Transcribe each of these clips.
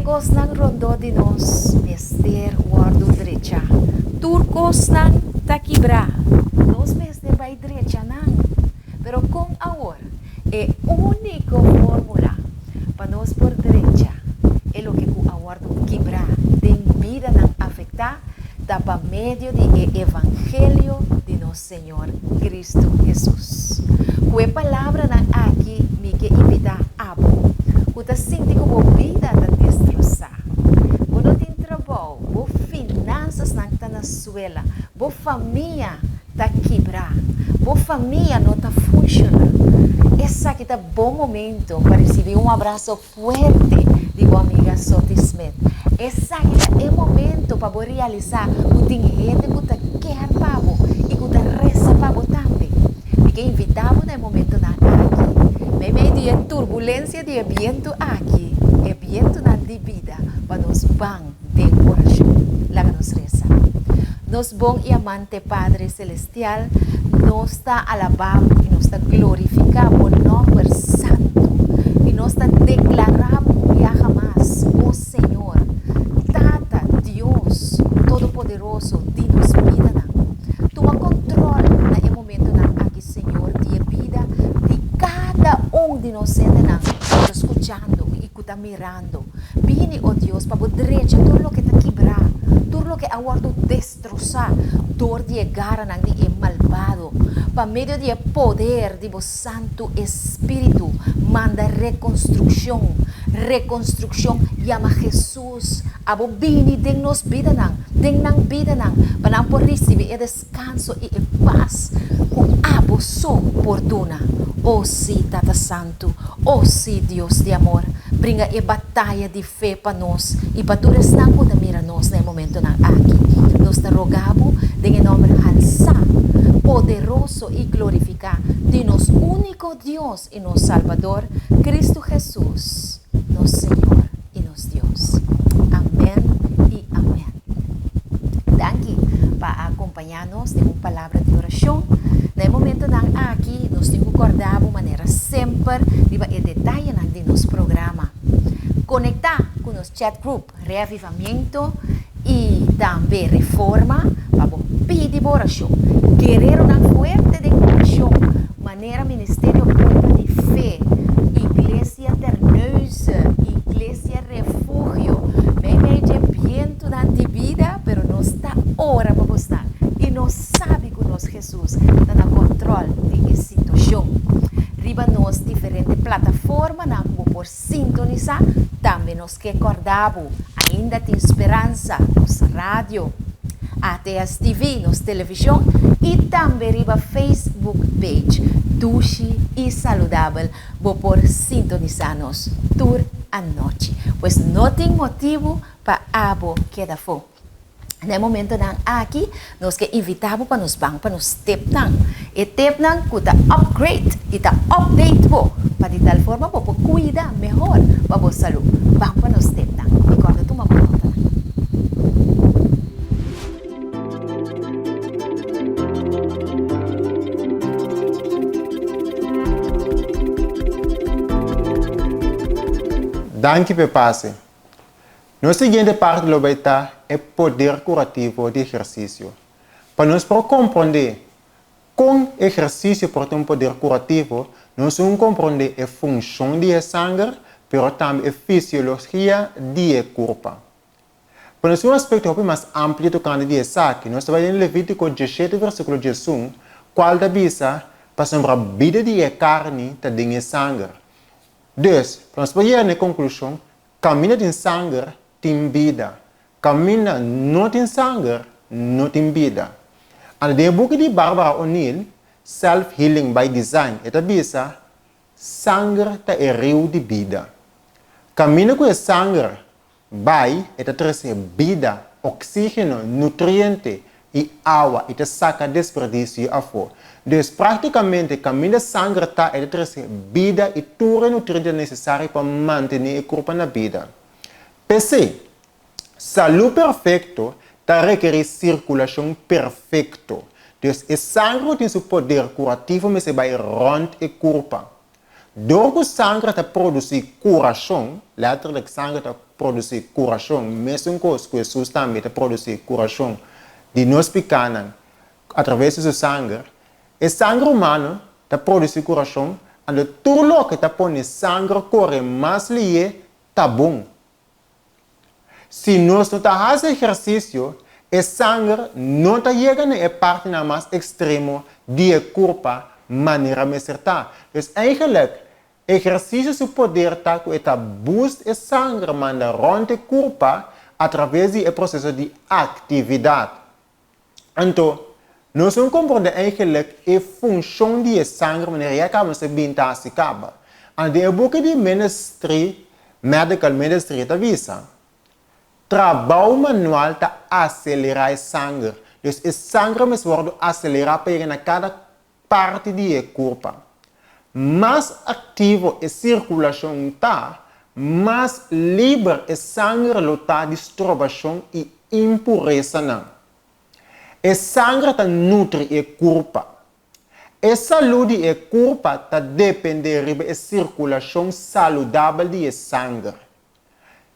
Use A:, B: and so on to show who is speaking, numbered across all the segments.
A: enemigos nang rondo de nos, mester guardo derecha. Turcos nang takibra, nos mester vai derecha nang. Pero com agora, é única fórmula para nós por derecha. É o que o aguardo quebrar, tem vida nang afetar, da para meio de evangelho de nosso Senhor Cristo Jesus. Com a palavra nang aqui, me que invita a abo. Kuta sinti ko bo vida ta destroçar. Bo não tem trabalho, bo finanças não tá na suela, bo família tá quebrar, bo família não tá funcionar. Essa aqui tá bom momento para receber abraço forte de boa amiga Sophie Smith. Essa aqui é momento para bo realizar o tem gente que tá quer pavo e que tá reza pavo também. Porque invitamos no momento na aqui. Me meio de turbulência de viento aqui, é viento na de vida, para nos bang de coração. Lá nos reza. Nos bom e amante Padre Celestial, nos está alabando e nos está glorificando o nome santo e nos está declarando já jamás, o Senhor, Tata, Deus Todo-Poderoso, de nos vida. Toma controle no momento aqui, Senhor, de vida de cada de nós está escutando e que está mirando. Vini, oh Deus, para o direito, tudo o que está quebrado, tudo o que aguardo destroçar, dor de chegar a de malvado, para meio de poder de vosso Santo Espírito, manda reconstrução, chama Jesus, a vini de nos vida para não receber descanso e paz, com a sua oportuna. Oh sim, Tata Santo, oh sim, Deus de amor, bringa a batalha de fé para nós e para tu restar quando mira nós no momento aqui. Nós te rogamos em nome alçar, poderoso e glorificar de nosso único Deus e nosso Salvador, Cristo Jesus, nosso Senhor e nosso Deus. Amém e amém. Daqui para acompanhar-nos de uma palavra de oração. No momento aqui, nós temos que acordar de maneira sempre de detalhe de nosso programa. Conectar com o nosso chat group, reavivamento e também reforma, para pedir oração. Querer uma forte de oração, maneira ministério porta de fé, igreja ternosa, igreja refúgio, meio de viento de vida, pero não está hora para buscar. E nós sabe que o nosso Jesus está no controle de situação. Riba nós diferentes plataformas na por sintonizar, também nós que acordamos, ainda tem esperança, nossa rádio, até as TV, nossa televisão e também riba Facebook page, Dushi e Saudável, por sintonizar-nos toda a noite. Pois não tem motivo para abo quedar fora. No momento aqui, nós que invitamos para nos bang, para nos step nang. E step nang kuta upgrade, ita update po, para de tal forma po cuidar melhor para a saúde. Bang para nos step nang. Recorda tu mapunta.
B: Danke per passe. Nossa seguinte parte do baita é poder curativo de exercício. Para nós compreender com exercício por ter um poder curativo, nós vamos compreender a função de sangue, mas também a fisiologia de corpo. Para nós um aspecto mais amplo do canto de saque, nós vamos em Levítico 17, versículo 11, qual da bisa para a vida de carne está em sangue. Dus, para nós chegar na conclusão, caminha de sangue tem vida. Caminha não tem sangue, não tem vida. E no book de Barbara O'Neill, Self-Healing by Design, esta bisa, sangue é rio de vida. Caminha com o sangue, vai, esta traz vida, oxígeno, nutriente e água, esta saca desperdício a fora. Dus praticamente, caminha sangue esta traz vida e todos os nutrientes necessários para manter o corpo na vida. PC, saúde perfeito requer circulação perfeita. Então, o sangue tem seu poder curativo, mas vai rond o corpo. Door o sangue produz coração, letterlijk sangue produzir coração, mesmo coisa que Jesus também está produzir coração de nós pequenos através do sangue. E sangue humano está produzir coração, e tudo o que está põe sangue corre mais ali, está bom. Se nós não está fazendo exercício, o sangue não está chegando a parte mais extrema de corpo, maneira de acertar. Então, eigenlijk, exercício do poder está com esta boost e sangue manda rond o corpo através do processo de atividade. Então, nós não compreendemos eigenlijk a função de sangue, mas é que nós sabemos que acaba. E o book de ministry, medical ministry, está visa. Trabalho manual está acelerar o sangue. Então, o sangue mas pode acelerar para ir a cada parte do corpo. Mais ativo a circulação está, mais livre o sangue está de distribuição e impureza não. O sangue está nutre o corpo. A saúde do corpo está depende da circulação saudável do sangue.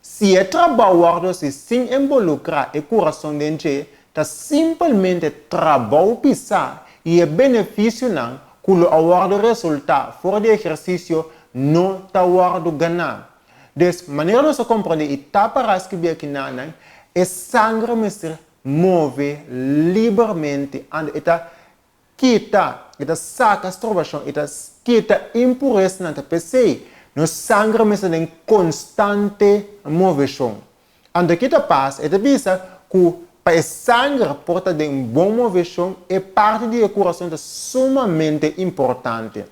B: Se o trabalho sem involucrar o coração dentro, está simplesmente trabalho pisar e o benefício não, quando o resultado fora do exercício não está o ganhar. Então, maneira de compreender e etapa que vem aqui não, o sangue se move livremente e está saca a distribuição, quita impureza na pessoa. No sangue está em constante movimento. Ando que passa, é visa que para o sangue porta de bom movimento e parte do coração é sumamente importante.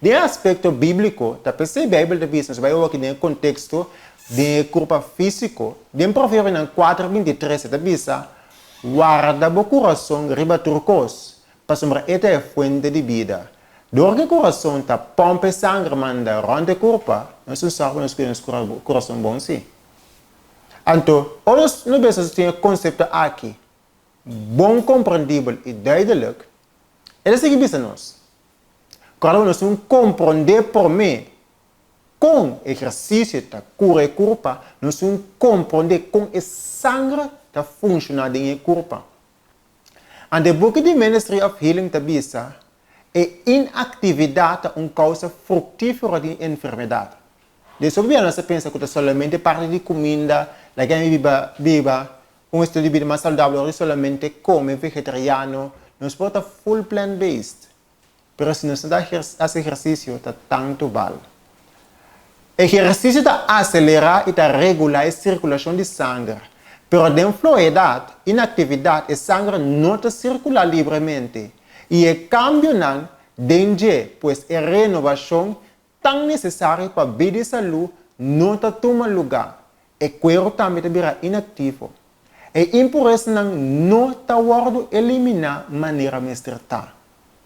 B: De aspecto bíblico, da pessoa a Bíblia da visa, vai aqui no contexto de corpo físico, de Provérbios 4:23 da visa, guarda o coração riba turcos, para sombra esta é fonte de vida. Dor que o coração está pompe sangue, manda ronde corpo, nós não sabemos que o coração bom sim. Então, nós não precisamos ter um conceito aqui, bom, compreendível e duidelijk. É isso que precisamos. Quando nós não compreender por mim, com exercício da cura e corpo, nós não compreender com o sangue está funcionando em corpo. And the book de Ministry of Healing tabisa é inatividade uma causa frutífera de enfermidade. De sobre nós pensa que somente parte de comida, la gente viva um estilo de vida mais saudável, ou somente come vegetariano, nós pode full plant-based. Mas se nós não faz exercício, está tanto vale. Exercício está acelerar e está regular a circulação de sangue. Pero de fluidade, inatividade, o sangue não está circular livremente. E o cambio não denge, pois a renovação tão necessária para a vida e saúde não está tomando lugar. O corpo também está inativo. A impureza não está eliminar de maneira mestrata.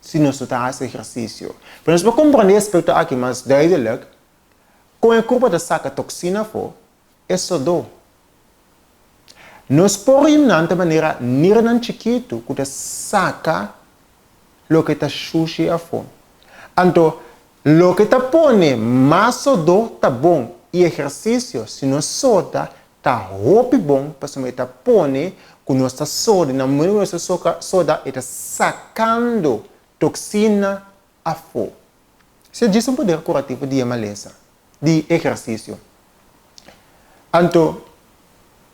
B: Se nós não fazemos exercício. Para nós compreender esse aspecto aqui mais duidelijk, quando o corpo saca toxina fora, é só dor. Nós podemos de maneira não chiquito, que saca o que está sujo a fora. Então, o que está põe mais dor está bom. E exercício, se nós soda, está roupa bom, para que está põe, que nós está soda, na maneira que nós soda, está sacando toxina a fora. Isso diz um poder curativo de maleza, de exercício. Então,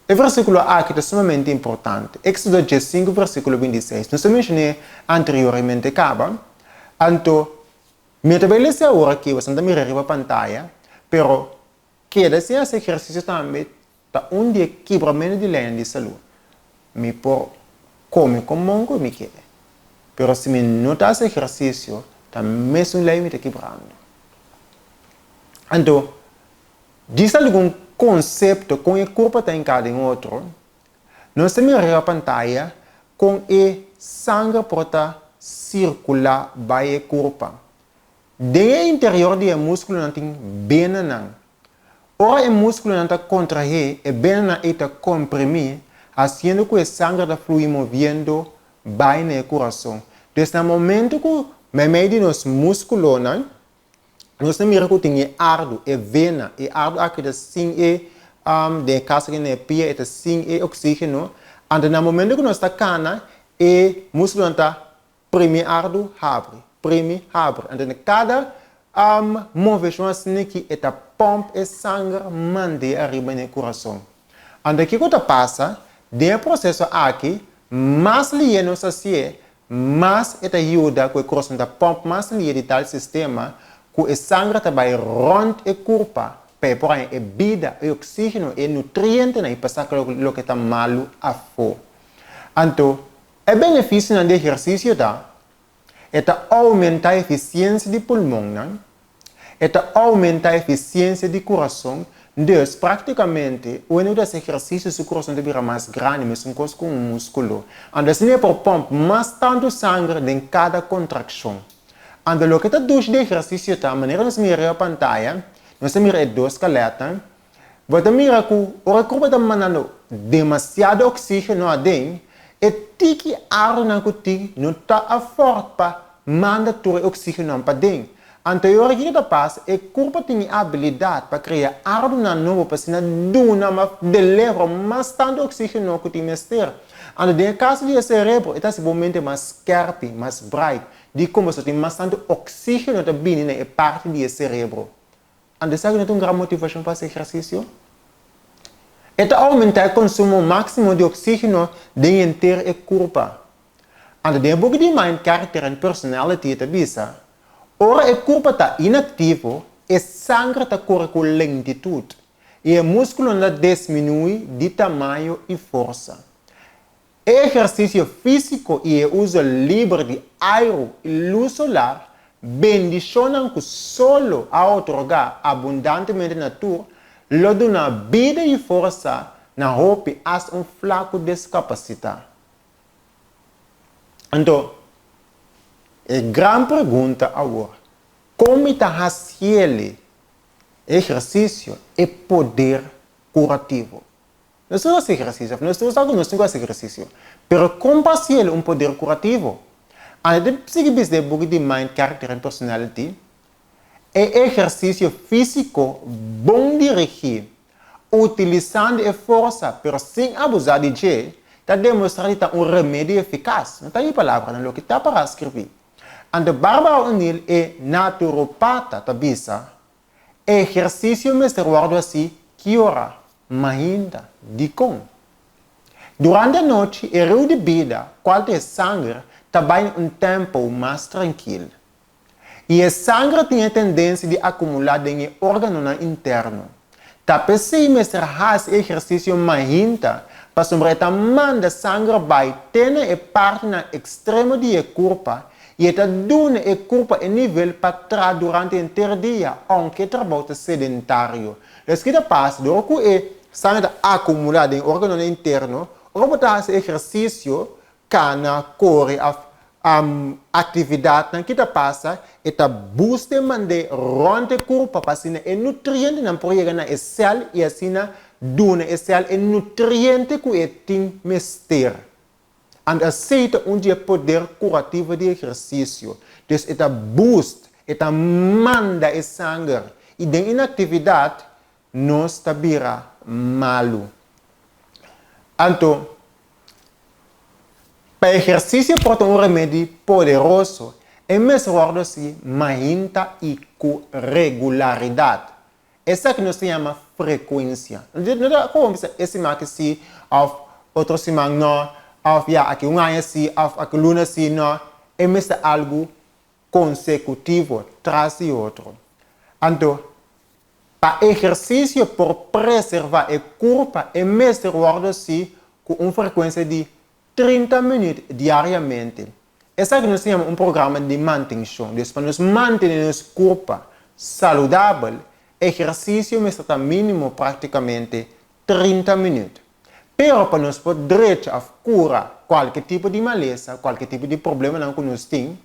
B: o versículo aqui é sumamente importante. Éxodo 5, versículo 26. Nós mencionei anteriormente, então, me também agora aqui, você não me a pantalla, pero queda se esse exercício também está onde é quebramento de linha de saúde. Me pode comer com mongo, me quer. Pero se me não está esse exercício, está mesmo lá me está quebrando. Então, diz algum conceito com o corpo está em cada outro, nós temos a pantalla com o sangue para circular para o corpo. Dentro do interior do músculo não tem bem não. Ora o músculo não está contrair e bem não está comprimir, fazendo que o sangue está fluir movendo para o coração. Desde o momento que o meio de nos músculos nós temos que ter ardo e vena, e ardo aqui assim é de caso que ne pia eta sem e oxígeno, anda no momento que nós está cana e músculo está primeiro abre, anda cada movimento assim que eta pompa e sangue mande arriba no coração. Anda que quando passa, de processo aqui, mais lieno se mais eta ajuda com o coração da pompa mais lieno de tal sistema, que o sangue também ronde e corpo, para pôr a vida, o oxígeno e nutriente na passar o que está malo a fora. Então, o benefício do exercício é aumentar a eficiência do pulmão, é aumentar a eficiência do coração. Então, praticamente, o exercício do coração deve ser mais grande, mas um coisa com um músculo. Então, assim, é para pompar mais tanto sangue em cada contração. Então, o que está dos exercício a maneira nós miramos a pantalla, nós miramos dois esqueletos, você mira que o corpo está mandando demasiado oxígeno dentro, e tiki ar na kuti não está a forte para mandar todo o oxígeno para dentro. Então, o que está passando é que o corpo tem a habilidade para criar ar na novo para se não levar mais tanto oxígeno que tem mestre. Então, no caso do cérebro, está simplesmente mais sharp, mais bright, de como se tem mais tanto oxígeno também na parte do cérebro. Então, sabe que não tem uma grande motivação para esse exercício? É aumentar o consumo máximo de oxígeno dentro do corpo. Então, tem um pouco de mais caráter e personalidade também. Ora, o corpo está inativo, o sangue está correndo com lentitude, e o músculo não diminui de tamanho e força. O exercício físico e o uso livre de ar e luz solar bendicionam que solo a otorgar abundantemente natura, lhe dá vida e força na roupa as um flaco discapacidade. Então, a grande pergunta agora, como está fazendo exercício e poder curativo? Nós não fazemos exercício, nós não fazemos exercício, mas como fazer um poder curativo? A gente precisa de um pouco de mind, character e personality. É exercício físico bom dirigir, utilizando a força, mas sem abusar de jeito, está demonstrando que é um remédio eficaz. Não tem palavra, não é o que está para escrever. Ante Barbara O'Neill é naturopata, tabisa. Exercício mestrado assim, que hora, ainda, de com. Durante a noite, o rio de vida, qual é sangue, também um tempo mais tranquilo. E o sangue tem a tendência de acumular em órgão interno. Tá pensando faz exercício ainda, para sobretar manda sangue vai ter a parte na extremo do corpo e está dando o corpo a nível para trás durante o inteiro dia, aunque trabalho sedentário. Isso que passa, do que é sangue acumulado em órgão interno, o corpo faz exercício, cana, corre, atividade que passa, e busca mandar ronde o corpo para assim é nutriente não pode chegar na célula e assim dona a célula é nutriente que é tem mestre. E aceita dia poder curativo de exercício. Então, busca, manda o sangue. E da inatividade, nós está vira malo. Então, para exercício pode um remédio poderoso, é mesmo assim, mainta e com regularidade. Essa que nós chamamos frequência. Não é como esse marca se, outro se não, aqui um ano se, aqui luna se, não. É mesmo algo consecutivo, traz de outro. Então, para exercício por preservar o corpo, é mesmo assim, com uma frequência de 30 minutos diariamente. Essa que nós chamamos programa de manutenção. Para nós manter nosso corpo saudável, exercício está mínimo praticamente 30 minutos. Pero para nós poder curar qualquer tipo de maleza, qualquer tipo de problema que nós temos,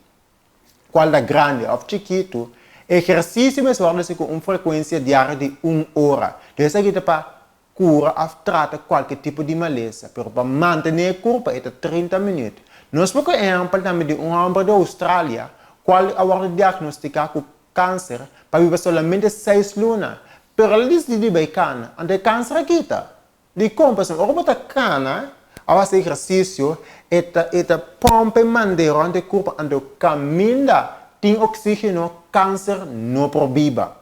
B: qual é grande ou chiquito, exercício é com uma frequência diária de 1 hora. Isso aqui é para cura ou trata qualquer tipo de maleza. Pero para manter o corpo é 30 minutos. Nós podemos exemplo também de um homem da Austrália, qual agora diagnosticado com câncer, para viver somente 6 lunas. Pero ele diz de bem cana, ande cansa quita. De compra, se o bota cana, a fazer exercício, eta pompe mandeiro ande corpo ande caminha, tem oxígeno, câncer não probiba.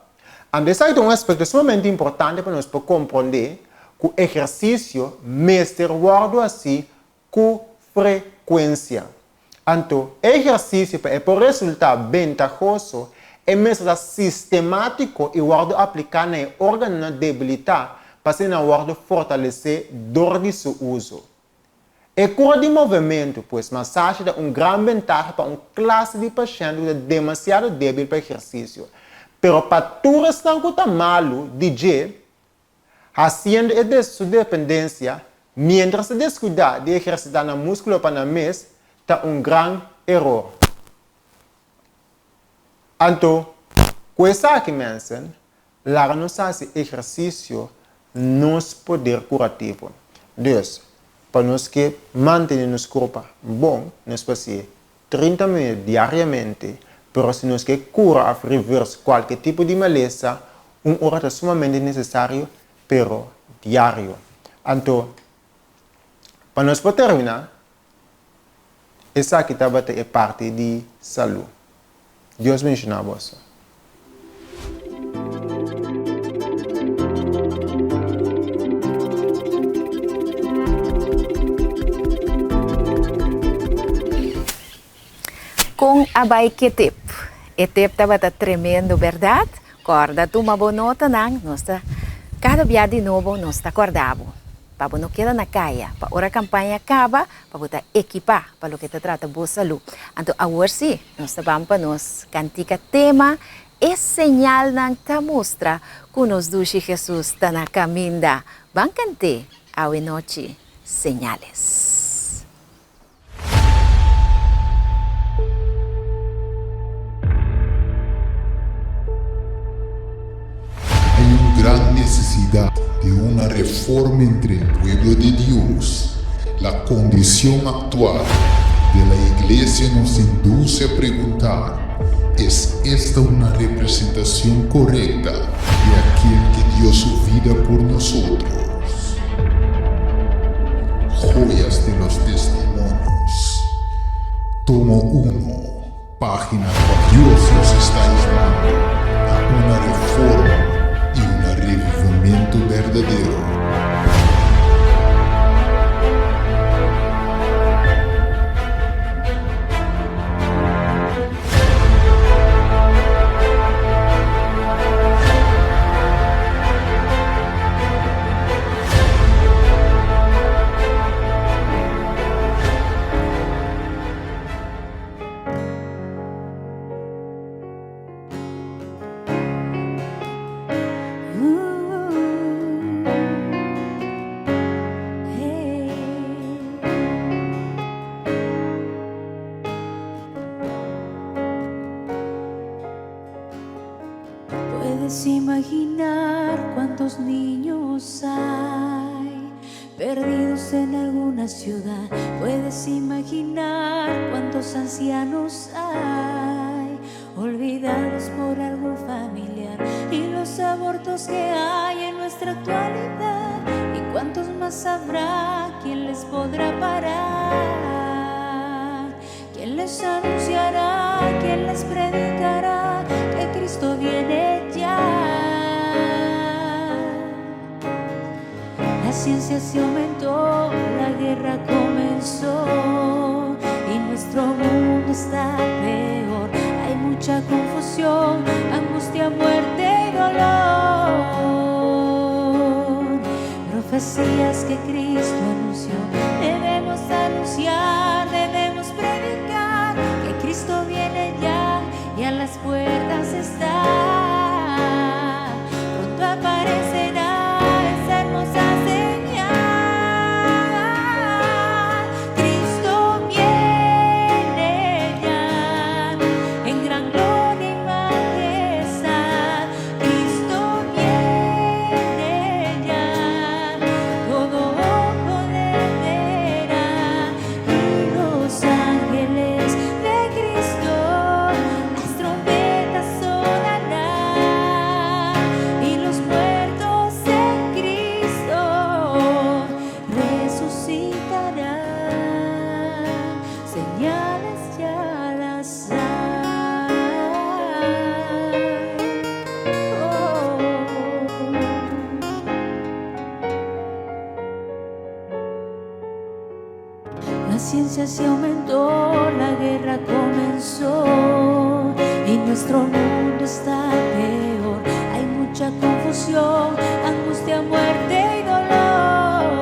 B: Ande sai um aspecto extremamente importante para nós para compreender que o exercício mestre guarda assim com frequência. Então, exercício para resultar ventajoso é mesmo sistemático e guarda aplicar na órgão debilitar para ser na guarda fortalecer dor de seu uso. E cura de movimento, pois massagem dá uma grande vantagem para uma classe de pacientes que é demasiado débil para exercício. Pero para todos que estão malo, DJ, haciendo de sua dependência, mientras se descuidar de exercitar na músculo para mês, está um grande erro. Então, com essa aqui menção, lá nós fazemos exercício nos poder curativo. Deus, para nós que manter nosso corpo bom, nós fazemos 30 minutos diariamente, pero se nós que cura a reverse qualquer tipo de maleza, hora é sumamente necessário, pero diário. Então, para nós poder terminar, essa aqui é parte de saúde. Deus bendiga a você.
A: Com a Baiketip. Etep estava tremendo, verdade? Corda, tu uma boa nota, não? Nós cada dia de novo, nós está acordado. Para não quedar na caia. Para hora a campanha acaba, para botar equipar, para o que te trata boa saúde. Então, agora sim, nós vamos para nós cantica tema, é señal não te mostra que nos duche Jesus está na caminda. Vamos cantar a noite, señales.
C: Gran necesidad de una reforma entre el pueblo de Dios. La condición actual de la iglesia nos induce a preguntar, ¿es esta una representación correcta de aquel que dio su vida por nosotros? Joyas de los testimonios. Tomo 1, página 4. Dios nos está llamando a una reforma y un revivimiento verdadero.
D: Puedes imaginar cuántos niños hay perdidos en alguna ciudad. Puedes imaginar cuántos ancianos hay olvidados por algún familiar, y los abortos que hay en nuestra actualidad, y cuántos más habrá. ¿Quién les podrá parar? ¿Quién les anunciará? ¿Quién les predicará que Cristo viene ya? La ciencia se aumentó, la guerra comenzó y nuestro mundo está peor. Hay mucha confusión, angustia, muerte y dolor. Profecías que Cristo anunció, debemos anunciar, debemos predicar que Cristo viene ya y a las puertas está. Pronto aparecerá esa hermosa señal. Cristo viene ya en gran gloria y majestad. Cristo viene ya, todo ojo le verá, y los ángeles de Cristo las trompetas ciencia se aumentó, la guerra comenzó y nuestro mundo está peor. Hay mucha confusión, angustia, muerte y dolor.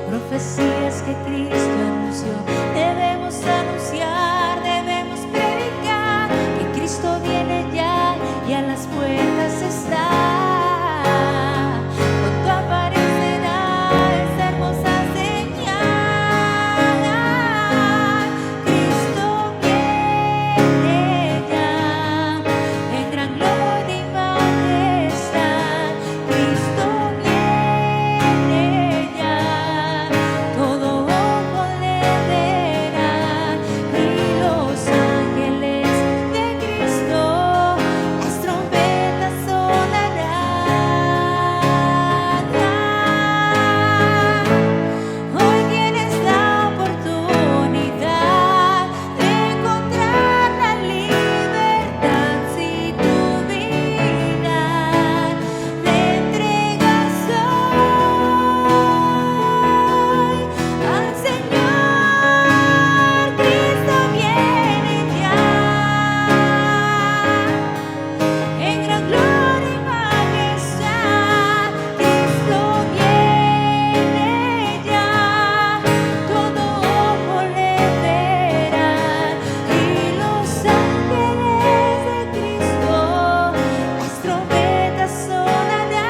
D: Profecías que Cristo anunció, debemos anunciar, debemos predicar que Cristo viene ya y a las puertas está. Pronto aparecerá esa hermosa señal. Cristo viene ya en gran gloria y majestad. Cristo viene ya, todo ojo le verá y los ángeles de Cristo las trompetas sonarán. Hoy tienes la oportunidad de encontrar la libertad si tu vida le entregas hoy al Señor. Cristo viene ya en gran gloria y majestad. Cristo viene ya, todo ojo le verá y los ángeles de Cristo las trompetas sonarán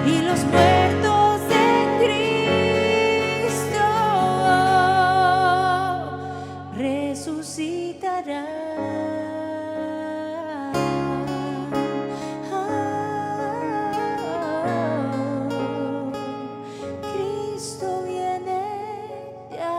D: y los muertos en Cristo resucitarán. Cristo viene ya.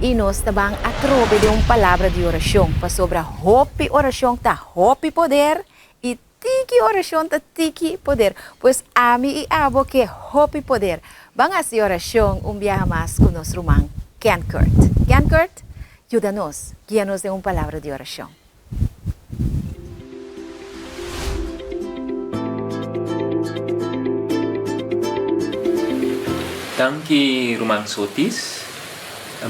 A: E nós também atrobe de uma palavra de oração para sobre a hopi oração tá hopi poder e tiki oração tá tiki poder. Pois ami e abo que hopi poder. Vamos a oração viaje mais com nosso irmão Ken Kurt. Ken Kurt, ajuda-nos, guia-nos de uma palavra de oração.
E: Danke, Roman Sotis.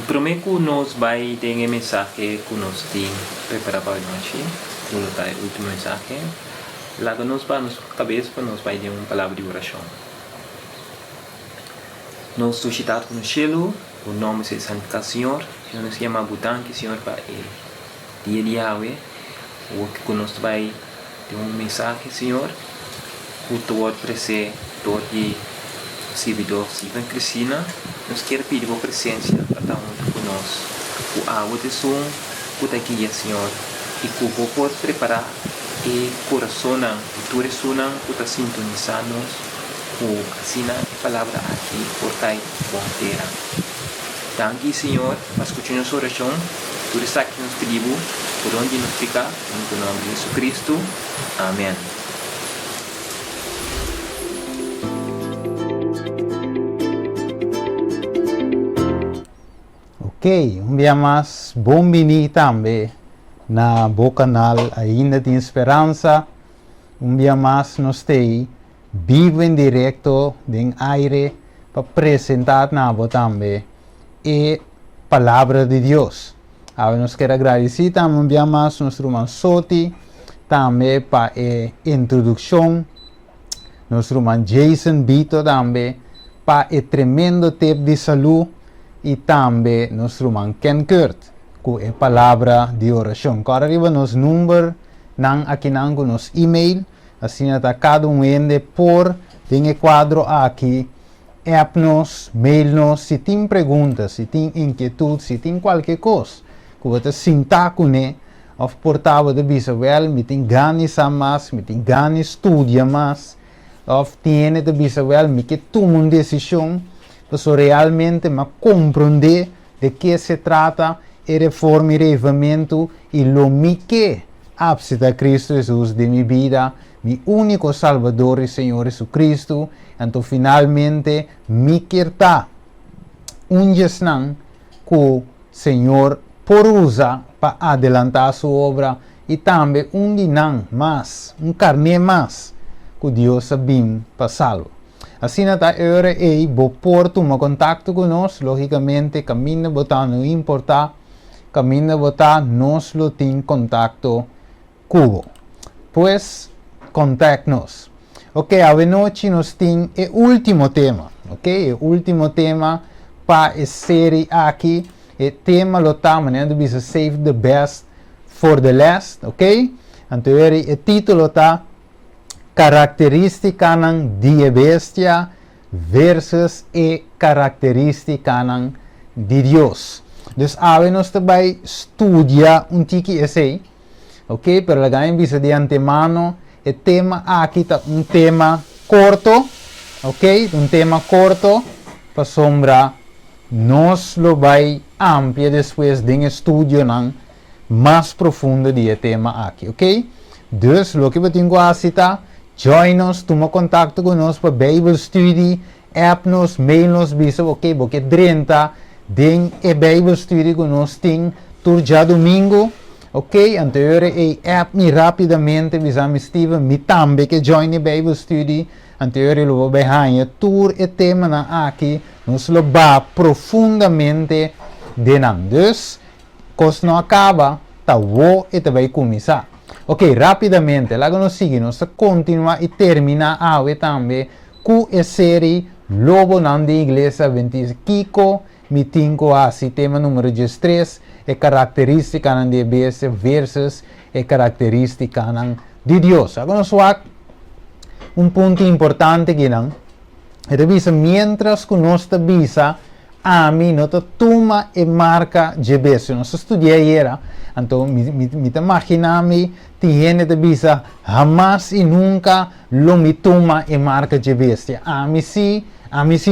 E: Prometo nos vai ter uma mensagem que nós temos preparado para nós. No último mensagem, lá nos para nossa cabeça para nos vai ter uma palavra de oração. Nós suscitamos no cielo, o nome é Santo Senhor, e nós chamamos Butang Senhor para ele. Dia de Yahweh, o que nós vai ter uma mensagem, Senhor, o teu presente, todo servidor, Silvan Cristina, nós queremos pedir a presença para estar junto conosco. O água de som, o daqui, Senhor, e que o pode preparar e coração, o coração, o está sintonizando, o assina a palavra aqui, por cai bom terra. Danke, Senhor, para escutar nossa oração, por isso que nos pedimos, por onde nos fica, em nome de Jesus Cristo. Amém.
F: Ok, um dia mais, bem-vindo também na Bo Canal Ainda de Esperança. Um dia mais nós temos vivo em direto em aire para apresentar na Bo também e Palavra de Deus. Agora nós quero agradecer também um dia mais nosso irmão Soti também para a introdução, nosso irmão Jason Bito também para o tremendo tempo de saúde. E também nosso irmão Ken Kurt, com a palavra de oração. Agora arriba nos número, aqui com nosso e-mail, assim está cada ende por, tem o quadro aqui, app-nos, mail-nos, se tem perguntas, se tem inquietude, se tem qualquer coisa, que você sinta com ele, of portava de bisa well, meeting gani sa mas, meeting gani studia mas, of tiene de bisa well, me que toma uma decisão, para realmente me compreender de que se trata e reforma e revamento e lo mi que absita Cristo Jesus de minha vida, mi único Salvador e Senhor Jesus Cristo, então finalmente me querta gesnan que o Senhor por usar para adelantar sua obra e também dinam mais, carne mais que Deus sabim para salvo. Assim na hora e bo porto uma contato conosco, logicamente caminho botar não importa, caminho botar nós lo tem contato cubo. Pues contact-nos. Ok, a noite nós tem o último tema, ok? O último tema para a série aqui, o tema lo tá manhã bisa save the best for the last, ok? Então o título tá característica ng die bestia versus e característica ng de Deus. Dus nós também estudia tiki essay, ok? Pero lagay bisa de antemano, o tema aqui tá tema corto, ok? Tema corto, para sombra, nós lo vai amplia depois de estudio ng mais profundo de tema aqui, ok? Dus, lo que eu tenho a citar, join nos, toma contato conosco para Bible Study, app nos, mail nos, bisa, ok? Porque 30 den e Bible Study conosco tem turja domingo, ok? Anterior e app mi rapidamente, bisa mi Steven, mi tambe que join e Bible Study, anterior lo vou behanha, tour e tema na aqui, nos lo ba profundamente denang. Dus, cos não acaba, tá wo e vai começar. Ok, rapidamente, lá nos seguimos, continua e termina a também com a série Lobo nan de Igreja 20 Kiko, mi tinko a tema número 3, e característica nan de igreja versus e característica nan de Deus. Agora nos ponto importante que não, revisa, mientras que nós visa, a mim não toma e marca de beijo. Nós estudamos era, então me imaginamos tiene de visa jamás e nunca lo me toma e marca de bestia. A mim sim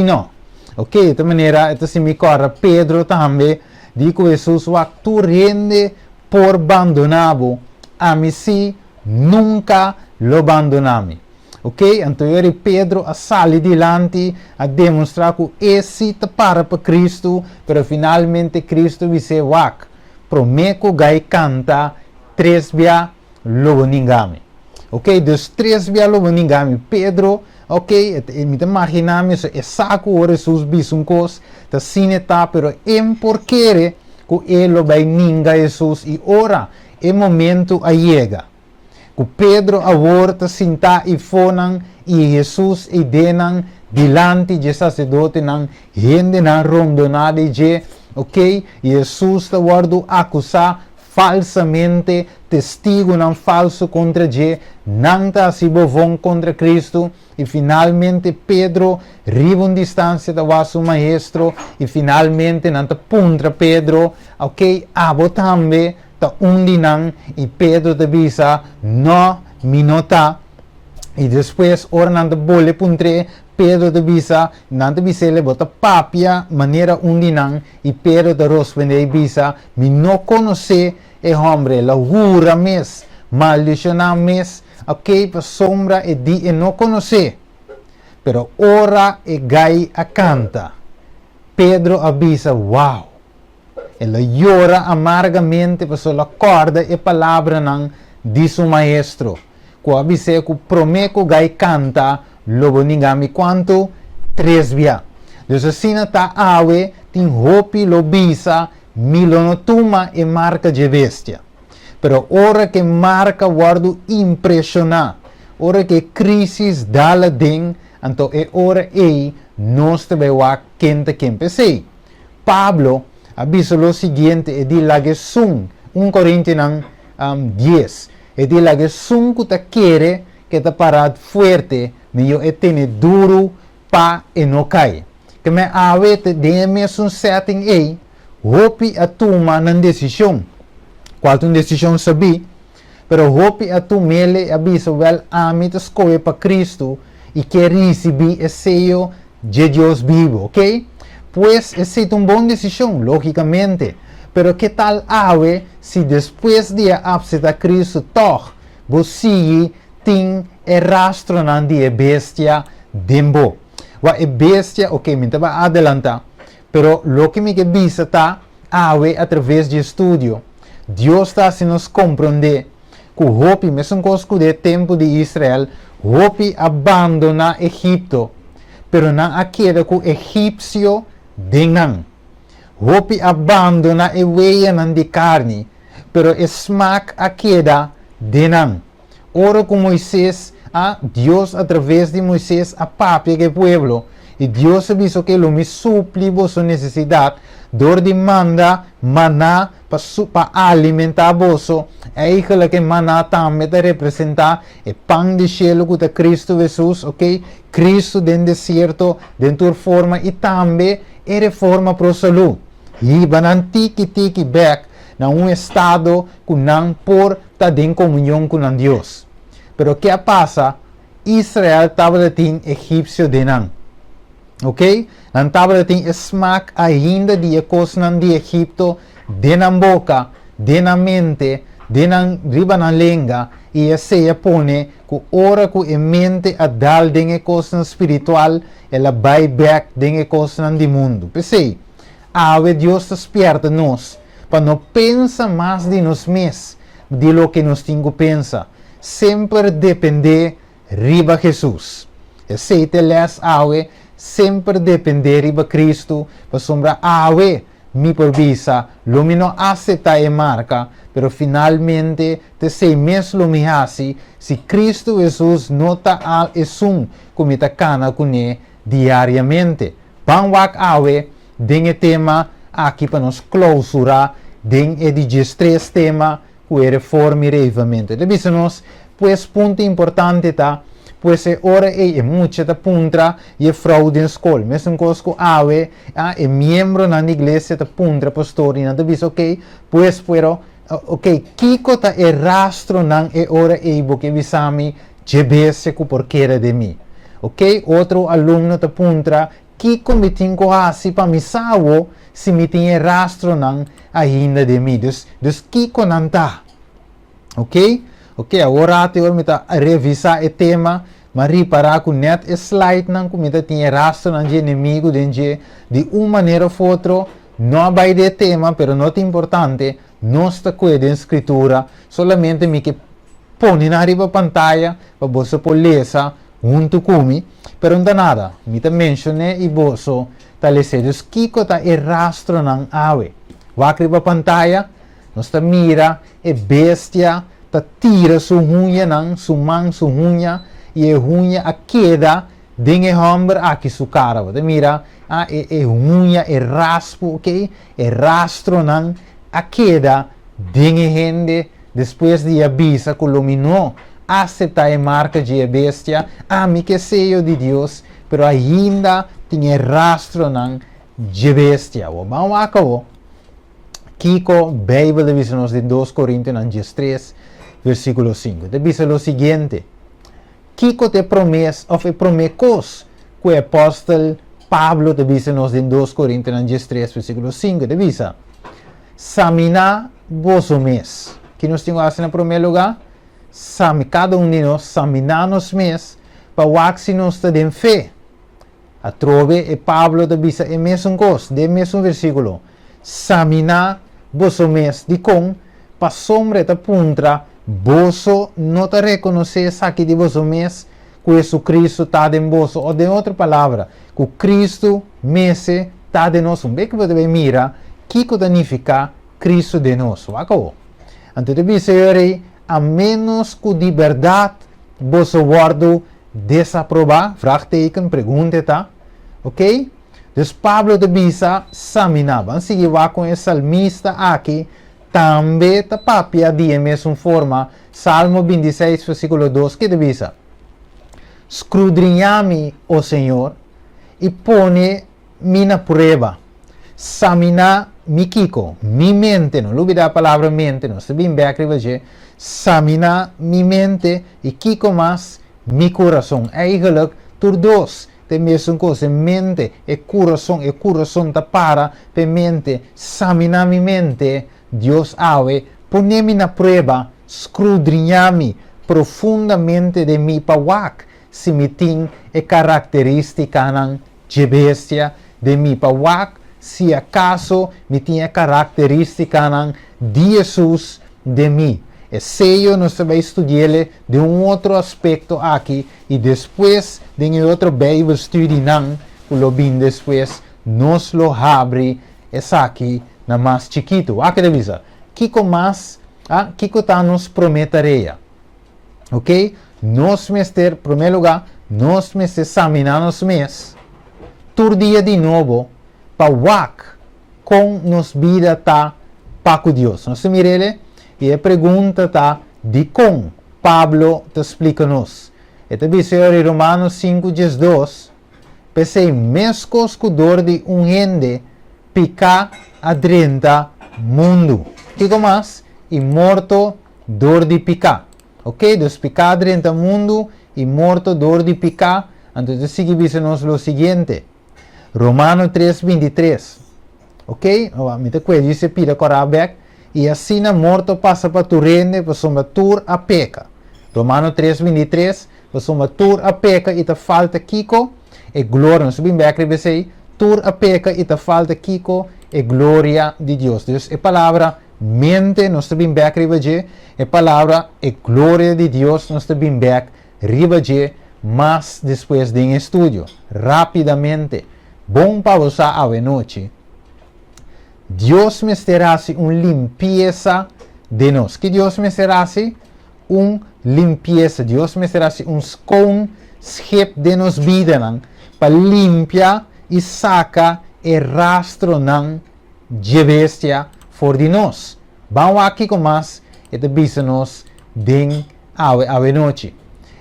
F: não. Ok, de maneira, então se me corre Pedro também, digo Jesus, o tu rende por abandonado, a mim sim nunca lo abandonamos. Ok, então Pedro a sair dilante a demonstrar que esse para Cristo, pero finalmente Cristo disse, wak, prometo gai canta 3 via lobo ningami. Ok, dos 3 via lobo ningami. Pedro, ok, me imaginamos é saco o Jesus bisuncos, ta sineta, pero porquê que ele vai ninga Jesus e ora, é momento a chega. Que Pedro agora sinta e fonan e Jesus e denan dilante de sacerdote nan gente nan rondonada de, ok? E Jesus está guardo acusar falsamente testigo nan falso contra je, nan ta si bovon contra Cristo e finalmente Pedro riba uma distância da vaso maestro e finalmente nan ta puntra Pedro, ok? Abo tambe ta undinan e Pedro te bisa no minota e depois ora nan ta bole puntre Pedro te bisa nan te bisele bota papia maneira undinan e Pedro te rospende bisa mi no conoce e hombre la jura mes maldicionar mes ok pa sombra e di e no conoce pero ora e gai a canta Pedro avisa wow. Ela llora amargamente por la corda e palavra nan di su maestro. Ko abise ku promeco gai canta lobo ningami quanto 3 via. Dus assim ta awe tin hopi lobisa milonotuma e marca de bestia. Pero ora que marca guardo impressiona. Ora que crisis dala ding anto e ora e nos te bewa kente kempesei. Pablo aviso lo siguiente e di la que sun 1 Corintios 10 e di la que sun que te quiere que te parad fuerte meio e tiene duro pa e no cai que me avete de me sun setting e hopi a toma nan decisão qual uma decisão sabi, pero hope a tu mele avisa well ami te escolhe para Cristo e quer receber esse sello de Deus vivo, ok? Pues essa é uma boa decisão, logicamente, pero que tal ave se depois de aceitar Cristo toch, você tem rastro na bestia dembo. Wa e bestia, ok, me estava adelantar, pero lo que me visa tá ave através de estudo. Deus está se nos compreender que o hopi, mesmo com o tempo de Israel, hopi abandona Egipto, pero não aquele que o egípcio denang. Hopi abandona e weia nan de carne, pero smack a queda denang. Ora com Moisés, Deus através de Moisés a papia que pueblo, e Deus avisou que ele me supli vossa necessidade, dor de manda maná para alimentar vosso, é aquela que maná também representa o pão de cielo que é Cristo Jesus, ok? Cristo dentro do deserto, dentro da forma, e também é reforma para a saúde. E banan tiki back na estado que não por estar em comunhão com Deus. Pero que passa? Israel estava em egípcio de não. Ok? Não estava em smack ainda de coisas de Egipto, de na boca, de na mente, de na riba na língua, e essa põe que ora que a mente a dar de coisas espiritual, ela vai back de coisas do mundo. Pensei. Ave Deus despierta nos para não pensar mais de nós mesmos, de lo que nós temos que pensar. Sempre depender riba Jesus. Aceita les ave, sempre depender riba Cristo, para sombra ave, mi provisa, lo me não aceita e marca, pero finalmente te sei mesmo me hace, se Cristo Jesus nota al esum, como ta cana com ele diariamente. Pangwak ave, den tema aqui para nos clausurar, den de três tema que é reforma e reavivamento. Deve nos, pues ponto importante tá, pues é hora é muita da puntra e é fraude em escola. Mesmo cosco ave, é membro na igreja da puntra pastor e não deve ok, pues pero ok, kiko tá é rastro não é hora é porque visami jebese ku porquera de mim. Ok, outro aluno da puntra Kiko me tinko assim para me sawo se me tem rastro não ainda de mim. Dus Kiko não tá. Ok? Ok, agora até me tá revisar o tema, mas reparar que net slide não me tá tem rastro não de inimigo de uma maneira ou outra, não vai de tema, pero não é importante, não está coisa em escritura, solamente me que põe na riba pantalla para você poder ler junto comigo. Pero não dá nada, me ta mencionei e bolso, tá lecedos kiko tá e rastro ng ave. Wakri ba pantalla, nós ta mira e bestia, ta tira su unha ng sumang su unha, e a unha a queda, din e hombre aqui su cara. Ta mira, e unha e raspo, ok? E rastro ng a queda, din e gente, depois de avisa que iluminou, aceita a marca de bestia, mi que sello de Deus, pero ainda tinha rastro de bestia. Vamos acabou. Kiko, Bíblia diz-nos de 2 Coríntios 3, versículo 5. Diz o seguinte: Kiko te promes, ou promecos, que o apóstolo Pablo diz-nos de 2 Coríntios 3, versículo 5. Diz: Samina vos mes. Que nós temos assim no primeiro lugar? Cada de nós examinar-nos mesmos para o nos tem fé. A trove e Pablo diz é mesmo coisa, de mesmo versículo. Examinar vosso mesmo, de com, para sombra da puntra, vosso não te reconhecer aqui de vosso mesmo, que Jesus Cristo está em vosso, ou de outra palavra, que Cristo mesmo está de nós. Bem que você mira, que significa Cristo de nós. Acabou. Então, dizer a menos que de verdade você guardo desaprovar, vraagteken, pergunta, tá? Ok? Dus Pablo de Bisa examinava. Vamos seguir com o salmista aqui, também tá papia de mesma forma, Salmo 26, versículo 2, que de Bisa: Escudriña-me, ó Senhor, e põe-me na prova. Examina mi kiko, mi mente, não lubida a palavra mente, não se bem back rivaje, samina mi mente e kiko mas mi coração. Eigenlijk, tur dos, te mesmo coisa, mente e coração ta para, pe mente, samina mi mente, Deus ave, ponemi na prova, escudrinhami profundamente de mi pawak, se me tem e característica nan bestia de mi pawak, se acaso me tinha característica nan de Jesus de mim. E sello nós vai estudar de outro aspecto aqui e depois de outro Bible study nan, o bem depois nos lo abre essa aqui na mais chiquito. Aqui de visa, Kiko mais, Kiko tá nos prometeria. Ok? Nós mester, em primeiro lugar, nós mester examinar nos mês, tur dia de novo, para wak com nos vida tá para Deus. Nós mirele e a pergunta tá de com Pablo te explica nos. Este visor em Romanos 5:2, pensei mescos cudor de ende pica adrenta mundo. Que mais? E morto dor de pica. Ok? Dos pica adrenta mundo e morto dor de pica. Então, seguimos lo seguinte. Romano 3:23. Ok? Me te cuello se pida corabek. E assim na morto passa para tu rende, para soma tur a peca. Romano 3:23. Para soma tur a peca e te falta kiko. E glória. Não sabem bem que sei. Tur a peca e te falta kiko. E glória de Deus. Dus a palavra mente não sabem bem que a palavra e glória de Deus não sabem bem ribaje. Mas depois de estudo. Rapidamente. Bom para você a noite. Deus me será-se limpeza de nós. Que Deus me será-se limpeza. Deus me será-se scone schep de nos vida para limpar e saca e rastro nan de bestia for de nós. Vamos aqui com mais e te bisa nos den a noite.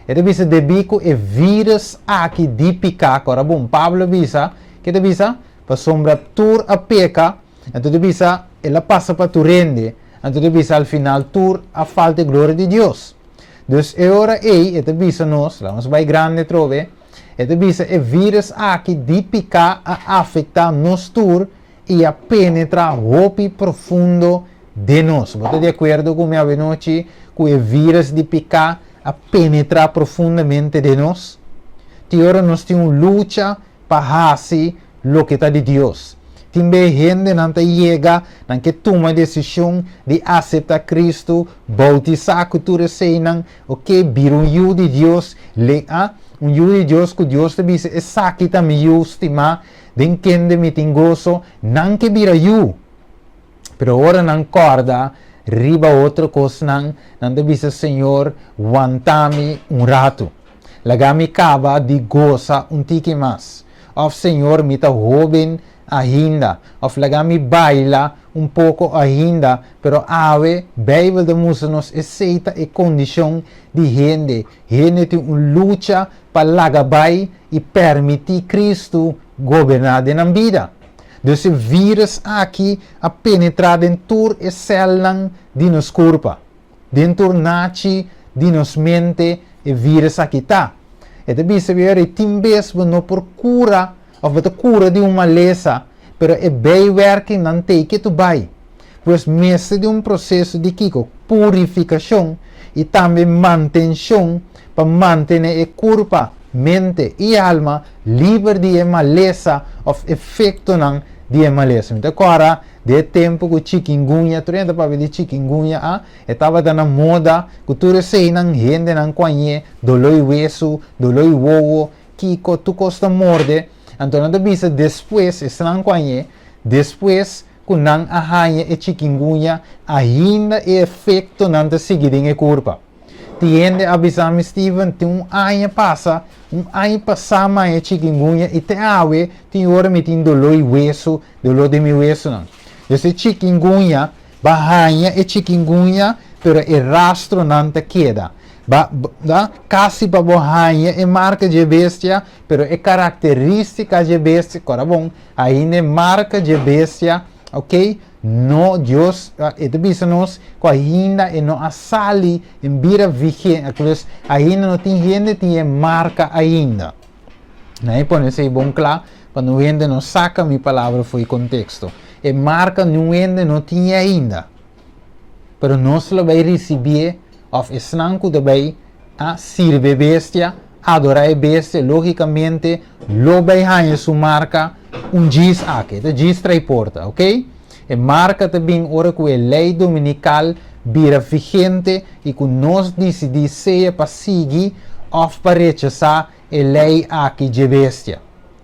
F: E te bisa de bico e vírus aqui de picar. Agora bom, Pablo bisa que te bisa para sombra tur a peca. Então te bisa ela passa para tu rende. Então te bisa al final tur a falta de glória de Deus. Dus e ora e te bisa nos, vamos vai grande trove. E te bisa e vírus aqui de picar a afetar nos tur e a penetrar hopi profundo de nós. Você de acordo com minha noite que o vírus de picar a penetrar profundamente de nós? Te ora nós temos luta para fazer o que está de Deus. Também gente não chega, não que toma a decisão de aceitar Cristo, bautizar a cultura seinan, ok, vir um de Deus, um de Deus que Deus te diz, essa aqui também estima, de quem me tem gozo, não que vira eu. Pero agora não corda, riba outra coisa, não te diz, Senhor, aguanta-me rato. Lagami caba de goza tique mais. Of Senhor, me tá jovem ainda. Of lagami baila pouco ainda. Pero ave, Bíblia de Musa nos aceita a condição de gente. Gente tem luta para lagabay e permitir Cristo governar na vida. Dus o vírus aqui a penetrar dentro e células de nos corpo. Dentro nachi de nos mente e vírus aqui está. E também se vê que timbes não procura ou a cura de uma maleza, pero é bem werking não tem que tu vai. Pois mesmo de processo de purificação e também manutenção para manter a corpo, mente e alma livre de maleza ou efeito de maleza. Então agora de tempo que chikungunya, tu ainda para ver chikungunya, estava na moda, que tu sei não gente não conhece, dolor hueso, dolor wowo, que tu costa morde, então não bisa depois, se não conhece, depois que não arranha e chikungunya, ainda é efeito não te seguir em corpo. Tiende avisar-me Steven, tem ano passa mais chikungunya e te awe, tem hora me tem dolor hueso, dolor de meu hueso não. Esse chikungunya, bahanha e chikungunya, pero e rastro não te queda. Casi para bahanha e marca de bestia, pero e característica de bestia, agora bom, ainda marca de bestia ok? No, Deus, ito bisa nos, ko ainda e no asali, em bira vigente, ainda não tem gente, tem marca ainda. Né? Por isso é bom claro, quando o gente não saca minha palavra foi contexto. E marca não ainda não tinha ainda. Pero nós lo vai receber, of esnanco também, a sirve bestia, adorar a bestia, logicamente, lo vai ganhar sua marca, diz aqui, diz trai porta, ok? E marca também, ora que a lei dominical vira vigente e que nós decidimos ser para seguir ou para rechazar a lei aqui de bestia.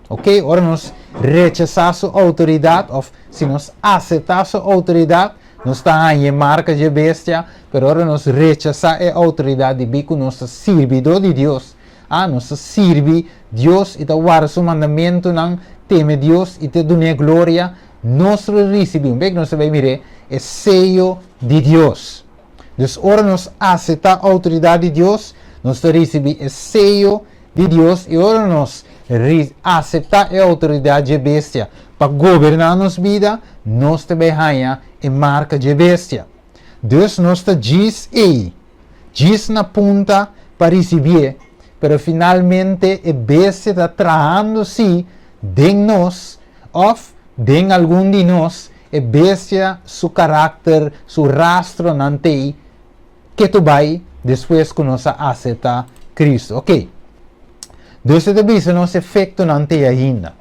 F: Ok? Ora nós rechazar sua autoridade, ou se nós aceitar sua autoridade, nós está em marca de bestia, pero ora nós rechazar a autoridade de que nós servidor de Deus. Nós serve Deus e guarda seu mandamento, não teme Deus e te dá glória. Nós recebemos, bem que nós vai mirar, é sello de Deus. Então, ora nós aceitar a autoridade de Deus, nós recebemos o sello de Deus e ora nós aceitar a autoridade de bestia para governar nossa vida, nós também ganhamos a marca de bestia. Deus nós diz na ponta para receber, pero finalmente a bestia está trabalhando-se de nós, ou de algum de nós, a bestia, seu caráter, seu rastro não tem, que tu vai depois que nós aceitar Cristo, ok? Deus te avisa nosso efeito não tem ainda.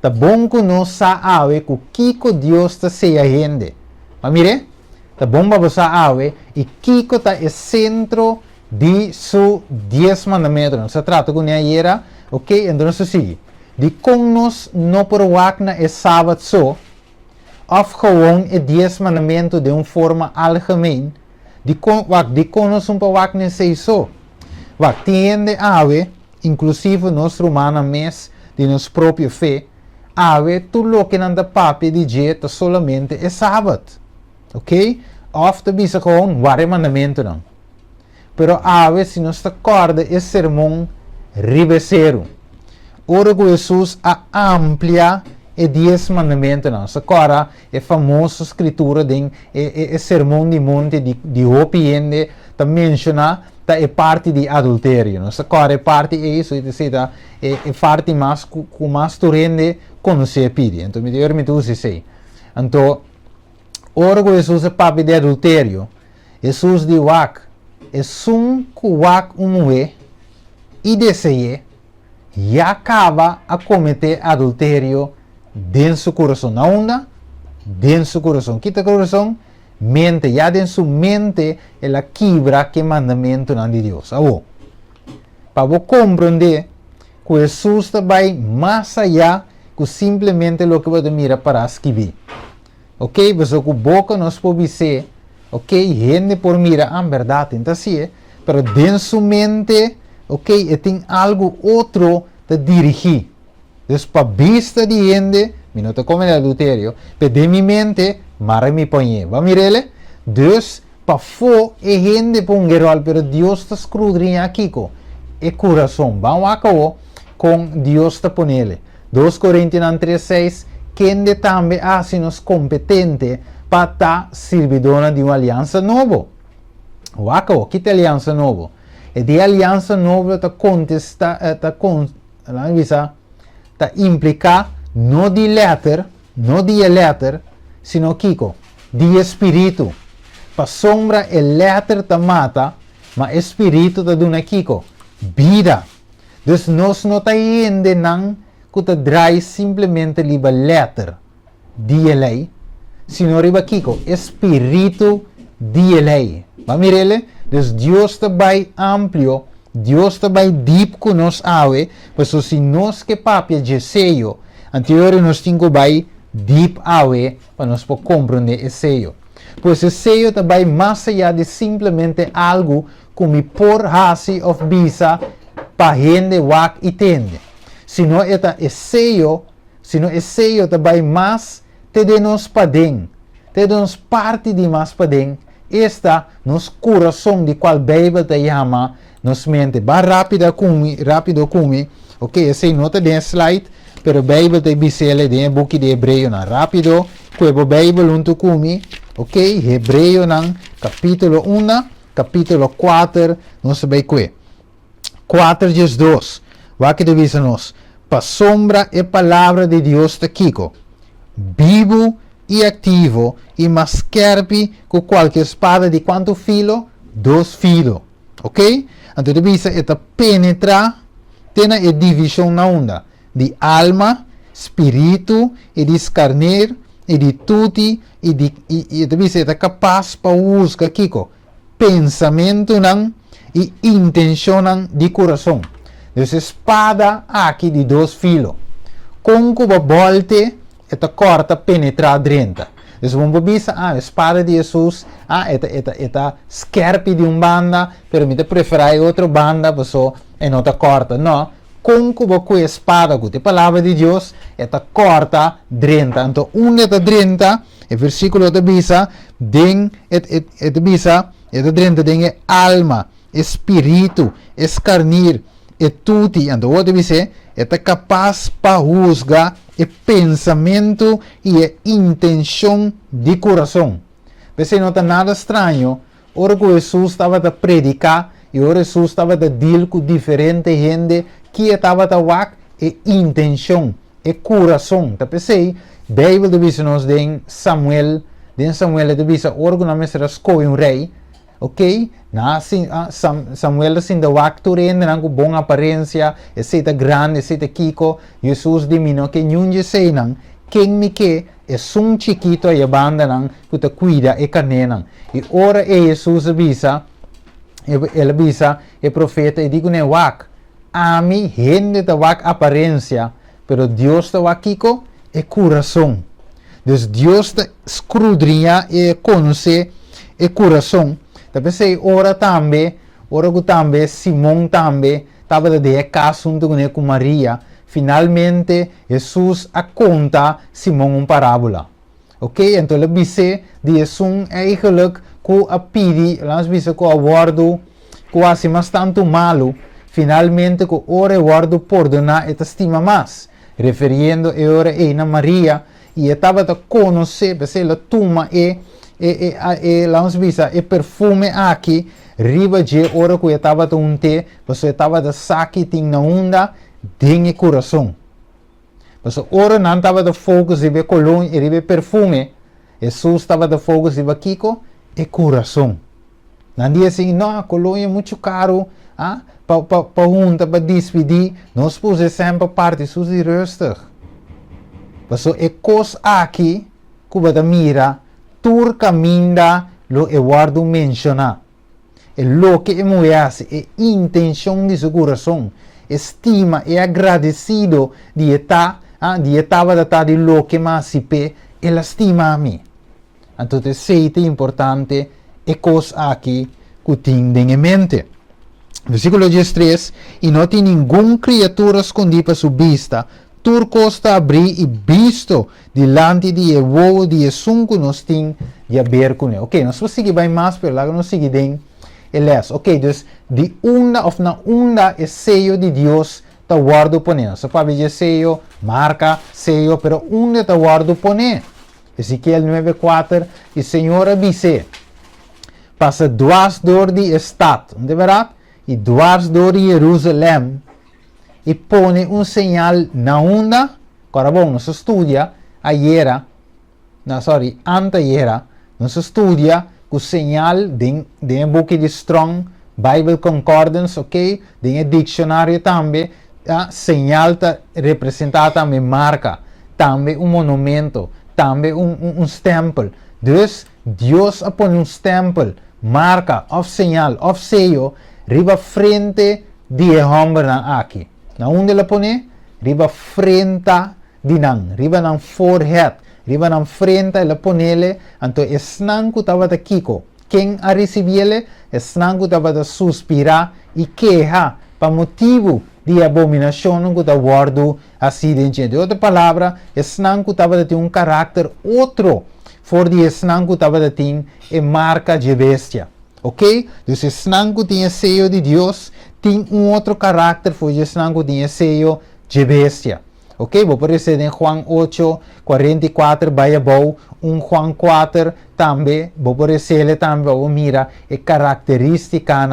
F: Tá bom que nós sabemos que o que Deus está fazendo. Mas mire, tá bom para você saber e que está o centro de seus 10 mandamentos. Nós trata com a era, ok? Então nós seguimos. De como nós não porwak na é sábado só, ou gewoon é 10 mandamentos de uma forma algemeen, de como nós não porwak na sei só. Wak tiende ave, inclusive nós romanos mes de nossa própria fé, ave tudo o que não dá papi de jeito solamente é sábado, ok? Ou te bisa gewoon vários mandamentos não. Pero ave se nós acorda esse sermão ribeceiro. Ora que Jesus amplia e 10 mandamentos. Agora, é famosa escritura de sermão de monte de Opiende, está menciona que é parte de adultério. Agora, é parte disso, é parte mais que mais tu rende quando se pede. Então, me permite dizer. Então, ora que Jesus é parte de adultério, Jesus diz que é que mulher e deseja e acaba a cometer adultério dentro do seu coração. Não anda dentro do seu coração. Quita o coração, mente. Já dentro da sua mente, ela quebra que mandamento de Deus. Para você compreender que Jesus vai mais allá que simplesmente o que você mira para escrever. Ok? Você com boca nós podemos dizer, ok? Gente por mira, verdade, então sim, mas dentro da sua mente, ok, e tem algo outro a dirigir. Então, para vista de gente, não está como adultério, mas de minha mente, mara me põe. Vamos ver ele? Deus, para fora, é gente põe gerol, mas Deus está escrutando aqui, é coração. Vamos acabar com Deus está põe ele. 2 Coríntios 3:6, quem também nos competente para estar servidora de uma aliança nova. Acabou, que é aliança nova? E de aliança nova está implicar não de letra, sino Kiko, de espírito. Para sombra a letra te mata, mas espírito te dá Kiko, vida. Então nós não está indo não que te drai simplesmente liba letra de lei, sino riba Kiko, espírito de lei. Vamos ver ele? Então Deus está bem amplo, Deus está bem deep que nós ave, mas se nós que papia de seio, anterior nós temos bem deep ave para nós poder compreender esse seio. Pois esse seio está bem mais allá de simplesmente algo como por hasi of bisa para gente wak e tende. Sino esse seio está bem mais te de nós padem, te de nós parte de mais padem. Esta nos coração de qual Bíblia te chama, nos mente. Vai rápido como, ok? Essa nota de slide, pero Bible te bisele de book de Hebreo na rápido, cuebo Bible unto kumi, ok? Hebreo nan capítulo 1, capítulo 4, não se vai que. 4 dias 2. Wa que divisa nos. Pa sombra e palavra de Deus te kiko. Vivo e ativo e mais scherpe com qualquer espada de quanto filo? 2 filo. Ok? Então divisa é penetrar tem a divisão na onda de alma, espírito e de escarner e de tutti e divisa é capaz para usar kiko pensamento nan e intenção nan de coração. Então espada aqui de 2 filos. Com que volte eta corta penetrar dentro. Então vamos ver a espada de Jesus, eta scherpe de banda, pero me prefere outra banda, porque é não corta, não. Com que a espada, com a palavra de Deus, eta corta dentro. Então eta dentro, o versículo eta bisa, den eta bisa, eta dentro den alma, espírito, escarnir, e tutti, então o bisa, eta capaz para juzgar e pensamento e intenção de coração. Você não está nada estranho. Ora que Jesus estava a predicar e ora Jesus estava a deal com diferente gente que estava a wak e intenção e coração. Tá pensei? Bíblia diz nos den Samuel diz ora que nós será escolhe rei. Ok? Samuel sin da wak turende nang bom aparência, essa grande, essa kiko, Jesus dimino que nyunje sei nang, quem me que é um chiquito e banda nang que te cuida e carne nang. E ora é Jesus avisa, ele avisa, é profeta e digo ne wak, a mim gente da wak aparência, pero Deus da wak kiko é coração. Deus da escrudrinha e conhece é coração. Pensei, ora que também, Simão também, estava de caso com Maria. Finalmente, Jesus a conta Simão parábola. Ok? Então, ele disse, Jesus eigenlijk, que a pedi, ele disse que o guardo, que assim mais tanto malo, finalmente, que ora guardo perdonar e estima mais. Referindo a ora na Maria, e estava a conhecer, pensei, a tuma vamos ver, e perfume aqui, riba de ora que eu estava a unte, você estava a saque ting na onda, tem coração. Você ora não estava a focus e ver colônia e ver perfume, Jesus estava a focus e ver kiko, e coração. Não dia assim, não, colônia é muito caro, para junta, para despedir, nós pusemos sempre parte, Jesus é rustig. Você é coisa aqui, que você mira, tur caminda lo Eduardo menciona. E lo que emoyase é intenção de seu coração. Estima e agradecido de estar de lo que mais se pê, ele estima a mim. Então, sei que é importante e coisa aqui que tem em mente. Versículo 13. E não tem nenhuma criatura escondida para sua vista, tur costa abrir e visto delante de o de sunco nos tem de haver com ele. Ok, nós vamos seguir bem mais, pero lá nós seguir bem eles. Ok, então de onda of na onda é sello de Deus tá guardo poner. Só para ver sello, marca, sello, pero onda tá guardo poner. Ezequiel 9:4 e Senhor avise. Passa dwars door de stad, não é verdade? E dwars door de Jerusalém. E põe sinal na onda, agora bom, nós estudia anteayer, nós estudia o sinal de book de Strong Bible Concordance, ok? De dicionário também, sinal está representado também marca, também monumento, também stempel. Dus, Deus põe stempel, marca, of sinal, of sello, riba frente de homem aqui. Na onde ela põe? Riba frente de riba ng forehead, riba ng frente ela põe ele, então esnang que estava da kiko. Quem a recebele, esnang que estava da suspirar e queja, para motivo de abominação que está guardo assim de outra palavra, esnang que estava de ter caráter outro, for de esnang que estava de ter e marca de bestia. Ok? Então esnang que tinha sello de Deus, tem outro caráter, foi o esnang que tinha sello de bestia. Ok, vou aparecer em Juan 8, 44, vai abaixo, Juan 4 também, vou aparecer também, vou mirar a característica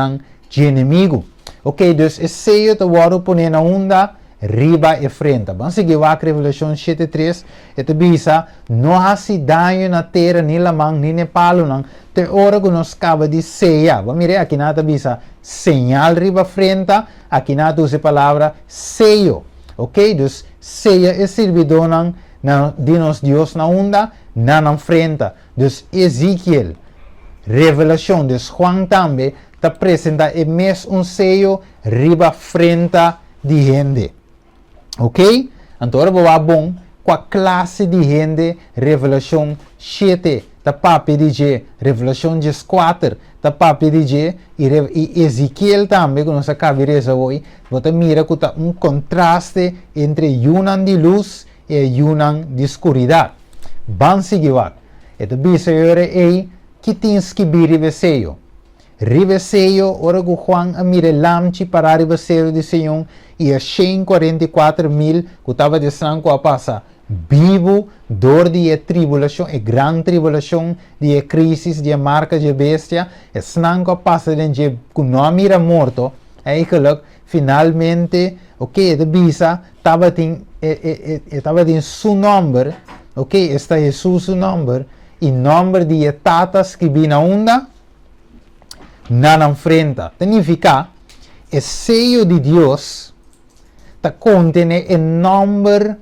F: de inimigo. Ok, então esse seio te vou pôr na onda, riba e frente. Vamos seguir a Revelação 7:3, e te bisa, não há se daño na terra, nem na mão, nem na palo, não. Te hora que nos acaba de ceia. Vamos mirar aqui na te bisa, señal riba frente, aqui na te usa a palavra seio. Ok, então ceia é servidor de nos Deus na onda, na frente. Então Ezequiel, Revelação de Juan também, te apresenta o mesmo seio riba frente de gente. Ok? Então, agora bom, com a classe de gente, Revelação 7, da papi de Revelação 4, da papi de e Ezequiel também, que nós acabamos de ver hoje, você mira que está contraste entre yunan de luz e yunan de escuridão. Vamos seguir. Então, bisa aí, que tens que vir ribeseio. Ribeseio, ora que Juan a mira lamchi para ribeseio de Senhor, e a 144.000 que estava de sangue a passar. Vivo, dor de tribulação, e grande tribulação, de crise, de marca de bestia, e sangue a passar de que não mira morto, eigenlijk, finalmente, ok, de bisa, estava em seu nome, ok, está Jesus seu nome, e nome de tatas que vem na onda, na frente. Significa, o seio de Deus, contém o nome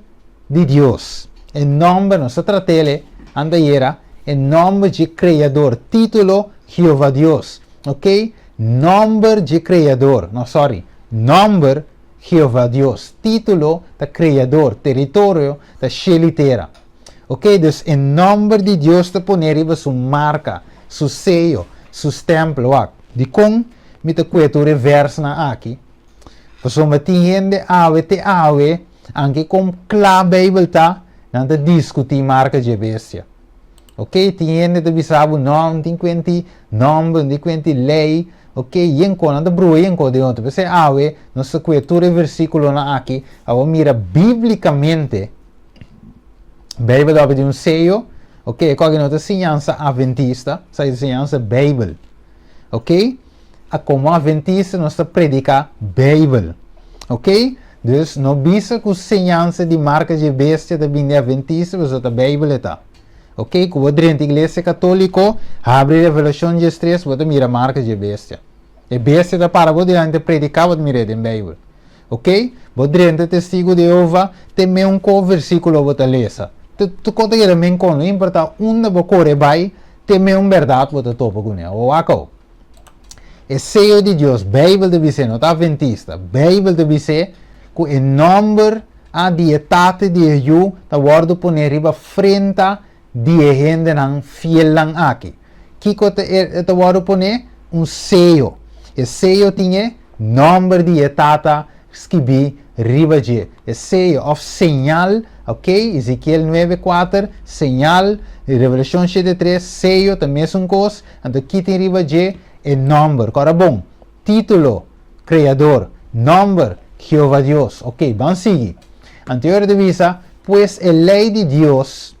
F: de Deus. O nome, não se trata de andaera, o nome de Criador. Título, Jeová Deus. Ok? Nome de Criador. No, sorry. Nome, Jeová Deus. Título, da Criador. Território, da Xelitera. Ok? Dus, o nome de Deus te poner sua marca, seu seio, seu templo. De com, me te cueto reverso na aqui. Porque me tiende ave, anche com a Bíblia tá, não te discutir marca de bestia. Ok? Tiende te bisabo não tem quanti nome, tem quanti lei, ok? Yenko não te bru yenko de ontem. Porque ave, no se cueture versículo na aqui, ava mira biblicamente, Bíblia dá de seio, ok? Qual que não te ensinança adventista, sai ensinança Bíblia. Ok? Como adventista, nós predica Bíblia. Ok? Dus, não bisa com ensinança de marca de bestia da binde adventista, mas a Bíblia está. Ok? Como dentro da igreja católica, abre Revelação 3, você mira a marca de bestia. E bestia da para você diante predicar, você mira em Bíblia. Ok? Você dentro testigo de Jeová, tem um versículo você lesa. Tu conta que também com não importa onde você corre vai, tem verdade você topa com ele. Ou acabou. O seio de Deus, Bíblia deve ser, não está adventista, Bíblia deve ser, com o nome a dietate de Deus, está guardo por riba frente de gente não fiel aqui. Que está guardo por seio. O seio tinha nome de dietate escrevi riba de. O seio, of señal, ok? Ezequiel 9:4, señal, Revelação 7:3, seio, também é coisa, então aqui tem riba de. O nome, agora bom, título, Criador, nome, Jeová Deus. Ok, vamos seguir. Anterior de vista, pues a lei de Deus,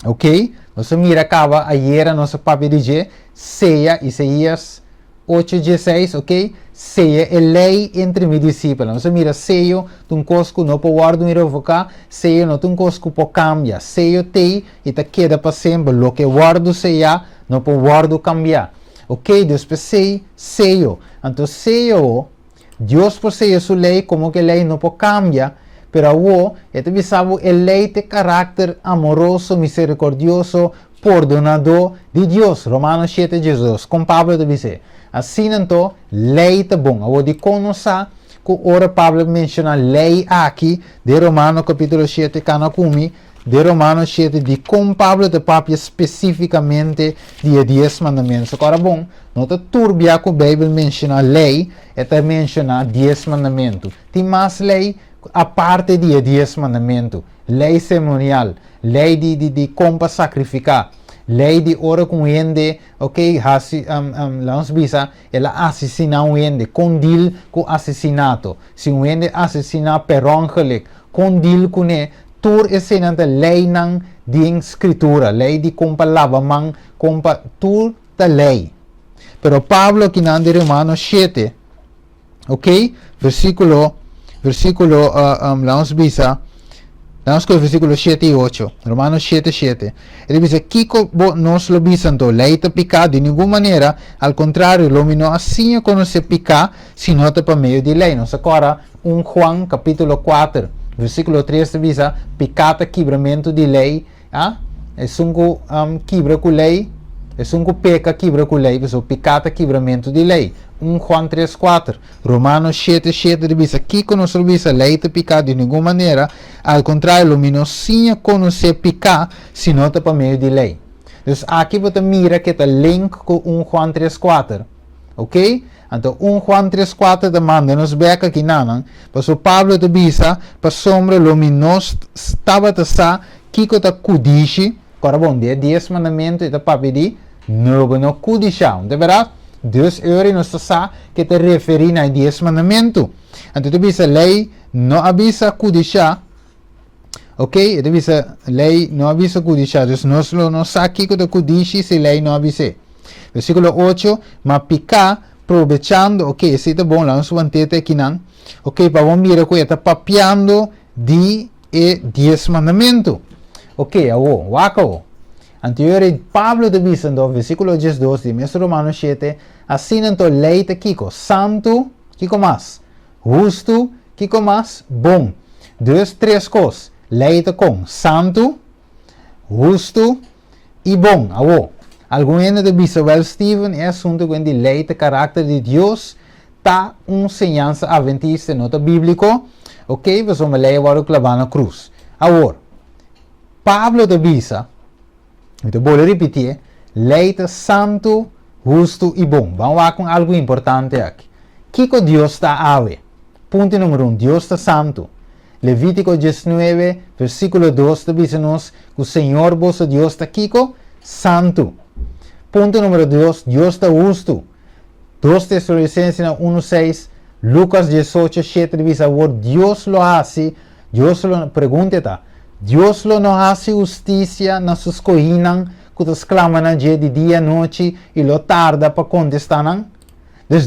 F: ok? Nós mira acaba ayer a nossa papi de ceia, Isaías 8:16, ok? Ceia é lei entre meus discípulos. Nós mira seio, um cosco não pode guardar um revocar, seio não um cosco pode cambiar. Seio tem e te queda para sempre. Lo que guardo ceia, não pode guardar cambiar. Ok, Deus posee seio. Então, seio, Deus posee sua lei, como que a lei não pode cambiar, pero o, este bisabo, a lei tem caráter amoroso, misericordioso, perdonador de Deus. Romanos 7:12, com Pablo te dice. Assim, então, lei é bom. Eu de conhecer que ora Pablo menciona lei aqui, de Romanos capítulo 7, canacumi, de Romanos 7, de como Pablo te papia especificamente de 10 mandamentos. Agora, bom, não te turbia que a Bíblia menciona lei, e te menciona 10 mandamentos. Tem mais lei a parte de 10 mandamentos. Lei cerimonial, lei de como sacrificar, lei de ora com ende, ok, vamos bisa, ela assassina um ende, condil com assassinato. Se um ende assassina per ongeluk, condil kune tur esenanta lei nang di escritura, lei di compa lavamang, compa tur ta lei. Pero Pablo aqui na Romanos 7, ok? Versículo vamos bisa, vamos com o versículo 7 e 8, Romanos 7, 7. Ele diz, Kiko nos lo bisanto, lei te pica de nenhuma maneira, ao contrário, lo mino assim quando se pica, se nota para meio de lei. Nós agora, Juan capítulo 4, versículo 3, diz, picata quebramento de lei, é sungo quebra com lei, é sungo peca quebra com lei, mas o picata quebramento de lei. Juan 3, 4, Romanos 7, 7, diz, Kiko nos lo bisa, lei te pica de nenhuma maneira, ao contrário, lo mino assim quando se pica, se nota para meio de lei. Então, aqui você mira que está link com Juan 3, 4, ok? Então, Juan 3, 4 demanda nos beca aqui nanan, mas o Pablo te bisa, para sombra luminos estava te sa, Kiko te kudishi, agora bom, de 10 mandamentos, e te papi di, não kudisham, de verdade? Dus uri nos sa que te referi na 10 mandamentos. Então, te bisa lei, não avisa kudisha, ok? Te bisa lei, não avisa kudisha, dus nos não sa Kiko te kudishi se lei não avise. Versículo 8, mas pica, aprovechando, ok, esse tá bom, lá nos mantete aqui não, ok, para vamos mirar que está papiando de 10 mandamentos, ok, wako. Anterior, Pablo te dice, no, versículo 12 de Mestre Romanos 7, assim então lei te Kiko, santo, Kiko mais, justo, Kiko mais, bom. Três coisas, lei te com, santo, justo e bom, Alguém de Bisabel Steven é assunto com de lei de caráter de Deus, tá enseñança adventista nota bíblico, ok? Vamos ler agora o clavar na cruz. Agora, Pablo de Bisa, eu vou repetir, lei de santo, justo e bom. Vamos lá com algo importante aqui. Kiko Deus está ave. Ponto número 1, Deus está santo. Levítico 19, versículo 2, diz-nos que o Senhor vosso Deus está Kiko, santo. Ponto número 2, Deus está justo. 2 Tesalonicenses 1:6, Lucas 18:7 diz agora, Deus lo hace, Deus lo pergunta, Deus lo não hace justiça nas suas coinas, que te exclamam de dia e noite e lo tarda para contestar. Então,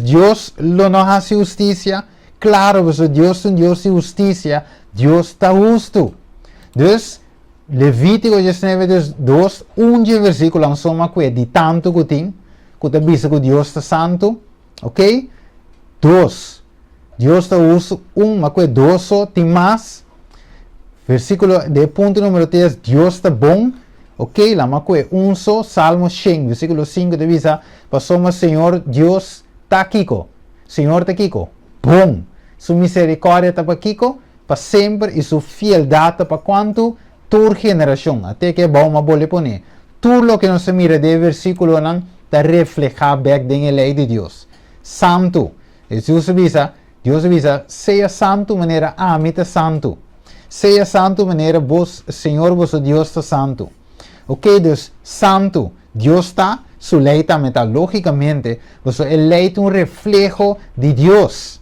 F: Deus lo não hace justiça, claro, mas Deus é um Deus de justiça, Deus está justo. Então, Levítico 19, 2, versículo, não soma que de tanto que tem, que te diz que Deus está santo, ok? 2, Deus está justo, mas que 2 só tem mais, versículo de ponto número 3, Deus está bom, ok? Lá, mas que só, Salmo 100, versículo 5, te diz, passamos Senhor, Deus está aqui, Senhor está aqui, bom, sua misericórdia está aqui, para sempre, e sua fidelidade para quanto? Toda geração, até que é bom, mas vou lhe poner. Tudo o que nós mira de versículo não está reflejado back na lei de Deus. Santo. Deus avisa, seja santo maneira amita santo. Seja santo maneira vos, Senhor vosso Deus está santo. Ok, Deus, santo. Deus está, sua lei também está. Logicamente, vosso lei é reflejo de Deus.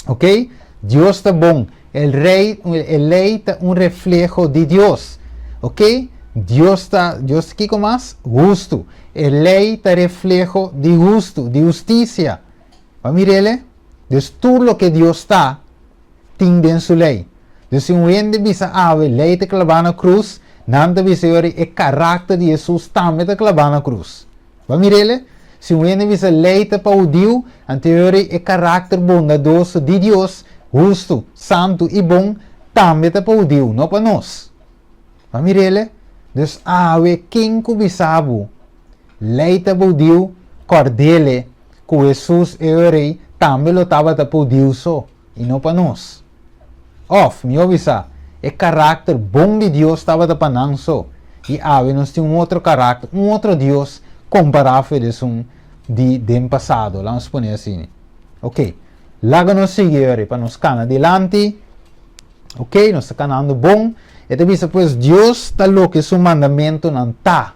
F: Ok? Deus está bom. El lei é reflejo de Deus, ok? Deus aqui com mais justo. El lei é reflejo de justo, de justiça. Vamos ver ele? Então, tudo o que Deus está, tem em sua lei. Então, se um ende bisa lei te clavar na cruz, não te bisa o caráter de Jesus também te clavar na cruz. Vamos ver ele? Se um ende bisa lei te paudiu, anterior o caráter bondadoso de Deus, justo, santo e bom, também está para o Deus, não para nós. Vamos ver ele? Deus, quem cubisabo, leita para o Deus, cordele, que Jesus é o rei, também lo estava para o Deus só, e não para nós. Me avisa, o caráter bom de Deus estava para nós só, e nós temos outro caráter, outro Deus, comparável de passado, vamos pôr assim. Ok. Laga nos seguir para nos canar adelante, ok? Nos canando bom. E te diz, pues, Deus está lo que su mandamento não está.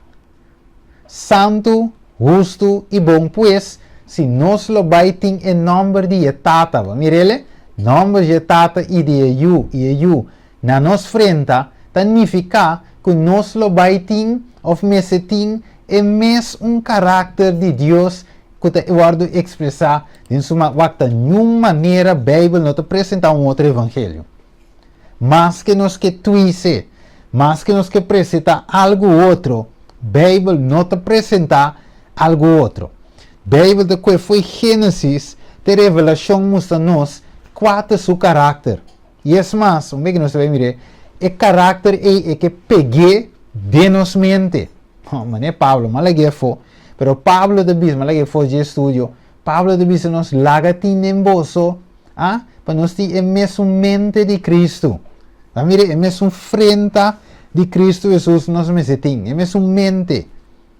F: Santo, justo e bom, pues, se nos lo baitem em nome de etata, mire ele, Nombre de tata e de eu na nos frente, significa que nos lo baitin of mesetin é mes caráter de Deus que te guardo expressar em suma wakta nenhuma maneira a Bíblia não te apresenta outro evangelho. Mas que nos que tuise, mas que nos que apresenta algo outro, Bíblia não te apresenta algo outro. Bíblia de que foi Gênesis, de revelação mostra-nos qual é seu caráter. E é mais, um que nós vai mirar, o caráter é que peguei de nos mente. Mas não é Pablo, mas lá foi. Pero Pablo de bis, mas lá foi de estudo. Pablo de bis nos lagatin em bolso, para nós ter a mesma mente de Cristo. Mire, a mesma frente de Cristo Jesus nós mesetim, a mesma mente.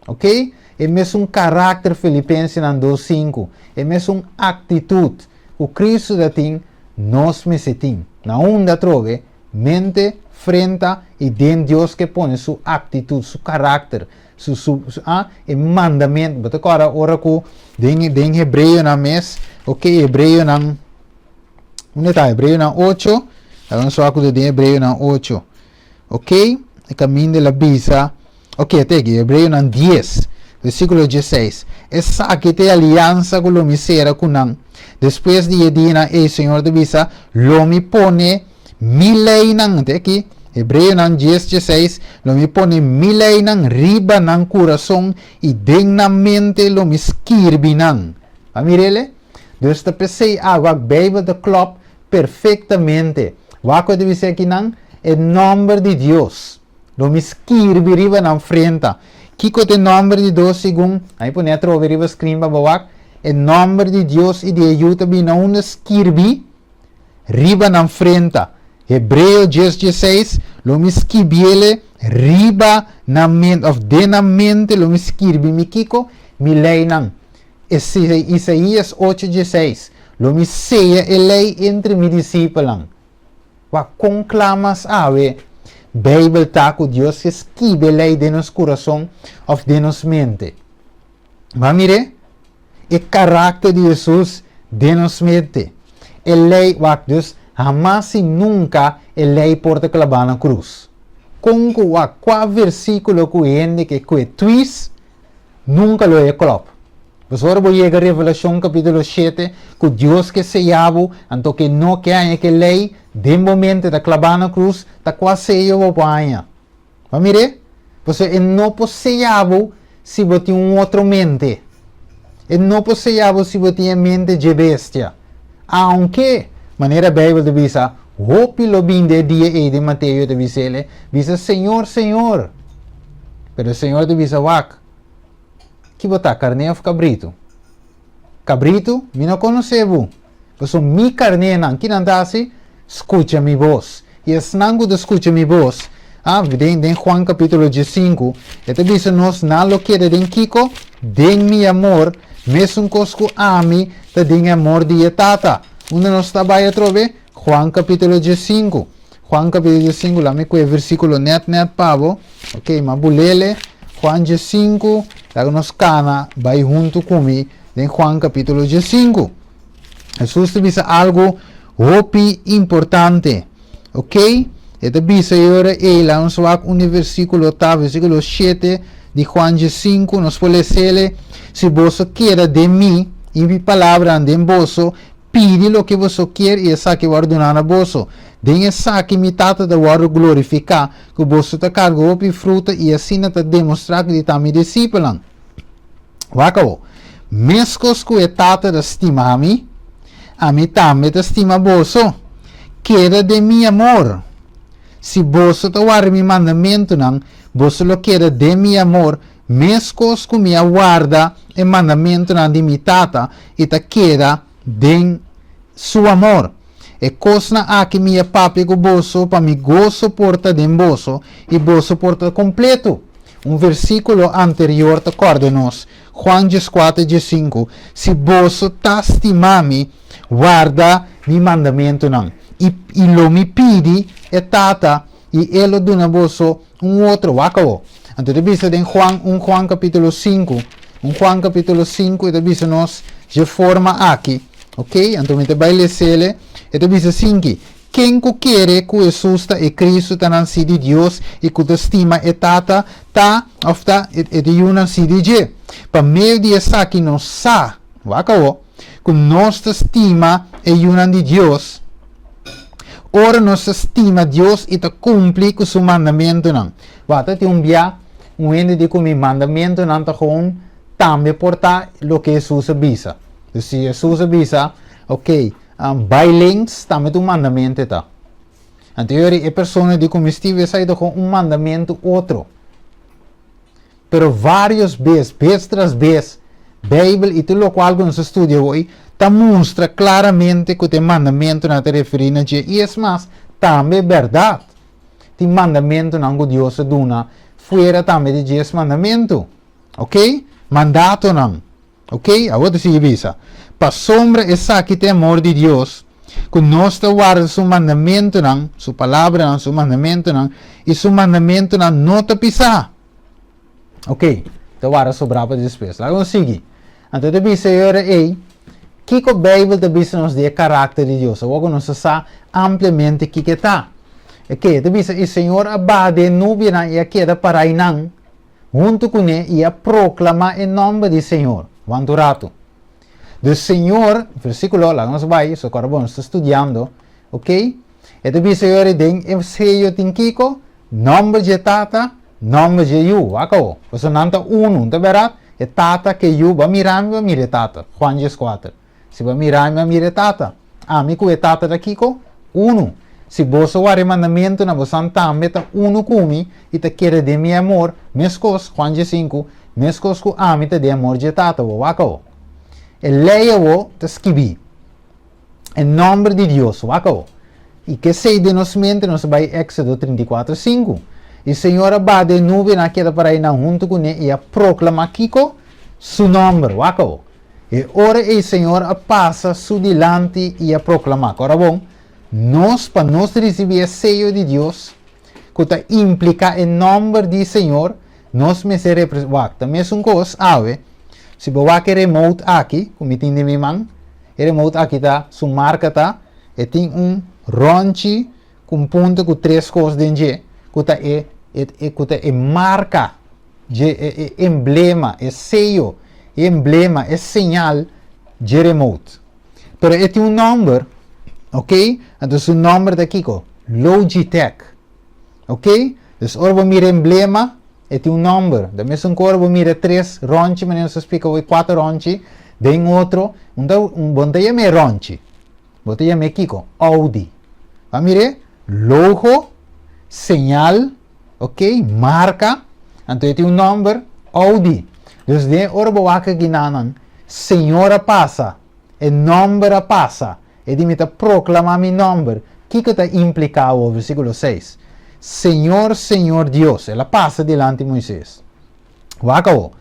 F: Ok? É mesmo caráter Filipenses 2:5. É mesmo atitude. O Cristo da tem nós mesetim. Na onda trove, mente, frente e dentro Deus que põe sua atitude, seu caráter, e mandamento. Mas agora, ora que den Hebreu na mês, ok, Hebreu na, onde está? Hebreu na 8, agora só acudo de Hebreu na 8, ok, o caminho de la visa, ok, até aqui, Hebreu na 10, versículo 16, essa que tem aliança com o misera kunang, depois de Edina, e Senhor de visa, lo me pone milay nang, até aqui, Hebreu nang 10:16, lo me pone milay nang riba nang coração e dignamente lo me escirbi nang. Amirele? Deus te pensei a Bíblia de klop perfeitamente. Wako deve ser aqui nang em nome de Deus. Lo me escirbi riba nang frente. Kiko te nome de Deus segundo, aí pone a trover riba screen para bawak, em nome de Deus e de ajuda bi na una escirbi riba nang frente. Hebreu 10:16, lo me esquibiele riba na mente, of de na mente lo me esquirbi mi kiko, mi lei nang. Isaías 8:16, lo me seia e lei entre mi discípulos. Wa conclamas ave, Bíblia taco Deus esquibe lei de nos coração, of de nos mente. Mas mire, o caráter de Jesus de nos mente. E lei, wa Deus, jamás e nunca a lei porta clavar na cruz. Com qual versículo que ende que é twist, nunca lo é clop. Mas agora vou chegar a Revelação capítulo 7, que Deus que se llama, então que não que há que lei, de momento da clavar na cruz, está quase eu vou apanhar. Mas mire, você não pode se llama se você tem outro mente. E não pode se llama se você tem mente de bestia. Aunque maneira Bíblia de visa, hopi lo bin de dia e de Mateus de visele, visa Senhor, Senhor. Pero Senhor de visa wak, que botar carne of cabrito? Cabrito, me não conhecebo. Então, mi carne não, que não dá assim, escuta mi voz. E es nango de escuta mi voz, den Juan capítulo 5, este visa nos não lo quiere den kiko, den mi amor, mesmo cosco ami, te den amor de tata. Onde nós está a trover? Juan capítulo 5. Juan capítulo 5, lá me cuida versículo net pavo. Ok, mas bulele. Juan 5, lá nos cana, vai junto comigo em Juan capítulo 5. Jesus te diz algo hopi importante. Ok? Este diz agora, lá nos vai um versículo 8, versículo 7 de Juan 5, nos pode ser, se você quer de mim, e minha palavra ande em vosso, pide lo que você quer e essa que vai ordenar a você. Den essa que me tata de vai glorificar, que você te carga op fruta e assim te demonstrar que está me discípulo. Wacao, mescos que é tata de estima a mim também te estima você. Queda de mi amor. Se você te guarda mi mandamento, não, você lo queda de mi amor, mescos que me aguarda o mandamento não de mi tata e te queda de su amor. E cosa aqui minha papi com bolso para me gozo porta de bolso e bolso porta completo. Um versículo anterior te acorda-nos, Juan 4:5. Se bolso ta estimami, guarda mi mandamento não. E lo me pide e tata e ele dona bolso outro acabou. Então dice em Juan capítulo 5, Juan capítulo 5 e dice nos de forma aqui Ok? Então, me vai ler, e diz assim que quem quer que Jesus e Cristo está nascido de Deus e que estima e tata, é de uma nascido de. Para meio de essa que não sabe, que nossa estima é uma de Deus, ora nossa estima Deus e está cumpre com seu mandamento não. Vata tem ende de que mandamento não está com também portar o que Jesus avisa. Se Jesus avisa, ok, bailings também tem mandamento está. Anterior é pessoa de como estive saído com mandamento outro. Pero várias vezes, vez tras vez, Bíblia e tudo o qual nos estudia hoje, mostra claramente que o mandamento não te refere a Deus. E é mais, também é verdade. O mandamento não que Deus dá, fora também de Deus mandamento. Ok? Mandato não. Ok? Agora se avisa. Para sombra essa que tem amor de Deus, que nós guarda seu mandamento não, sua palavra não, seu mandamento não, e seu mandamento não te pisar. Ok? Então guarda sobrava despesa. Agora siga. Então te bisa agora que a Bíblia te bisa nos dê caráter de Deus. Agora nós sabe ampliamente que está. Ok? Te bisa o Senhor abade nuvem e a queda para aí não, junto com ele e a proclamar em nome do Senhor. Vanturato. Do Senhor, versículo lá nós vai, so agora vamos estudando, ok? E te bisa agora den o sello tem Kiko, nome de tata, nome de you, acabou. Você não está não verá? É tata que you, vai mirar tata. Juan 4. Se vai mirar tata. Amigo é tata da Kiko, Se você o mandamento na você também está comigo e te quer de meu amor, mescos, Juan 5, mescos com amita de amor de tata, acabou. E leia o te escrevi. Em nome de Deus, acabou. E que sei de nós mente, nós vai Éxodo 34, 5. E o Senhor abade nuvem na queda para ir junto com ele e a proclamar Kiko seu nome, acabou. E ora o Senhor passa su dilante e a proclamar. Agora bom, nós para nós receber o sello de Deus, que implica em nome do Senhor, nós me se representa. Também é uma coisa, se você quer remote aqui, como entende minha mãe, remote aqui está, sua marca está, e tem ronchi com ponto com 3 coisas dentro, que é marca, é emblema, é sello, é emblema, é sinal de remote. Pero é tem número, ok? Então o número daqui, Logitech, ok? Então, ora vou mirar emblema, e tem número. Da mesma cor, vou mirar 3 ronchi, mas não se explica, 4 ronchi, tem outro, botei me ronchi, botei me Kiko, Audi. Vai mirar, logo, sinal, ok, marca, então tem número, Audi. Então, ora vou aqui na Senhora passa, e número passa, e de me proclamar meu número. O que está implicado no versículo 6? Senhor, Senhor Deus, ela passa delante de Moisés. Acabou.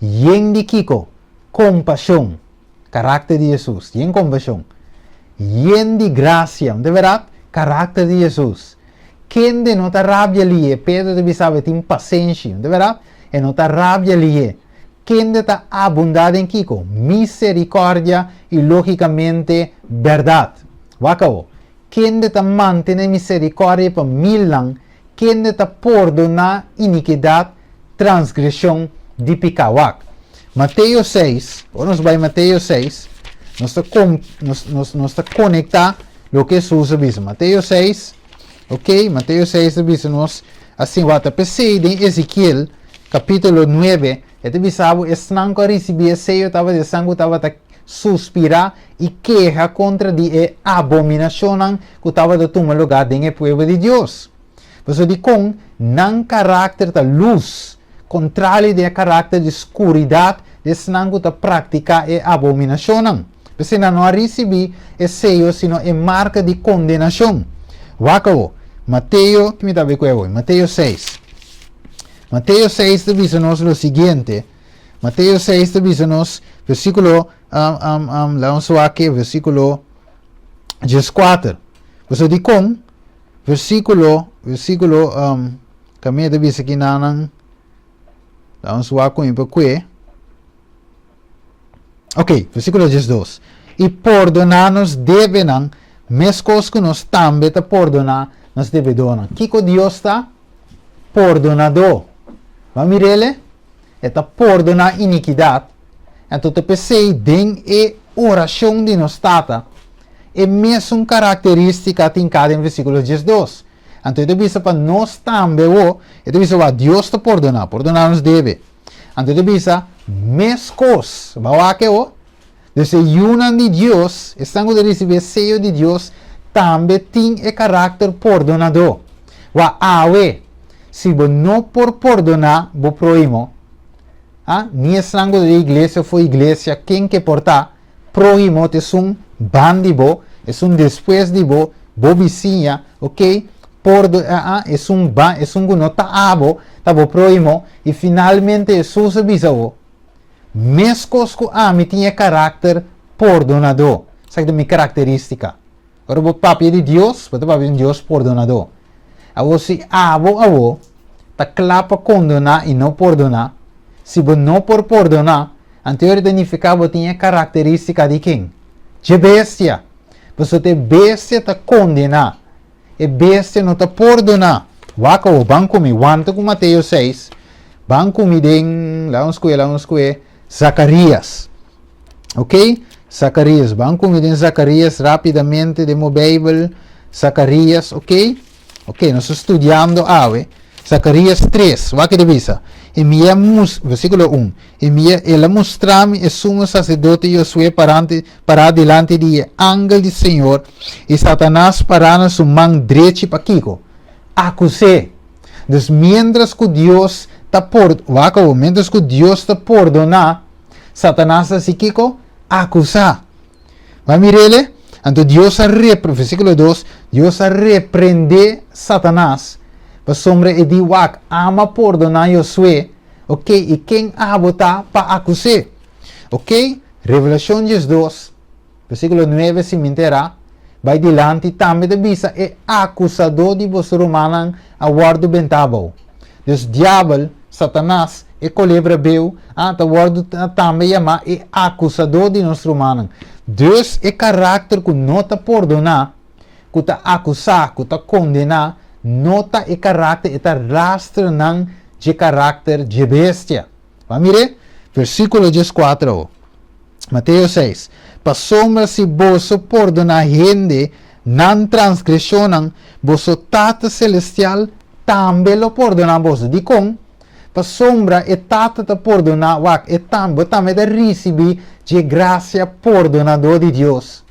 F: Yen de Kiko, compaixão, caráter de Jesus, yen compaixão. Yen de graça, de verdade, caráter de Jesus. Quem de não está rabia ali, Pedro deve saber, tem paciência, de verdade, e não está rabia ali. Quem de está abundado em Kiko, misericórdia e logicamente verdade. Acabou. Quem de está mantendo misericórdia para 1000 anos, quem de está perdonar iniquidade, transgressão de pecado. Mateus 6, ou nós vai Mateus 6, nós está conectar o que Jesus avisa. Mateus 6, ok? Mateus 6 avisa nós, assim, o pensei em Ezequiel, capítulo 9, e te avisava, estão a receber seio, estava de sangue, estava a suspirar e queja contra a abominação que estava de tomar lugar no povo de Deus. Você diz, com não caráter da luz, contrário do caráter de escuridade, estão a praticar a abominação. Você não recebe esse seio, sino é marca de condenação. Acabou. Mateus, que me dá ver com hoje? Mateus 6. Mateus 6 diz-nos o seguinte. Mateus 6 diz-nos, versículo, vamos aqui, versículo 14. Você diz com, versículo, caminho diz aqui na, vamos aqui, ok, versículo 12. e perdonar nos deve não, mescos que nós também te perdonar nos devedores. Kiko Deus está perdonador. Vamos ver? Está perdonar iniquidade. Então, te pensei, den e oração de nós tata. É mesmo característica tem cada versículo 12. Então, eu disse para nós também, eu disse para Deus te perdonar nos deve. Então, eu disse, mescos, vai que eu, desse unan de Deus, estão de receber sello de Deus, também tem o caráter perdonador. Wa awe, se você não por perdonar, você proímo. Ni estão de igreja foi igreja, quem que portar, proímo, é um bandido, é um depois de bo vizinha, ok? É um gunota abo, tá bo proímo, e finalmente Jesus avisa o. Mescos que a mim tinha caráter perdonador. Sabe da minha característica? Agora o papo de Deus, o papo de Deus perdonador. Agora se abo, tá claro condenar e não perdonar. Se você não por perdonar, anteriormente significava tinha característica de quem? De bestia. Você tem bestia tá condenar. E bestia não tá perdonar. Waka o banco me wanta com Mateus 6. Banco me den, lá uns que Zacarias. Ok? Zacarias. Banco me den Zacarias rapidamente de meu Bible. Zacarias, ok? Ok, nós estudando ave. Zacarias 3. Waka de visa. Versículo 1. Ela mostrou-me o sumo sacerdote Josué para delante de ángel do Senhor e Satanás parando sua mão direita para Kiko. Acusei. Então, mientras que Deus está perdonar, Satanás assim Kiko acusar. Vai mirar? Então Deus versículo 2, Deus repreende Satanás. Para sombra e de wak ama perdonar Josué, ok? E quem a botar para acusar, ok? Revelação 2, versículo 9 se mentirá, vai delante também de visa é acusador de vos romanos a guardo bentabo. Deus diabo, Satanás, e colebra beu, a guardo também chama é acusador de nós romanos. Deus é caráter que não te perdonar, que te acusar, que te condenar, nota e caráter e rastro não de caráter de bestia. Vamos ver? Versículo 14. Mateus 6. Passou-me se você perdonar gente, não transgressionam, você Tata Celestial também lo perdona você. De com? Passou-me e Tata te perdonar, e também de receber de graça perdonador de Deus.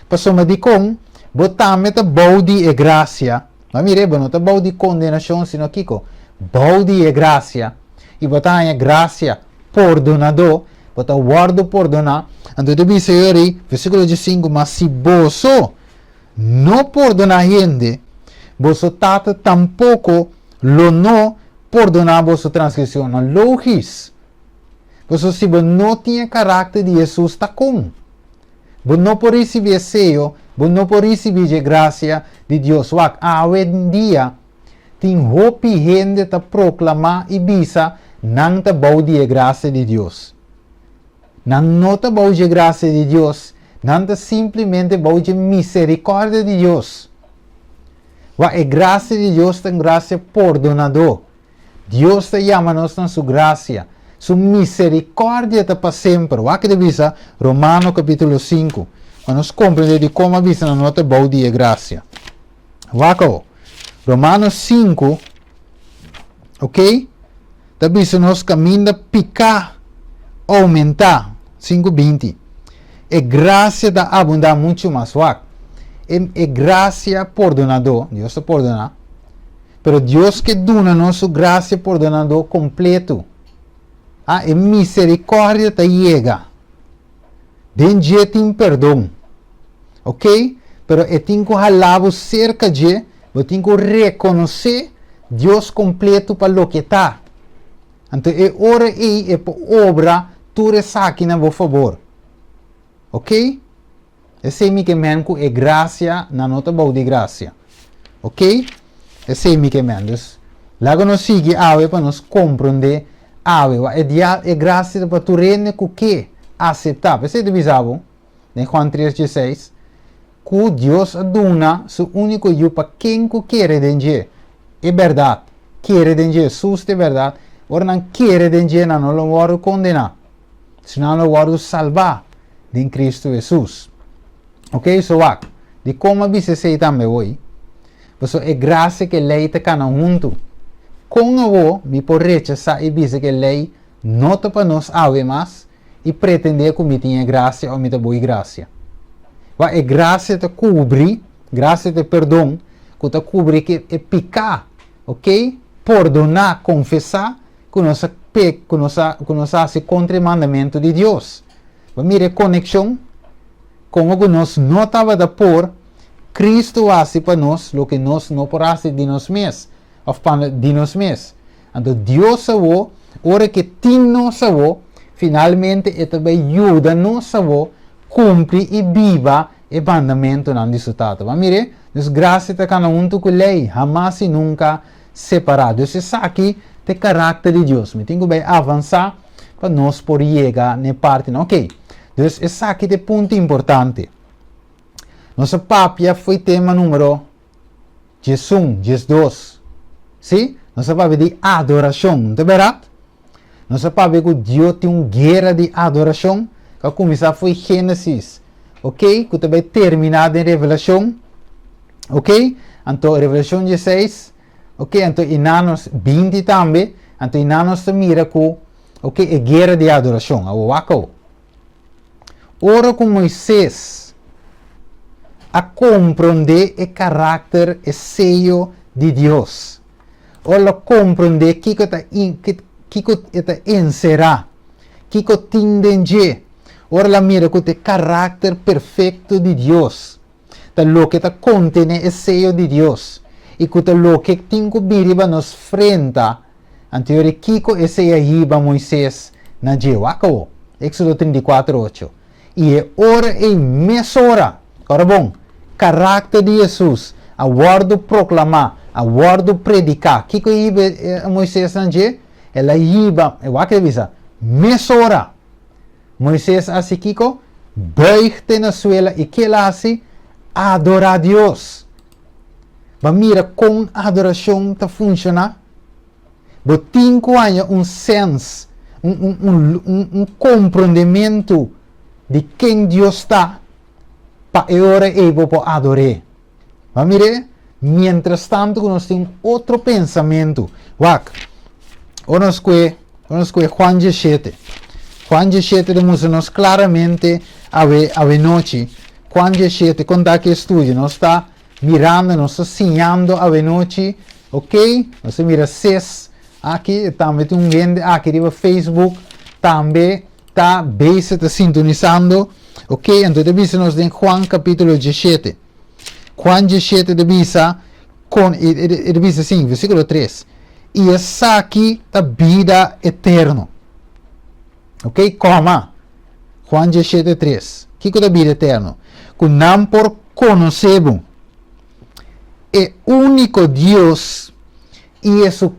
F: Passou-me de com? Você também te bode e graça. Mas mire, não está bom de condenação, sino Kiko. Bom de graça. E botar a graça perdonador. Botar o guardo perdonar. Então, deve ser aí, versículo 5. Mas se você não perdonar gente, você tampouco lo não perdonar vossa transgressão. Não logis. Você se você não tinha caráter de Jesus, está com. Você não pode receber sello. Você não pode receber a graça de Deus. Hoje em dia, tem roupa gente para proclamar e bisa, não te baude a graça de Deus. Não te baude a graça de Deus, não te simplesmente baude a misericórdia de Deus. A graça de Deus tem graça perdonador. Deus te chama nós na sua graça. Sua misericórdia está para sempre. O que devisa? Romanos capítulo 5. Nós compreendemos de como avisa na nota baudia e graça. Waco. Romanos 5. Ok? Avisa nós caminho picar, aumentar. 5:20. E graça da abundar muito mais. Waco. E graça perdonador. Deus te perdona. Pero Deus que dona nossa graça perdonador completo. E misericórdia te chega. Den je tem perdão. Ok? Pero eu tenho que halar cerca de, eu tenho que reconhecer Deus completo para o que está. Então, é hora e é para obra, tu ressaque na por favor. Ok? Esse é que manco é graça na nota boa de graça. Ok? Esse é que manco. Logo nós sigue para nós compreender é graça para tu rende com que aceitar. Você é divisado. em Juan 3:16, que Deus aduna seu único filho para quem que quer denje. É verdade. Quer denje Jesus de verdade. Ora não quer denje, não lo vou condenar. Senão lo vou salvar em Cristo Jesus. Ok? So wak. De como você sei também hoje. Mas é graça que lei te cana junto. Com a vo, me por rechazar e dizer que lei não te para nos ave mais e pretender que me tenha graça ou me te boa graça. Mas é graça te cobrir, graça te perdão, que te cobrir que é picar, ok? Perdonar, confessar, que nós pec, que nós hace contra o mandamento de Deus. Mas mire conexão com o que nós não estava de por, Cristo hace para nós o que nós não podemos de nós mesmos, ou de nós mesmos. Então Deus salvou, ora que tem nos salvou, finalmente ele também ajuda nos salvou, cumpre e viva o mandamento não resultado. Mas mire, Deus graça está cada um com lei, jamais e nunca separado. Isso é aqui o caráter de Deus. Me tenho que avançar para nós por chegar na parte, ok? Deus é aqui o ponto importante. Nossa papia foi tema número 11, 12. Sim? Nossa papia de adoração, não é verdade? Nossa papia que Deus tem uma guerra de adoração, que começar foi Gênesis, ok? Que também terminado em Revelação, ok? Então, Revelação 16, ok? Então, em anos 20 também, então, em anos de mira ok? É guerra de adoração, a wako. Ora com Moisés, a compreender o caráter e sello de Deus. Ora compreender que está encerrar, que tem ora la mira que o caráter perfeito de Deus. Tá lo que está contém o sello de Deus. E que tá lo que tem que vir nos frenta. Anterior que esse aí Moisés na Jewaco. Éxodo 34:8. E é hora e mesora. Ora bom, caráter de Jesus, a guardo proclamar, a guardo predicar. Que Moisés na Je? Ela iba, eu acredito, mesora. Moisés assim Kiko, beugte na suela e que ela assim, adorar a Deus. Mas mira, com adoração está funcionando. Mas 5 anos, sense, compreendimento de quem Deus está, para agora eu vou adorar. Mas mire, mientras tanto, nós temos outro pensamento. Vamos com Juan 17. Juan 17 demonstra-nos claramente a noite. Juan 17, quando que estudo, nós está mirando, nós está sonhando a noite, ok? Nós mira 6, aqui também tem um gente aqui no Facebook, também está bem se sintonizando, ok? Então, devemos em Juan capítulo 17. Juan 17 devemos assim, versículo 3. E essa aqui é a vida eterna. Ok? Como? Juan 17:3. O que é a vida eterna? Que não por conhecemos o único Deus e Jesus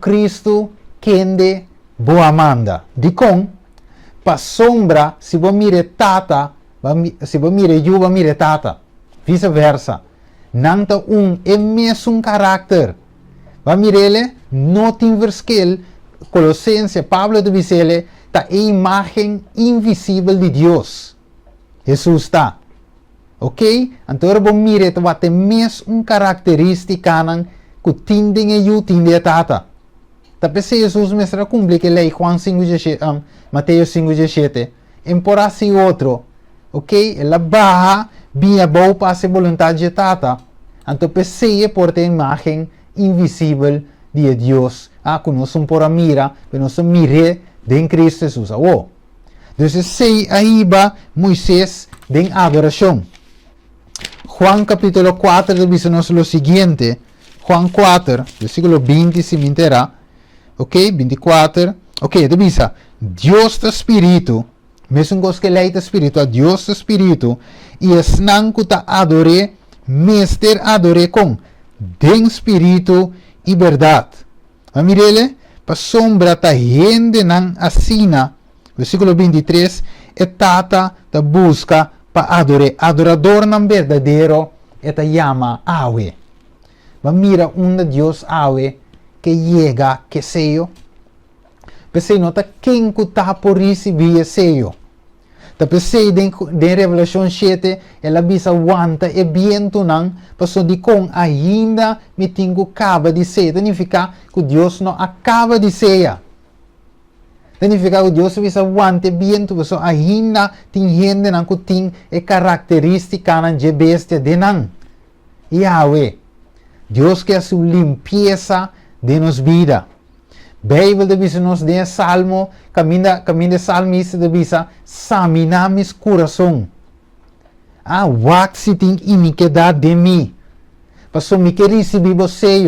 F: quem de boa manda. De com, para sombra, se você mira tata, se você mira eu, você mira tata. Vice-versa. Não é mesmo caráter. Vai mirar ele, não tem versículo, Colossenses, Pablo de Vicele, está a imagem invisível de Deus. Jesus está. Ok? Então, vamos mirar, vai ter mesmo característica que tindem e eu tindem a tata. Tapi se Jesus me será cumprir que lei Juan 5:17, Mateus 5:17, empora si outro. Ok? Ela barra, vinha boa para a vontade de tata. Então, pensei por ter imagem invisível de Deus, que nós somos por a mira, que nós somos mire de Cristo Jesus. Então, sei aí va Moisés de adoração. Juan capítulo 4 diz-nos o seguinte, Juan 4, versículo 20, se me entera, ok, 24, ok, diz, Deus é Espírito, mesmo que ele é Espírito, Deus é Espírito, e es não que adore, Mister adore com den espírito e verdade. A mirele, para sombra ta gente não assina, versículo 23, e tata ta busca para adorar. Adorador não verdadeiro esta llama awe. Mas mira Deus awe que chega que seio. Pensei nota quem que está por receber seio. Ta pensei de Revelação 7 ela bisa wanta e biento não passou de com ainda me tingo acaba de ser. Significa que Deus não acaba de ser. Significa que Deus bisa wanta e biento passou ainda tem gente não que tem e característica não de bestia de não. Yahweh, Deus que é a sua limpeza de nos vida. Bíblia diz nos de salmo, caminho salmista diz, examina mis coração. Wak se tem iniquidade de mim. Passou me que receber você.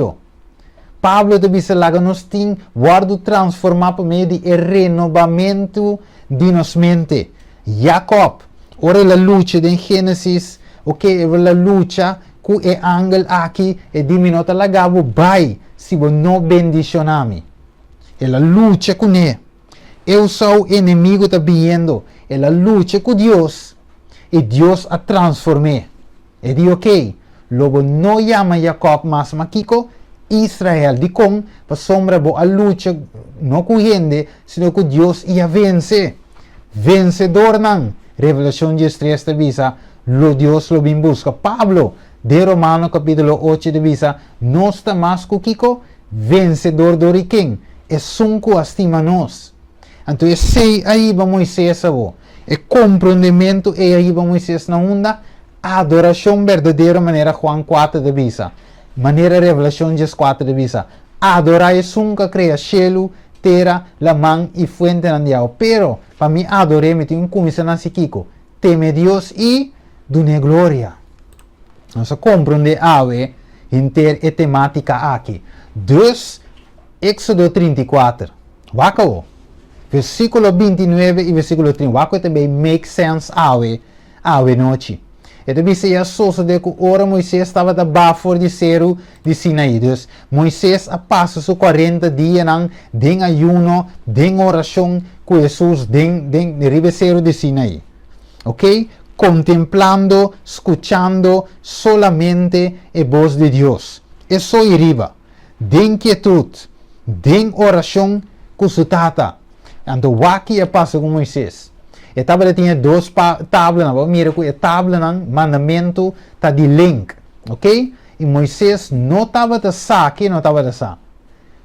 F: Pablo diz lá que nós tem guardo transformar por meio de renovamento de nossa mente. Jacob, ora a luta de Gênesis, a luta que o ángel aqui e diminota lagavo, vai, se você não bendicionami. Ela luta com ele. Eu sou o inimigo está vindo. Ela luta com Deus. E Deus a transformou. E diz, ok, logo não chama Jacob mas Makiko, Israel. De com, para sombra, a luta não com gente, sino que Deus ia vencer. Vencedor não. Revelação 13 avisa, lo Deus lo vem busca. Pablo, de Romano capítulo 8 avisa, não está mais com Kiko, vencedor do riquim. É sunco estima nós. Então, sei aí para Moisés, é compreendimento e aí para Moisés na onda, adoração verdadeira maneira Juan 4 de visa, maneira Revelação 4 de visa. Adorar é sunca cria cielo, terra, la mão e fuente nandiao. Pero, para mim adorar me tem um comissão na Kiko, teme Deus e dune glória. Nós compreender ave inter e temática aqui. Deus Éxodo 34. Wako. Versículo 29 e versículo 30. Wako também make sense awe noite. E também se a soça de que ora Moisés estava da bafo de cero de Sinaí. Deus, Moisés a passa os 40 dias em ayuno, em oração com Jesus, em ribeiro de Sinaí. Ok? Contemplando, escuchando solamente a voz de Deus. Isso é riba. De inquietude. De oração com sua tata. Então, o que passa com Moisés? E tábua tinha duas tábuas, mira que a tábua não mandamento tá de link, ok? E Moisés não estava de saque, não estava de saque.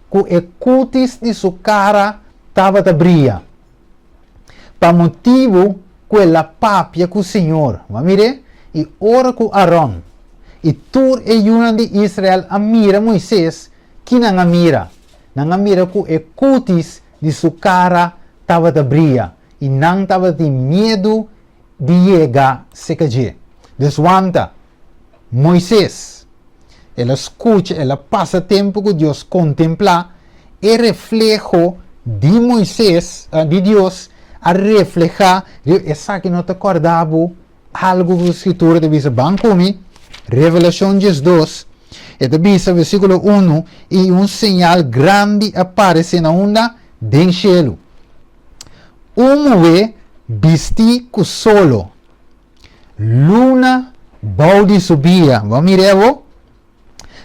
F: Que o cutis de sua cara estava de brilha. Para motivo que ela papia com o Senhor, mire? E ora com Aaron. E tur e una de Israel a mira Moisés, que não a mira. Não a mira que o cutis de sua cara estava de brilha. E não estava de medo de chegar se cair. Deswanta, Moisés, ela escuta, ela passa tempo com Deus, contempla, e reflejo de Moisés, de Deus, a reflejar, essa que não te acordava, algo da escritura de Bisa Bancomi, Revelação 2, e de Bisa, versículo 1, e sinal grande aparece na onda del cielo. Ve vestido solo, luna baudi subia. Vamos mirar,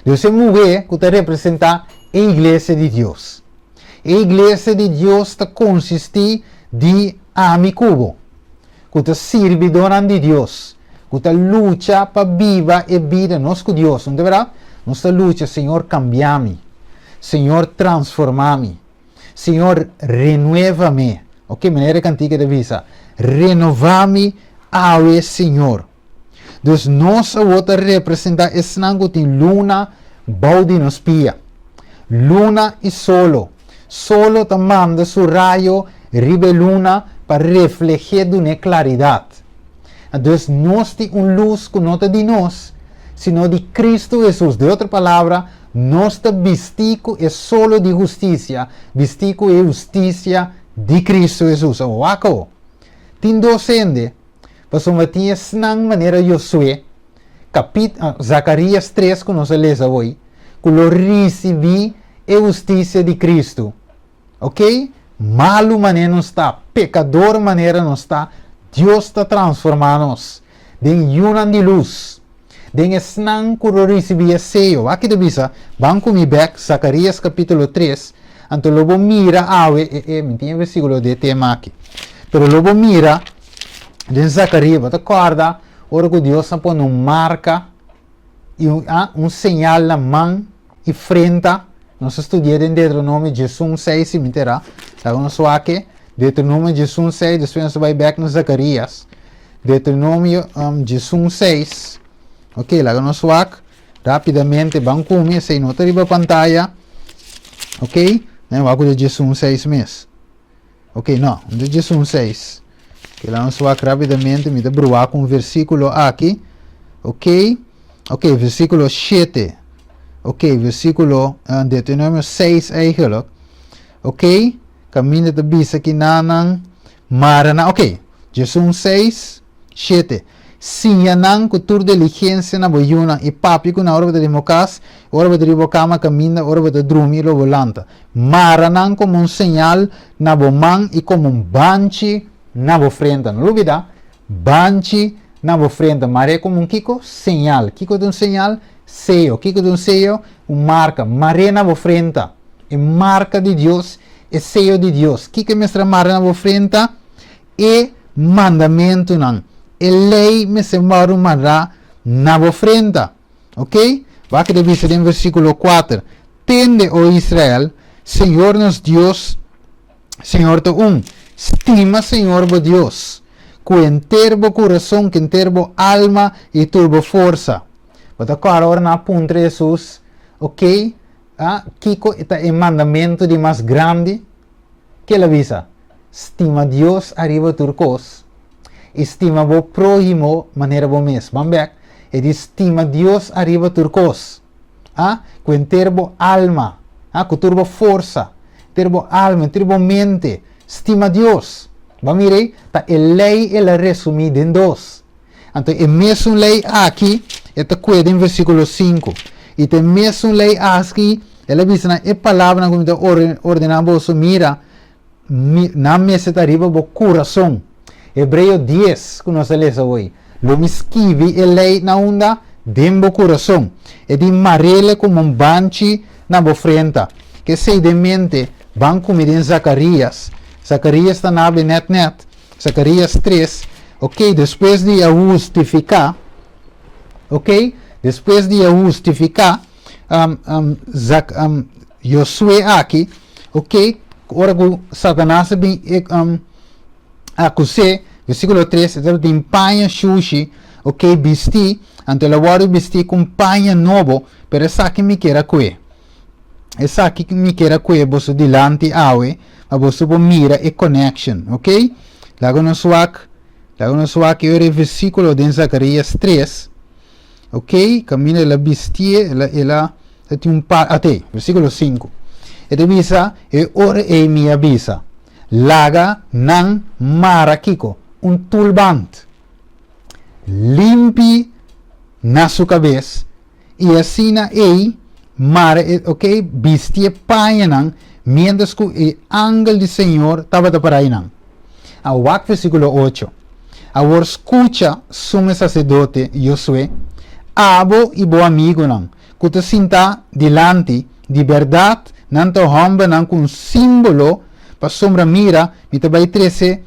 F: Deus se move que representa a igreja de Deus. A igreja de Deus consiste de amigo, que serve durante Deus, que luta para viva e vida nós com Deus, não é verdade? Nossa luta, Senhor, cambia-me, Senhor, transforma-me, Senhor, renueva-me. Ok, maneira cantiga de visa. Renovar-me ao Senhor. Então, nossa outra representa esse nango de luna, balde nos pia. Luna e solo. Solo te manda su raio, ribe luna, para reflejar de claridade. Então, nós temos luz que não é de nós, sino de Cristo Jesus. De outra palavra, nós te vestido é solo de justiça. Vestido é justiça de Cristo Jesus. Wako. Tem docente. Passou tinha snang maneira Josué. Zacarias 3 que nós lemos hoje. Que lo recebi a justiça de Cristo. Ok? Malo maneira não está. Pecador maneira não está. Deus está transformando-nos. den yunan de luz. Den esnan kuro recibia seio. Aqui de bisa, banco mi back, Zacarias capítulo 3, anto lobo mira awe, minha versículo de tema aqui. Pero lobo mira, den Zacarias, bota corda, ora que Deus põe uma marca, e sinal na mão e frente. Nós estudamos em Deuteronômio Jesus 6, se me terá. Lá nós aqui, Deuteronômio Jesus 6, depois nós vai back no Zacarias. Deuteronômio Jesus 6. Ok, lá nós aqui, rapidamente, vamos comer, sem nota riba pantalla. Ok, não é o de Jesus 6 mesmo. Ok, não, de Jesus 6. Ok, lá nós aqui rapidamente, me dá bruar com o versículo aqui. Ok. Ok, versículo 7. Ok, versículo Deuteronômio 6 eigenlijk. Ok, caminho de bisa aqui nanang marana. Ok, Jesus 6, 7. Sinyanang kutur diligência na boyuna e papi na hora de mocas, hora de ribocama caminha, hora de drumi lo volanta. Maranang como sinal na bomang e como banchi na bofrenda. Não duvida? Banchi na frente, maré como kiko, sinal. Kiko de sinal, sello. Kiko de sello, marca. Maré na frente. É marca de Deus, é sello de Deus. Kiko mestra maré na frente, é mandamento não. É lei me se maru mará na frente. Ok? Vai que deve ser em versículo 4. Tende, ó Israel, Senhor nos Deus, Senhor te estima, Senhor, bo Deus. Com enterbo coração, com enterbo alma e turbo força. Bota agora na ponta de Jesus, ok? Kiko é o mandamento de mais grande que ele avisa. Estima Deus arriba turcos. Estima o próximo maneira bom mesmo. Vamos ver? Ele estima Deus arriba turcos. Com enterbo alma, com turbo força, turbo alma, turbo mente. Estima Deus. Vamos ver, a lei ela resumida em dois. Então, a mesma lei aqui, está cuida em versículo 5. E a mesma lei aqui, ela diz na palavra como está ordenado, mira, na mesa está arriba o coração. Hebreu 10, que nós lemos hoje. Lo me escreve a lei na onda, dentro do coração. E de marele como banchi na frente. Que sei de mente, vão comer em Zacarias. Zacarias está na net. Zacarias 3. Ok, depois de justificar. Ok, depois de justificar. Josué aqui. Ok, ora que Satanás bem acusé. Versículo 3. Então, de empanha sushi. Ok, vestir. Ante la guarda vestir com panha novo. Pero essa aqui me quer coe. Essa aqui me quer coe. Você dilante awe. A você mira e connection, ok? Lá no suac, eu versículo de Zacarias 3, ok? Camina la bestia, ela tem até, versículo 5. E avisa, e ora e mi avisa, laga nan marakiko, tulbante, limpi na sua cabeça, e assim mara, ok? Bestia paia mientras que el ángel del Señor estaba para ahí. Awak versículo 8. Ahora escucha sumo sacerdote Josué, abo y bo amigo que te sienta delante de verdad, nanto hombre con símbolo para sombra mira, mi te vai 13,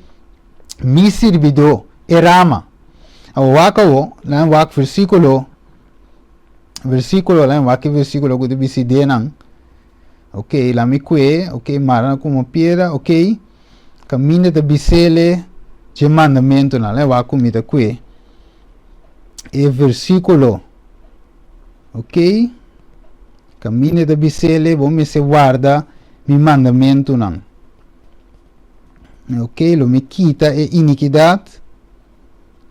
F: mi servidor, erama. Awak versículo que te visite ok, la mi que, ok, marana como piedra, ok, camina de bisele, de mandamento na leva comida que, e versículo, ok, camina de bisele, vamos se guarda mi mandamento não, ok, lo me quita e iniquidade,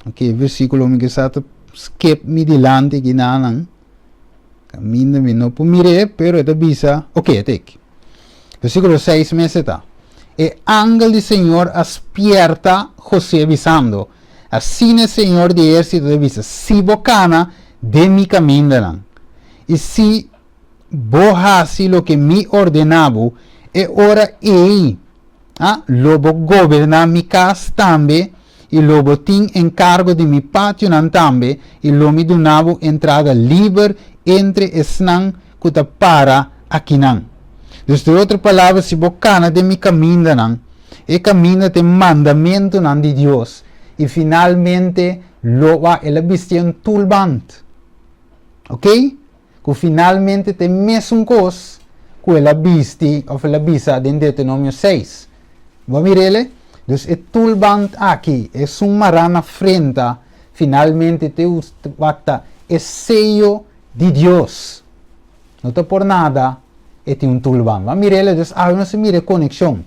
F: ok, versículo me que sata skip mi dilante que não. Camina me não mire, pero esta bisa, ok, até aqui. Versículo 6 me está. E ángel do Senhor aspierta José avisando. Assim o Senhor de exército avisa, si bocana de mi caminho. E si bohasi lo que me ordenava, e ora ei, lobo governa mi casa também, e lobo tem encargo de mi pátio nan tambe, e lo me donava entrada livre entre esnan que ta para aqui nan. Dus de outra palavra, se bocana de mi caminho nan, e caminho de mandamento nan de Deus, e finalmente lo va ela bestia um tulbant. Ok? Que finalmente tem mesmo coisa que ela biste, ou ela bisa em Deuteronômio 6. Vamos ver ele? Dus o tulbant aqui é uma marana frente, finalmente te bata é sello de Deus. Não está por nada, é um tulbant. Vamos ver ele? Dus não se mira a conexão.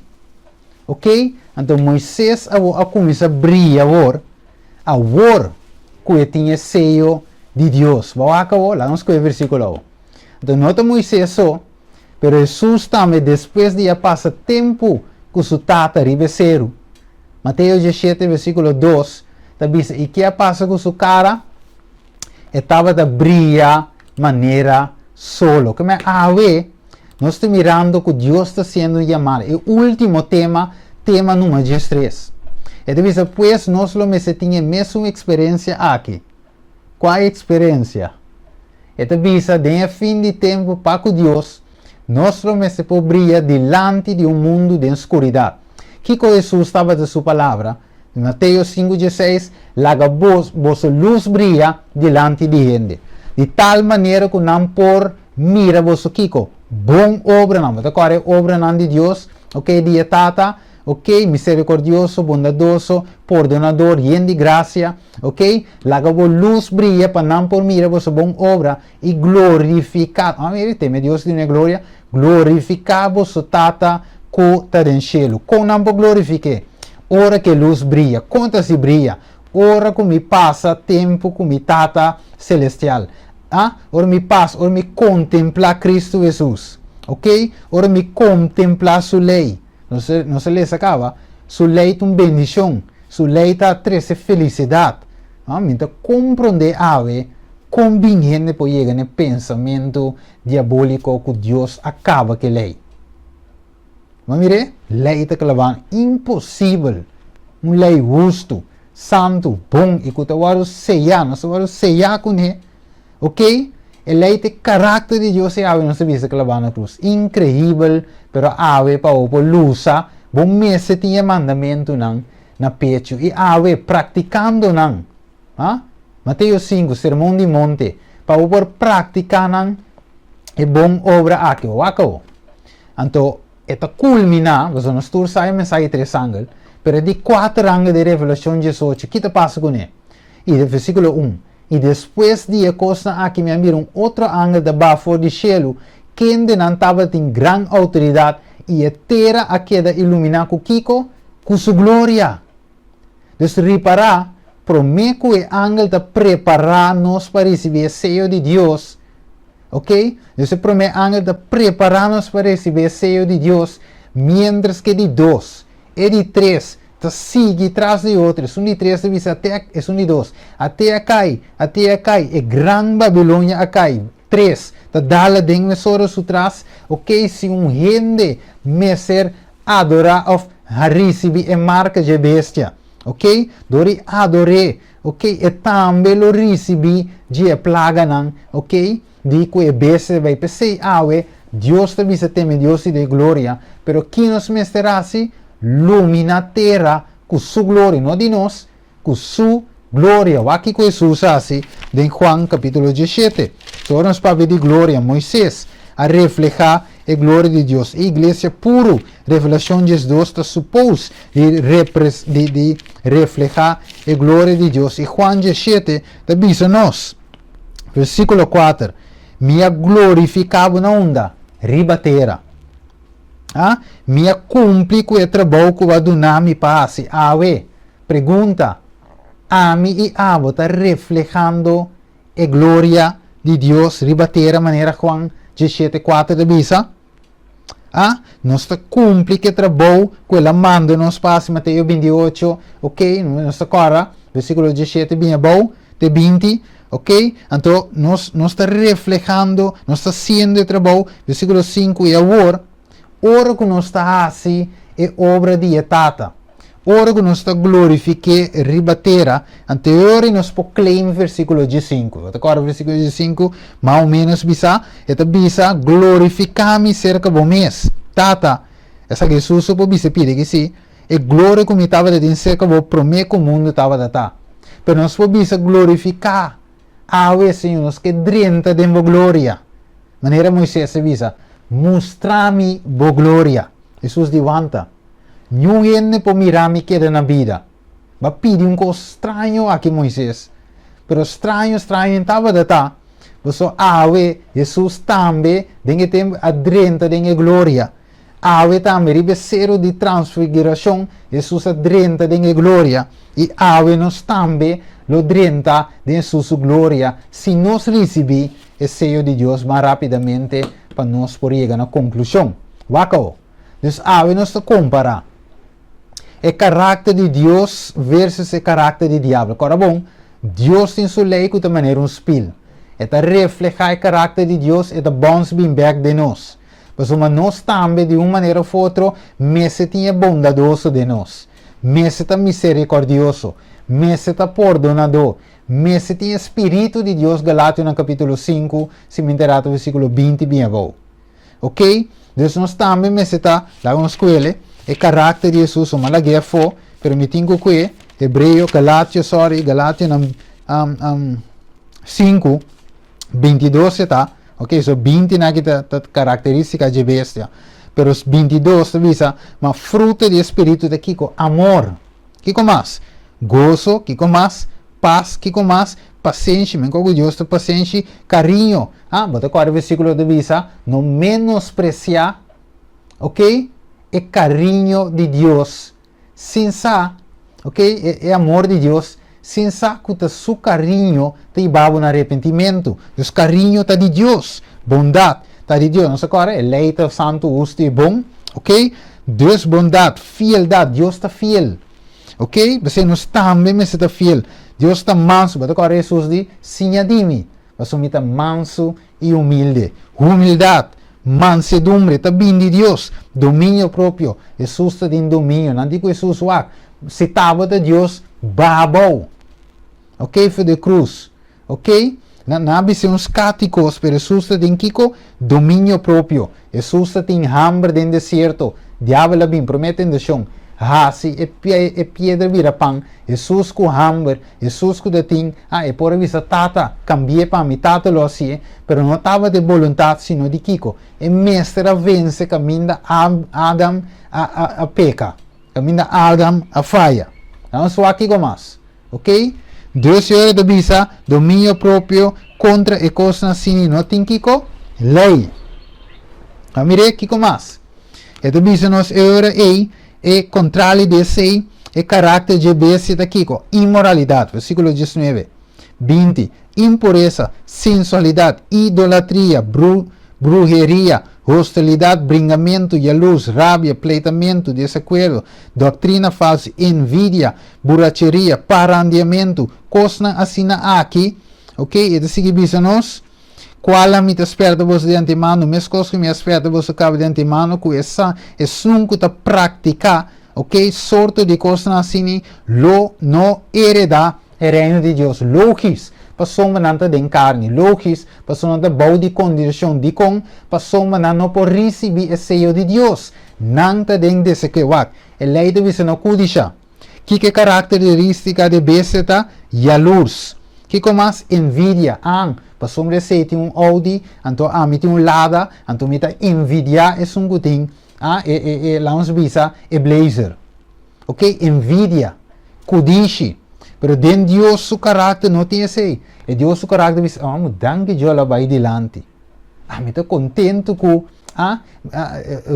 F: Ok? Então Moisés a começar a brilhar agora que tinha sello de Deus. Vamos acabar lá, vamos escrever o versículo. Então nota Moisés só, pero Jesus também depois de passar tempo com sua tata ribeiro. Mateus 17, versículo 2, diz, e que passa com sua cara? Estava a brilhar maneira solo. Como é nós estamos mirando que Deus está sendo chamado. E o último tema número 3. E depois nós temos a mesma experiência aqui. Qual é a experiência? E depois, em fim de tempo, para com Deus, nós podemos brilhar diante de mundo de escuridão. Que Jesus estava de sua palavra? Em Mateus 5,16, laga vossa luz brilha diante de gente. De tal maneira que não por mira vosso Kiko. Bom obra não. Mas agora é obra não de Deus. Ok, dia tata. Ok, misericordioso, bondadoso, perdonador, lleno de gracia. Ok, laga vossa luz brilha para não por mira vossa bom obra e glorificar. Teme Deus de glória. Glorificar vosso tata que está no cielo. Com não glorifique. Ora que luz brilha. Quanto se brilha? Ora que me passa tempo com mi tata celestial. Ora me passa, ora me contemplar Cristo Jesus. Ok? Ora me contemplar sua lei. Não se lhe acaba. Sua lei tem bendição. Sua lei está traz felicidade. Então, compreender conveniente para chegar no pensamento diabólico que Deus acaba com a lei. Vamos ver? Lei está clavando impossível. Uma lei justo, santo, bom, e que está sellar, nós vamos sellar com ele. Ok? A lei tem caráter de Deus e não se vê clavando na cruz. Incrível, pero para o lusa, bom mês tinha mandamento na pecho e praticando não. Mateus 5, Sermão de Monte, para o praticar é bom obra aqui, então, esta culmina, você não estou saindo mensagem 3 ângulos, pero de 4 ângulos de revelação de 18, o que está passando com ele? E do versículo 1, e depois de a coisa aqui me mira outro ângulo de baixo de cielo, quem de não estava tem grande autoridade e a terra a queda iluminar com Kiko, com sua glória. Então, reparar, promete que o ângelo está preparar-nos para receber o sello de Deus. Ok? Então, promete que o ângelo está preparar-nos para receber o sello de Deus, mientras que de 2 e de 3 está sigue atrás de outros. De 3 até de 2. Até cai, é grande Babilônia a cai. 3, está dala dentro de horas atrás. Ok? Se gente me ser adorar ou receber a marca de bestia. Ok? Dori adore. Ok? E também lo recebi de plaga não. Ok? De que bestia vai pensar, Deus te visa teme Deus de glória, pero que nos mesterasi lumina terra com sua glória, não de nós, com sua glória. O aqui que Jesus assim, em Juan capítulo 17. Só nos para ver de glória, Moisés, a reflejar a glória de Deus. A igreja puro, revelação de Deus está suposto de reflejar a glória de Deus. E Juan 17 diz nós, versículo 4, minha glorificava na onda, ribatera. Minha cumpri com o trabalho que vai donar me passe. Pergunta, a mim e a está reflejando a glória de Deus, ribatera, maneira Juan 17:4 de bisa. Nós está cumpri que trabalho que ela manda nos passe, Mateus 28, ok? Nós está agora, versículo 17, bem bom, de 20. Ok? Então, nós está reflejando, nós está sendo trabalho, versículo 5, e agora, ora que nós está assim, é obra de etata. ora que nós está glorifique ribatera, anterior nós proclaim versículo 15. Agora versículo 15, mais ou menos bisa, eta bisa glorificar-me cerca do mês. Tata, essa Jesus só bisa pide que sim, e glória como estava de cerca do prometo que o mundo estava de tá. Pero nós podemos glorificar a Senhor, nós que drenta de glória. Maneira Moisés se visa, mostrar-me a glória. Jesus divanta. Ninguém pode mirar-me que na vida. Mas pede coisa estranho aqui Moisés. Pero estranho estava de tá. Você Jesus também tem a drenta de glória. Ave também ribeiro de transfiguração, Jesus a drenta de glória. E ave nós também lo drenta de sua glória. Se nós recebemos o seio de Deus mais rapidamente, para nós poder chegar na conclusão. Wacao. Então, ave nós compara o caráter de Deus versus o caráter de diabo. Agora, bom, Deus tem sua lei de maneira espelho. Eta refleja o caráter de Deus e bounce back de nós. Mas nós também, de uma maneira ou outra, Messi tinha bondadoso de nós. Messi está misericordioso. Messi está perdonador. Messi tinha Espírito de Deus, Galátios no capítulo 5, se me interessa no versículo 20, bem agora. Ok? Então nós também, Messi está, lá na escola, o caráter de Jesus, uma lagueia for, permitindo que, Galátios 5, 22 está, ok, so 20 na kita característica de bestia, pero 22 visa ma fruto de espírito de kiko amor, kiko mais gozo, kiko mais paz, kiko mais paciência, men como Deus paciência, carinho, bota qual versículo de visa, não menospreciar, ok, é carinho de Deus, sem sa, ok, é amor de Deus. Sem sacuta su carinho te ibabo no arrependimento. Os carinho tá de Deus. Bondade tá de Deus. Não sei qual é. Leita, santo, justo e bom. Ok? Deus, bondade, fieldade. Deus está fiel. Ok? Você não está também está fiel. Deus está manso. Mas agora Jesus diz, sinhadimi. Mas o está manso e humilde. Humildade, mansedumbre, está bem de Deus. Domínio próprio. Jesus está em domínio. Não digo Jesus, se estava de Deus, babou. Ok, foi de cruz, ok? Não são uns cáticos, mas Jesus tem domínio próprio. Jesus tem hambre no deserto. Diabo bem, prometem de chão. Se é pedra vira pão. Jesus com hambre, Jesus com tem, é por vista tata, cambiei para mim, tata lo assim, mas não estava de vontade, sino de Kiko. É mestre a vence, caminha Adam a peca, caminha Adam a falha. Então, só aqui com mais, ok? Deus é de visa, domínio próprio, contra e coisa assim, não tem Kiko, lei. Mire, Kiko mais. É de visa, nós é contrário de sei, é caráter de base da Kiko, imoralidade, versículo 19, 20, impureza, sensualidade, idolatria, brujeria, hostilidade, bringamento, luz, rábia, pleitamento, desacordo, doutrina falsa, envidia, borracheria, parandeamento, coisa assim aqui, ok? E de seguir nós, qual a minha esperta você de antemano, mesmo coisa que me esperta você acaba de antemano, que essa é nunca ta praticar, ok? Sorte de coisa assim, lo não hereda o reino de Deus, logis. Passou mananta de carne, logis, passou mananta bau de condição de com, passou mananta não por receber o seio de Deus, nanta de desse que wak, e lei de visão kudisha, que característica de beseta, luz, que mais envidia, passou me receite Audi, anto amite Lada, anto mita envidia é guting, lá uns bisa e blazer, ok, envidia, kudishi. Pero den Deus su caráter não tem esse. E Deus su caráter diz, mudando que eu lá vai delante. Me estou contente com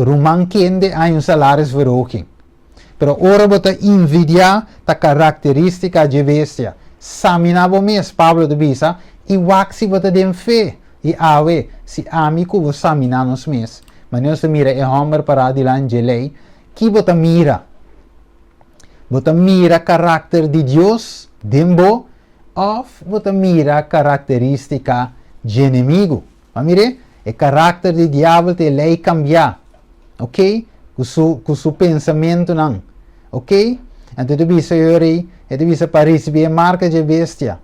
F: Roman kende há salário verhooging. Pero ora bota invidia ta característica de bestia. Saminabo mes Pablo de bisa e waxi bota den fé. E ave si amico vos saminanos mes. Mas nós mira e homer para delante de lei. Que bota mira? Bota mira caráter de Deus, dembo, ou bota mira característica de inimigo. Mire, o caráter de diabo te lei cambiar, ok? Com seu pensamento não, ok? Então, tu bisa yuri, tu bisa para receber a marca de bestia.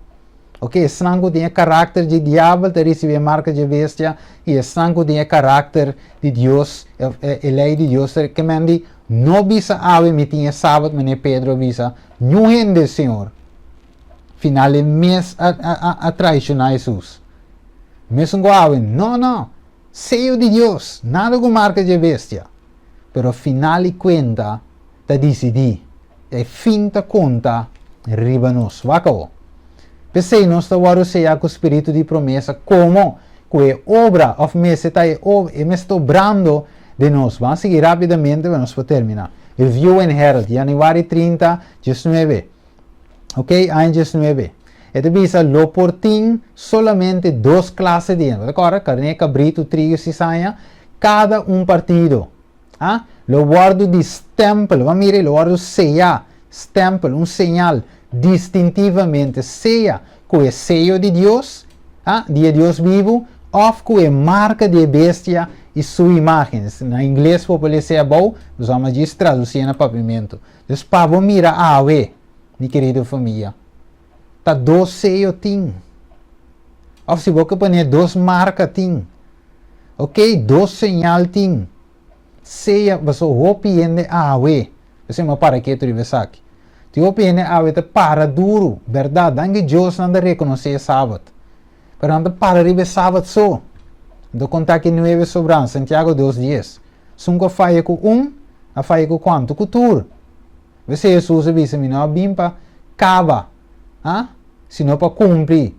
F: Ok, sangue tem caráter de diabo, te receber a marca de bestia, e sangue tem caráter de Deus, a lei de Deus, que mandi, não bisa ave, me tinha sábado, mas Pedro bisa, não rende, Senhor. Final, é mês a traicionar Jesus. Mesmo com ave, não, sello de Deus, nada com marca de bestia. Pero final e conta, te decidi, e finta conta, riba nos, vacao. Pensei, nós estamos com o espírito de promessa, como que a obra of mês está obrando de nós. Vamos seguir rapidamente, vamos para terminar. Review and Herald, Januário 30, 19. Ok, ano 19. Este visa lo portim solamente 2 classes de ano. Agora, carne, cabrito, trigo, cisanha, cada partido. Ah? Lo guardo de stempel, vamos mirar, lo guardo sellar, stempel, señal, distintivamente, sella, com o sello de Deus, de Deus vivo, ou com a marca de bestia e sua imagem. Na inglês, para ser bom, vamos traduzir no papimento. Então, para mirar a minha querida família, tá 2 sellos, tem. Ou se você põe 2 marcas, tem. Ok? 2 señal, tem. Seja, você opiende a minha. Você me para que tu vives aqui. Tu opiende a minha para duro, verdade? Danke Deus não reconhecer sábado. Pero não para ribe sábado só. Do contar que 9 sobran, Santiago 2:10. Sunco faia com a faia com quanto? Cultura. Você Jesus disse, não bimpa, cava. Se não para cumprir.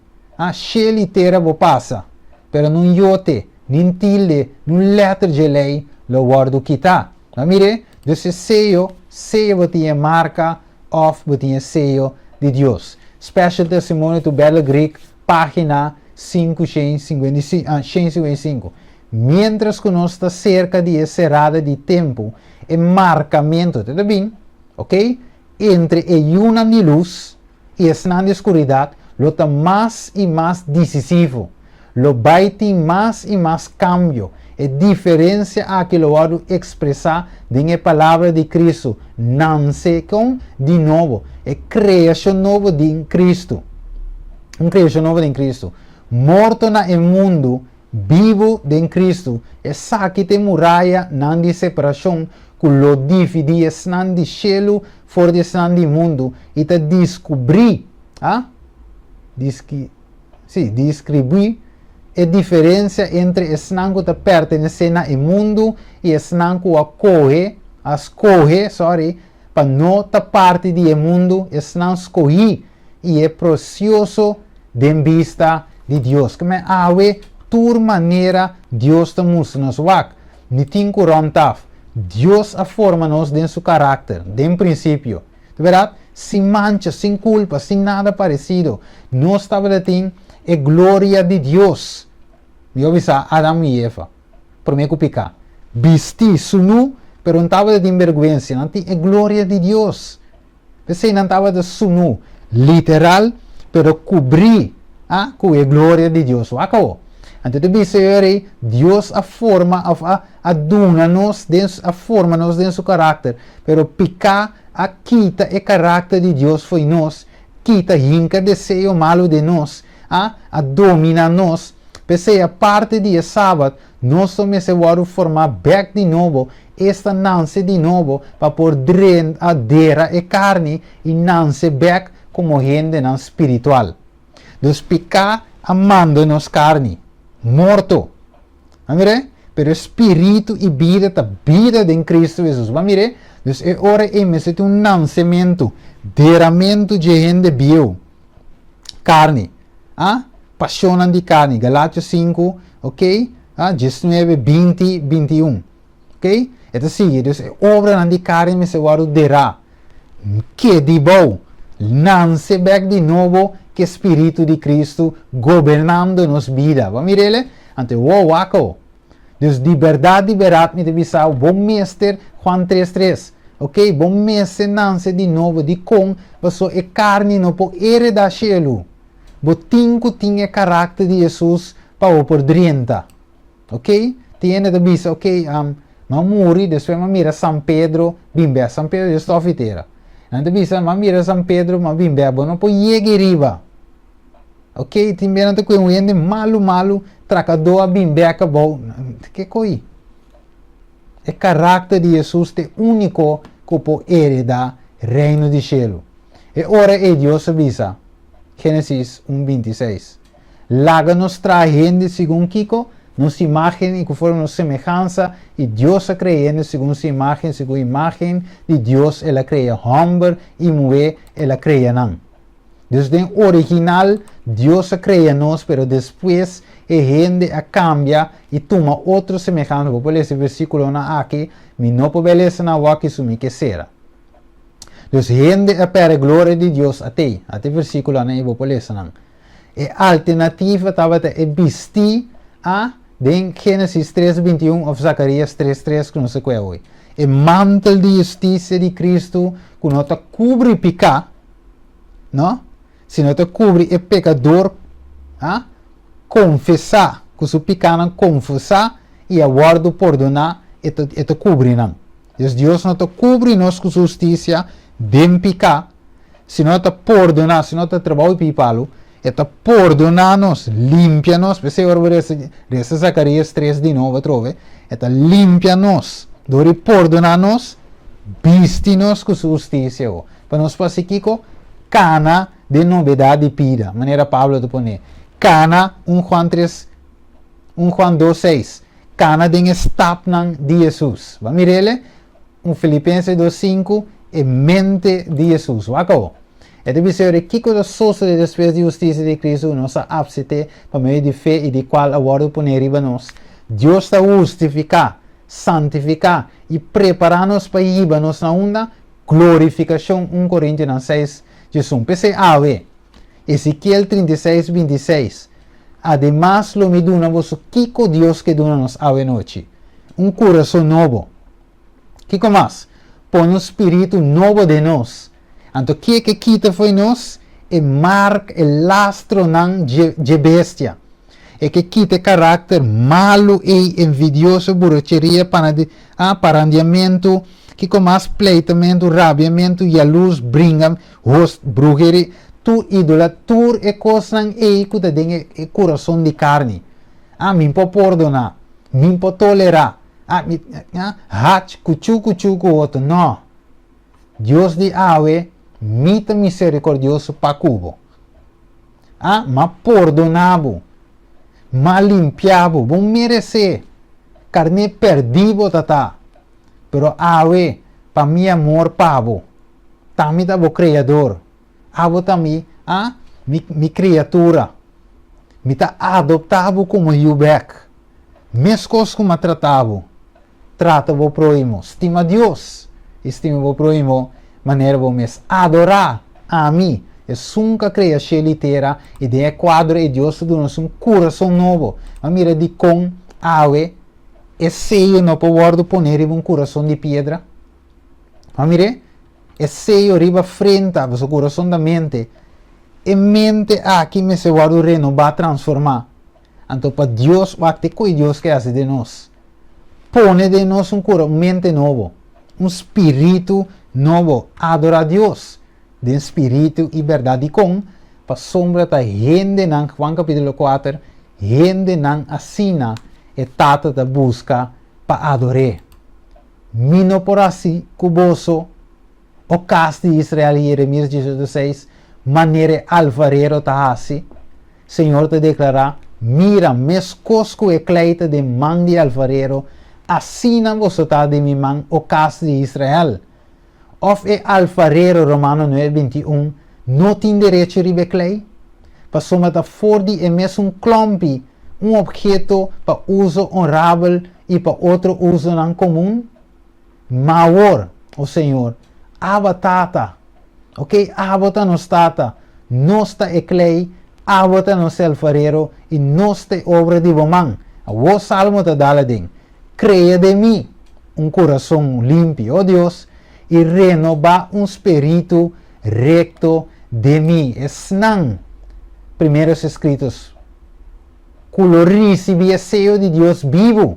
F: Cheia inteira vou passa. Pero não yote, nem tilde, não letra de lei, lo guardo quitar. Mire, desse sello botinha marca, of botinha sello de Deus. Special Testimony to Belo Greek, página 555. Mientras que nós está cerca de cerrada de tempo, e marcamento, tá bem? Ok? Entre uma de luz e a escuridade, lo está mais e mais decisivo. Lo vai ter mais e mais cambio. A diferença a que lo vou expressar de palavra de Cristo. Nasce com de novo. É criação nova de Cristo. Criação nova de Cristo. Morto no mundo, vivo de Cristo. É saque de muralha, não de separação, que lo divide, não de cielo, fora de de mundo. E te descobrir, descrever a diferença entre o que te pertence ao mundo e o que escolhe, para não estar parte do mundo, o escolhi e é precioso de vista de Deus. Como é tua maneira Deus te mostra-nos wak. Nitin kurontav. Deus a forma-nos de seu caráter, de princípio. De verdade? Sem mancha, sem culpa, sem nada parecido. Nós estamos a glória de Deus. Eu vi Adão e Eva. Por mim, picar. Vestir sunu, pero não estava de vergüenza. Não tem a glória de Deus. Você não estava de sunu, literal, pero cobrir com a glória de Deus. Acabou. Então, Deus a forma, a duna-nos, a forma-nos de seu caráter. Pero picar, a quita o caráter de Deus foi nós. Quita hinca desejo malo de nós. A domina-nos. Pensei a parte de sábado, nós também se vamos formar back de novo, esta nasce de novo, para poder adera a carne e nasce back como gente não espiritual. Dos picar amando nos carne, morto. Vamos pero espírito e vida, a vida de Cristo Jesus. Vamos ver? Dus é hora de meter nascimento, derramamento de gente viu, carne. Paixão de carne, Galátios 5, ok? 19, 20, 21, ok? Então, sim, obra de carne, me se vai derá. Que de bom, nasce back de novo, que Espírito de Cristo governando nos vida. Vamos ver ele? Ante o waco. Dus de verdade, me te visar, bom mestre, Juan 3:3. Ok? Bom mestre, nasce de novo, de com, você é carne, não pode heredar cielo. Botinho tinha caráter de Jesus para o por 30. Ok? Tinha de bisa, ok? Mamuri, depois mira São Pedro, bimbe, São Pedro de Stofiteira. Nanti bisa mira San Pedro, bimbe, não pode llegar riba. Ok? Também não te conhece malu, tracador, bimbeca, bom. Que coi? O caráter de Jesus é único que pode heredar reino de cielo. E ora é Deus avisa. Gênesis 1:26. Laga nos trajende segundo Kiko, nos imagen e conforme nos semejanza, e Deus a creando segundo sua imagem, segundo a imagem de Deus, ela cria homem e mulher, ela cria não. Desde o original, Deus a cria nós, pero depois a gente a cambia e toma outro semelhante. Vou ler esse versículo aqui, mas não pode ler esse na aqui, sumi que será. Então, gente a para a glória de Deus até versículo aí, vou ler esse não. A alternativa estava a vestir em Gênesis 3:21 ou Zacarias 3:3 que não se conhece hoje. O manto de justiça de Cristo que não te cobre pecar, não? Se não te cobre o pecador, confessar, que se pecado confessar e aguardo perdonar e te cobre não. Então Deus não te cobre nós com justiça de pecar, se não te perdonar, se não te trabalha pipalo, e te perdonar nós, limpia nós, você vai ver Zacarias 3 de novo, trove, e te limpia nós, dori perdonar nós, viste nós com justiça, para nós passar Kiko, cana de novidade de pida, maneira Pablo te põe, cana 1 Juan 2:6, cana de estapnan de Jesus, vamos mirele, Filipenses 2:5, e mente de Jesus, acabou. E deve ser o que da soça de despesa de justiça de Cristo, nossa absete, para meio de fé e de qual agora põe riba nós. Deus está justificar, santificar e preparar-nos para ir nos na onda, glorificação 1 Coríntios 6, Jesus. Pese a ver, Ezequiel 36:26. Además, lo me duna vos Kiko Deus que duna nos a noite. Coração novo. Kiko mais? Põe um espírito novo de nós. Então, que quita foi nós? E marca o lastro não de bestia. E que quita caráter malo e envidioso, borracheria, parandeamento, que com mais pleitamento, rabiamento e a luz brinca, brujeria, tu idolatur e coisas e que tem o coração de carne. Me pode perdonar, me pode tolerar. Cuchu, outro. Não. Deus de ave, mita misericordioso para cubo. Mas perdonavo, mas limpiavo, vão merecer. Carne perdido, tata. Pero ave, para mi amor pavo. Tami tavo criador. Avo tami, mi criatura. Me tá adoptavo como Yubek. Mescos como tratavo. Trata o próximo. Estima Deus. Estima o próximo. Maneira vamos adorar a mim. É nunca criação liteira. E de quadro e Deus dá-nos coração novo. A mira de com ave. É seio não pode poner um coração de pedra. A mire. É seio riba frente a o coração da mente. E mente aqui me se guarda renovar, transformar. Então para Deus, o que Deus quer fazer de nós. Pone de nós mente novo. Espírito novo. Adorar a Deus. De espírito e verdade com. Para sombra da gente não, Juan capítulo 4. Gente não assina. E tata da busca para adorar. Mino por assim, cuboso. O caso de Israel e Jeremias 16. Maneira alfarero ta assim. Senhor te declara. Mira, mes cosco e cleita de man de alfarero. Assina vosotá de mi man o caso de Israel. Of e alfarero Romano 9:21 não tem direito a ribeclei? Para somar for de mesmo clompi, objeto para uso honorável e para outro uso não comum? Maior, o Senhor, abatata, ok? Abata nos tata, nosta e clay, abata nos alfarero e nosta obra de bomang. O salmo te dalading. Crea de mim coração limpo, oh Deus, e renova espírito recto de mim. Esnan, primeiros escritos, colorice seio de Deus vivo,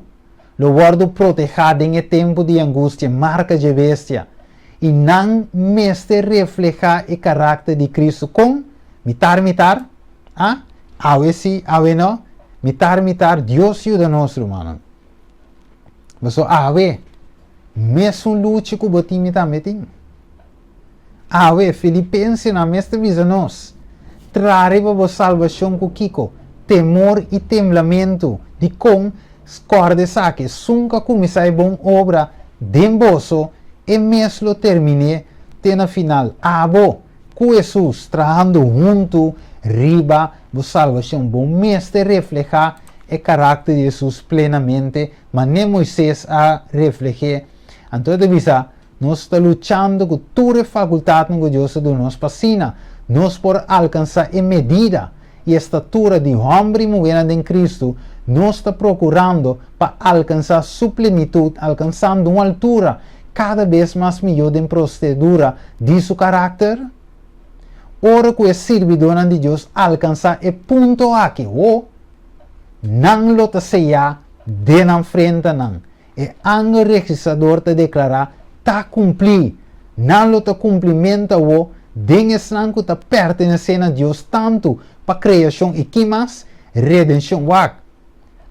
F: lo guardo protegido em tempo de angústia, marca de bestia, e não mestre refleja o caráter de Cristo com mitar, ave sim, ave não, mitar, Deus ajuda nós, irmão. Mas ave, mesmo lute que botim mitar, ave, Filipenses na mestra visa nós, trareva a salvação com Kiko, temor e temblamento, de com corda saque, sunca começar bom obra, demboso, e mesmo termine, tem na final, abo, com Jesus, trabajando junto, riba, a salvação, bom mestre refleja o caráter de Jesus plenamente, mas nem Moisés a reflejar. Então, nós estamos lutando com toda a faculdade que Deus nos fascina, nós por alcançar a medida e a estatura de homem e mulher em Cristo, nós estamos procurando para alcançar sua plenitude, alcançando uma altura cada vez mais melhor de procedura de seu caráter. Ora que o servidor de Deus alcançar o ponto aqui, não lo seja de na frente não. E o registrador te declara, ta cumprir, não lo te cumprimenta o, den esnan que te pertenece a Deus tanto para criação e que mais, redenção wak.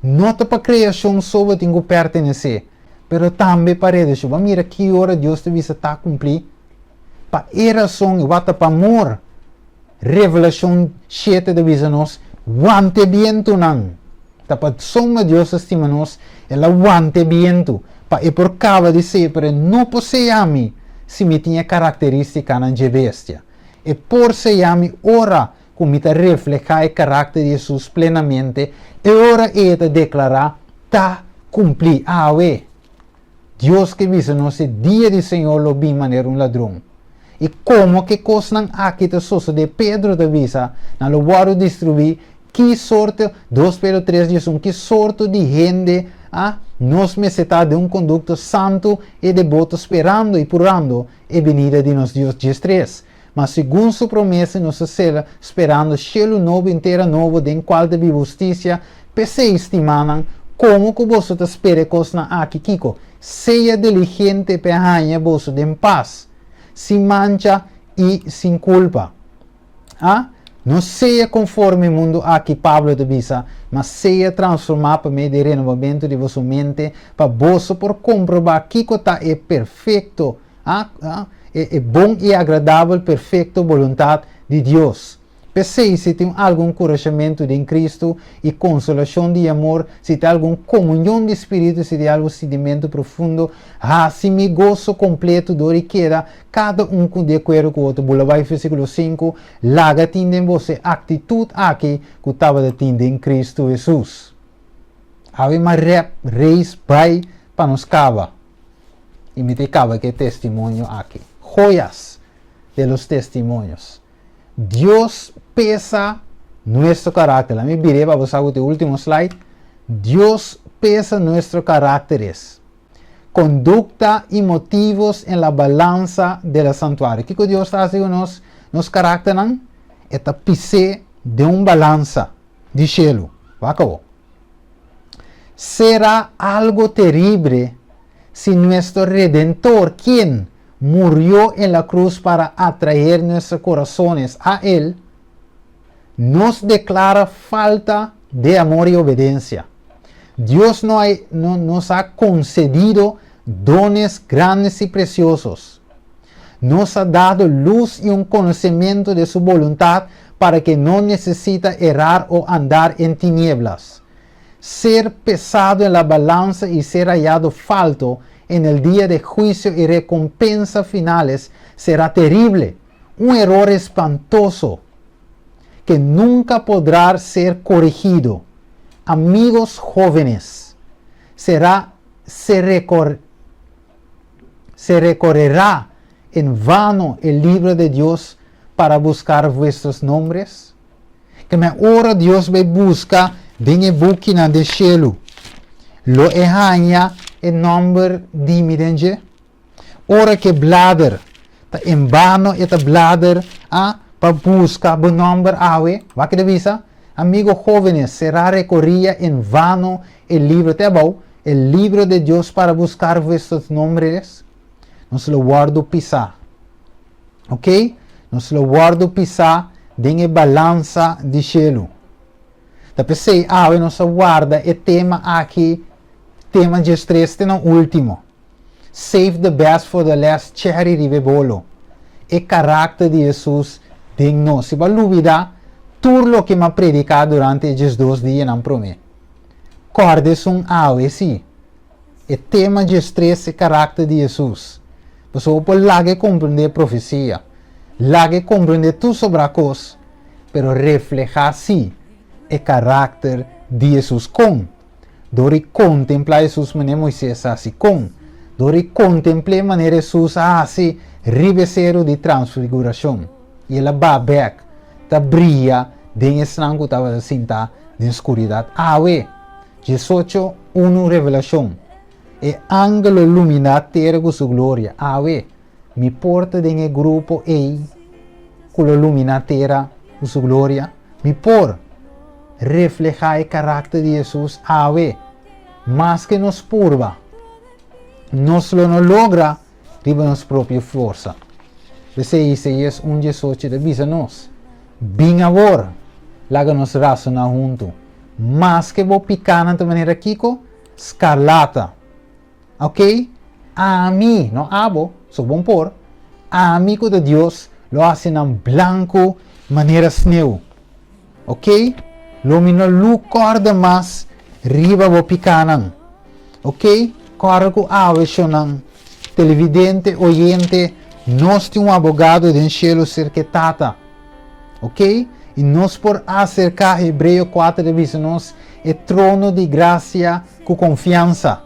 F: Não para criação só tem que pertencer, pero também para redenção. Mira que hora Deus te visa ta cumprir, para eração e wata para amor. Revelação 7 de visa nós, wante viento não. Tapat soma Deus estima nós, ela wante viento. Pa e por causa de sempre não posseami se me tinha característica na bestia. E por seami ora como te refleja o caráter de Jesus plenamente, e ora ele declarar, ta cumpri, Deus que visa nós o dia do Senhor lo vi maneira ladrão. E como que coisas aqui te sosso de Pedro de visa, na lo varo distribuir, que sorte, 2 Pedro 3 diz que sorte de gente, nos necessita de conduto santo e devoto esperando e purando a venida de nosso Deus diz 3. Mas segundo sua promessa, nós estamos esperando cielo novo, inteira novo, de qual de justiça, pese estimanan, como que você te espere coisas aqui, Kiko, seja diligente para ganhar você de paz, sem mancha e sem culpa. Não seja conforme o mundo aqui Pablo te visa, mas seja transformado por meio de renovamento de vossa mente, para você por comprovar que está é perfeito, é bom e agradável, perfeito vontade de Deus. Pensei se tem algum encorajamento em Cristo e consolação de amor, se tem alguma comunhão de espírito, se tem algum sentimento profundo, se me gozo completo do que queda, cada de acordo com o outro. Bulabai, versículo 5, laga tinde em você atitude aqui que estava de tinde em Cristo Jesus. Ave Maria, reis, pai, para nos cava. E me te cava que testemunho aqui. Joias de los testimonios. Dios pesa nuestro carácter. Me viré para vos hago el último slide. Dios pesa nuestros caracteres. Conducta y motivos en la balanza de la santuario. ¿Qué Dios está haciendo nos caracteres? Esta pise de un balanza de cielo. Acabó. Será algo terrible si nuestro Redentor, quien murió en la cruz para atraer nuestros corazones a Él, nos declara falta de amor y obediencia. Dios nos ha concedido dones grandes y preciosos. Nos ha dado luz y un conocimiento de su voluntad para que no necesita errar o andar en tinieblas. Ser pesado en la balanza y ser hallado falto en el día de juicio y recompensa finales será terrible, un error espantoso que nunca podrá ser corregido. Amigos jóvenes, se recorrerá en vano el libro de Dios para buscar vuestros nombres. Que me ora Dios me busca en el búquina de cielo. Lo ehaña el nombre de mi denge. Ora que blader, en vano esta blader para buscar el nombre awe. Va que devisa, amigos jóvenes, será recorría en vano el libro de Dios para buscar vuestros nombres. Nós lo guardo pisar. Ok? Nós lo guardo pisar em balança de cielo. Da pensei, nós guarda e tema aqui, tema de estresse no último. Save the best for the last, cherry rivebolo. E caráter de Jesus em nós. Se vai duvidar, tudo o que me predicar durante esses 2 dias não promete. Cordes sim. E tema de estresse e caráter de Jesus. Você pode lá compreender a profecia. Lá compreender tudo sobre a coisa. Pero reflejar sim o caráter de Jesus com. Dori contemplar Jesus maneira Moisés assim com. Dori contemplar maneira Jesus assim ribeceiro de transfiguração. E ela back, tá brilha, den estranho estava assim, tá, de escuridade. 18, revelação. E ângulo iluminado terá com sua glória. Me porta de grupo e com a iluminado terá com sua glória. Me por reflejar o caráter de Jesus. Mas que nos purva. Nos lo não logra riba nossa própria força. Você Isaías 1:18 avisa nos. Bem agora, laga nos razonar junto. Mas que vou picar de maneira Kiko, escarlata. Ok? A mim, não abo, sou bom por. A amigo de Deus lo hace em branco, maneira sneu. Ok? Lo mino lu corda mas riba vou picar. Ok? Corgo awesionang. Televidente, oyente, nós temos advogado do cielo cerquetata. Ok? E nós por acercar Hebreu 4 diz nós é trono de graça com confiança.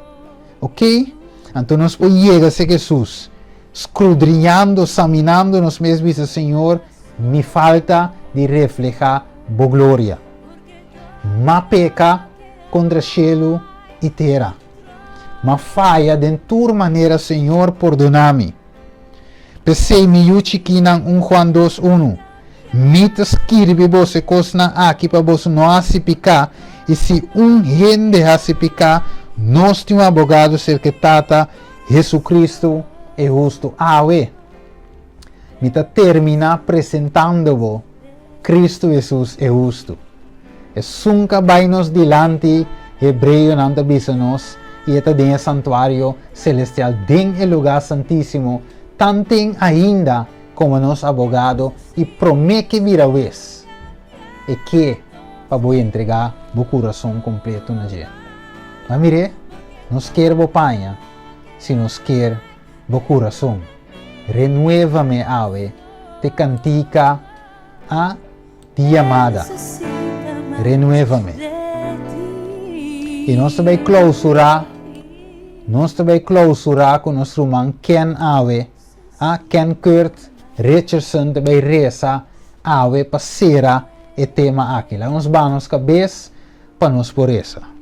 F: Ok? Então nós podemos chegar a Jesus, escudriñando, examinando nós mesmos, diz Senhor, me falta de reflejar a glória. Ma peca contra cielo e terra. Ma falha de tua maneira, Senhor, perdona-me. Pensei me chiquinang 1 Juan 2:1. Mitas kirbi você cosna aqui para você não asipicar. E se gente asipicar, nós temos um advogado cerquetata, Jesus Cristo é justo. Mita termina apresentando-vos Cristo Jesus é justo. E sunca vai nos dilante, Hebreu não avisa nos, e está dentro do santuário celestial, dentro do lugar santíssimo, tanto ainda como nosso advogado, e promete que virá vez, e que para vou entregar o coração completo na gente. Mas mire, nos quer o panha, se nos quer o coração, renueva-me ave, te cantica a ti amada, renueva-me. E nós também clausurar com nosso irmão Ken Ave, Ken Kurt Richardson também reza Ave para ser o tema aqui. Lá nos vamos cabeça para nos por essa.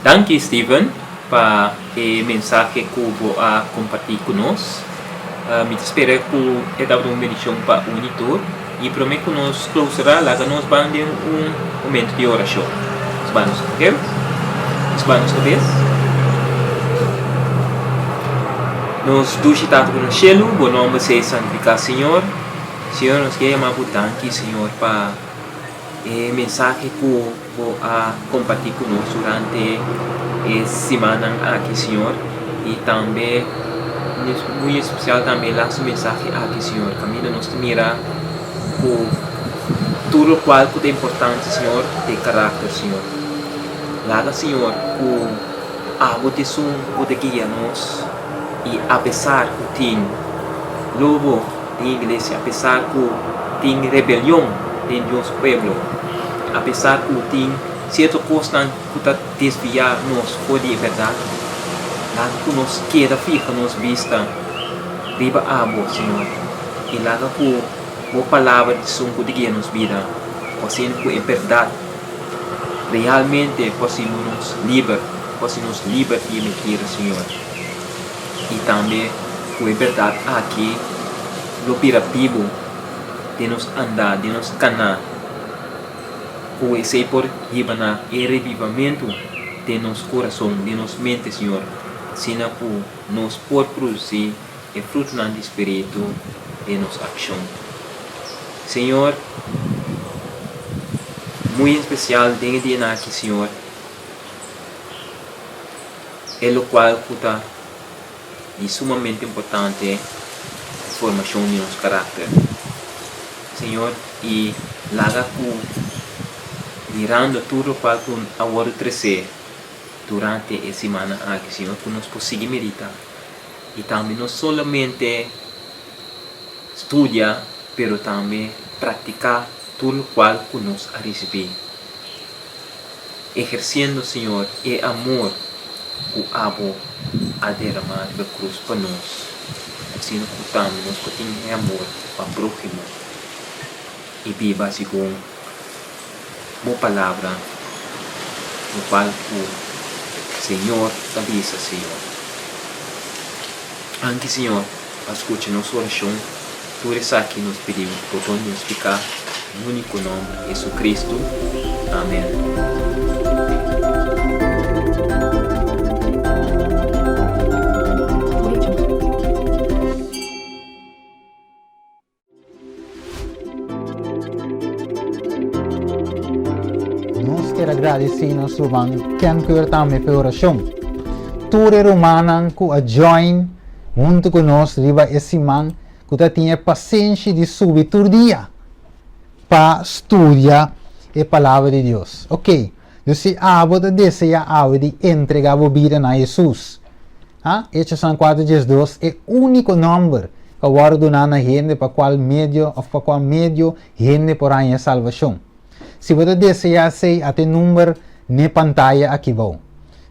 E: Danke, Steven, para a mensagem que você compartilhou conosco. Me espero que é uma bendição para o monitor e prometo que nós closará lá que nós vamos ter momento de oração. Os vamos, ok? Os vamos, talvez? Nós duchitados com o cielo, o nome seja santificado, Senhor. Senhor, nós queremos danke, Senhor, para a mensagem que você compartilhou conosco durante a semana aqui, Senhor. E também, muito especial também, a sua mensagem aqui, Senhor. Caminho nos mira por tudo qual é importante, Senhor, de caráter, Senhor. Lá, Senhor, a votação pode guiar-nos. E apesar que tem lobo da igreja, apesar que tem rebelião dentro do nosso povo, apesar que tem certas coisas que desviar nos de verdade, lá que nos queda fica nos vista riba abo, Senhor, e lá que a palavra de som que guia nos vida, fazendo que é verdade, realmente fazendo nos livre de mentira, Senhor. e também com a verdade aqui, no pirapibo, de nos andar, de nos canar, com esse por ribana e revivamento de nosso coração, de nossa mente, Senhor, sina por nos por produzir e fruto do Espírito de nossa ação. Senhor, muito especial dentro de nós aqui, Senhor, é o qual está e sumamente importante a formação de nosso caráter. Senhor, e laga com mirando tudo para que agora crescer durante a semana aqui, Senhor, que nós possamos meditar. E também não somente estudar, mas também praticar tudo o qual que nós recebemos. Exercendo, Senhor, o amor que o Abo a derramar da cruz para nós. Assim, que também nós temos amor para o próximo. E viva segundo a palavra, no qual o Senhor avisa, Senhor. Antes, Senhor, escute nossa oração, tudo isso aqui nos pedimos, por onde nos ficar, no único nome, Jesus Cristo. Amém.
F: Nós queremos agradecer nosso irmão, quem quer também pela oração. Todos os humanos que a join junto conosco, riba esse man, que tinha paciência de subir todo dia para estudar a palavra de Deus. Ok, eu sei, você deseja de entregar a vida a Jesus. Hechos 4:2 é o único número que agora donar na gente para qual meio gente por aí a salvação. Se você deseja ser até número na pantalla aqui bom.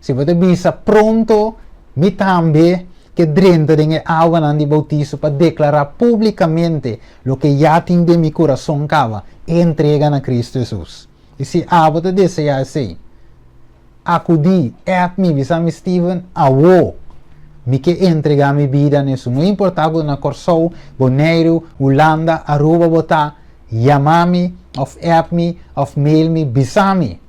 F: Se você visa pronto, me também que dentro de água de bautismo para declarar publicamente o que já tem de meu coração cava, entrega a Cristo Jesus. E se você deseja ser, acudir, me visa me Steven, me que entregar minha vida nisso. Não importa na Corsou, Boneiro, Holanda, Aruba, Botá, Yamami, of me, of mail me, bisami.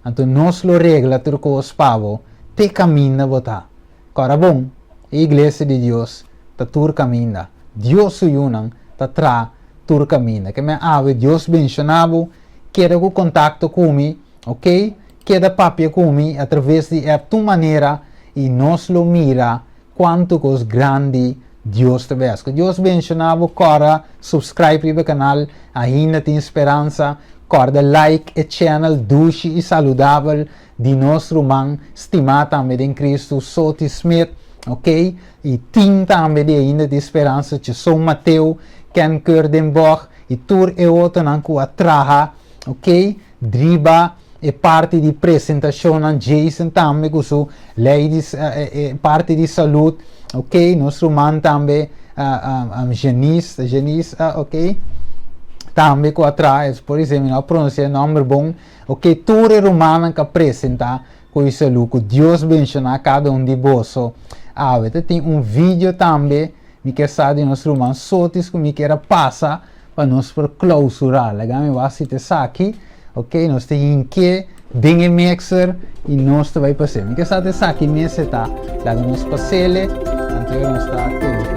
F: Então, nós lo regla turco os pavo, te camina botar. Cara bom, a igreja de Deus, ta tur camina. Deus uyunan, ta tra tur camina. Que me ave Deus mencionado, queda com contato comigo, ok? Queda papel comigo, através de tu maneira, e nós lo mira, quanto cos grande Deus te vê. Deus mencionava, cara, subscribe ao canal, ainda tem esperança, cara, like e channel doce e saudável de nosso irmão, estimado também em Cristo, Soti Smith, ok? E tem também ainda de esperança, de São Mateus, Ken Kurdenborg, e tur e outro não que atraha, ok? Driba e parte de apresentação, Jason também, que sou ladies, parte de saúde, ok, nosso irmão também, Janice, ok, também com atrás, por exemplo, a pronúncia é nome bom, ok, tudo é romano que apresenta com isso, que Deus menciona cada de vós. Tem vídeo também, me que sabe de nosso irmão Sotis, que me quer passar para nós por clausurar, legal, me vai citar aqui, ok, nós temos que bem mixer e nós vai passar. Me que sabe dessa aqui, me está, lá nós passele. Anterior não está ativo.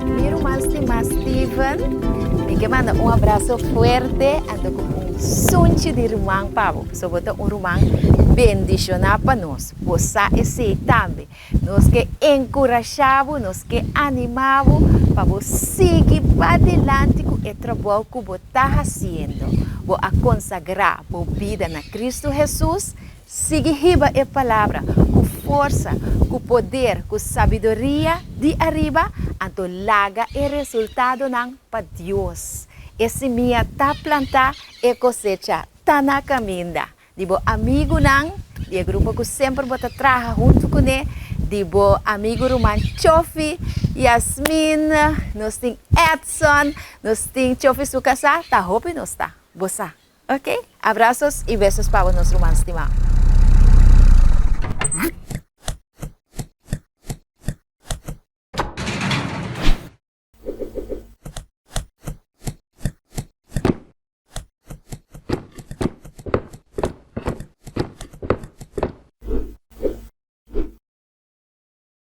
A: Meu irmão Steven, me manda abraço forte, ando com sunte de irmão Pablo, sobre um irmão bendicionar para nós. Você esse também, nós que encorajamos, nós que animamos para você seguir para adelante com o trabalho que você está fazendo. Você consagrar a vida na Cristo Jesus, seguir riba a palavra com força, com poder, com sabedoria de arriba, então laga o resultado não para Deus. Esse minha tá plantar e cosecha tá na caminha. Dibo amigo não, e grupo que sempre bota traja junto com ele, Dibo amigo Roman Chofi, Yasmin, nós tem Edson, nós tem Chofi Sukasa, tá hope nós tá. Bossa. Ok? Abraços e beijos para nós romans, estimado.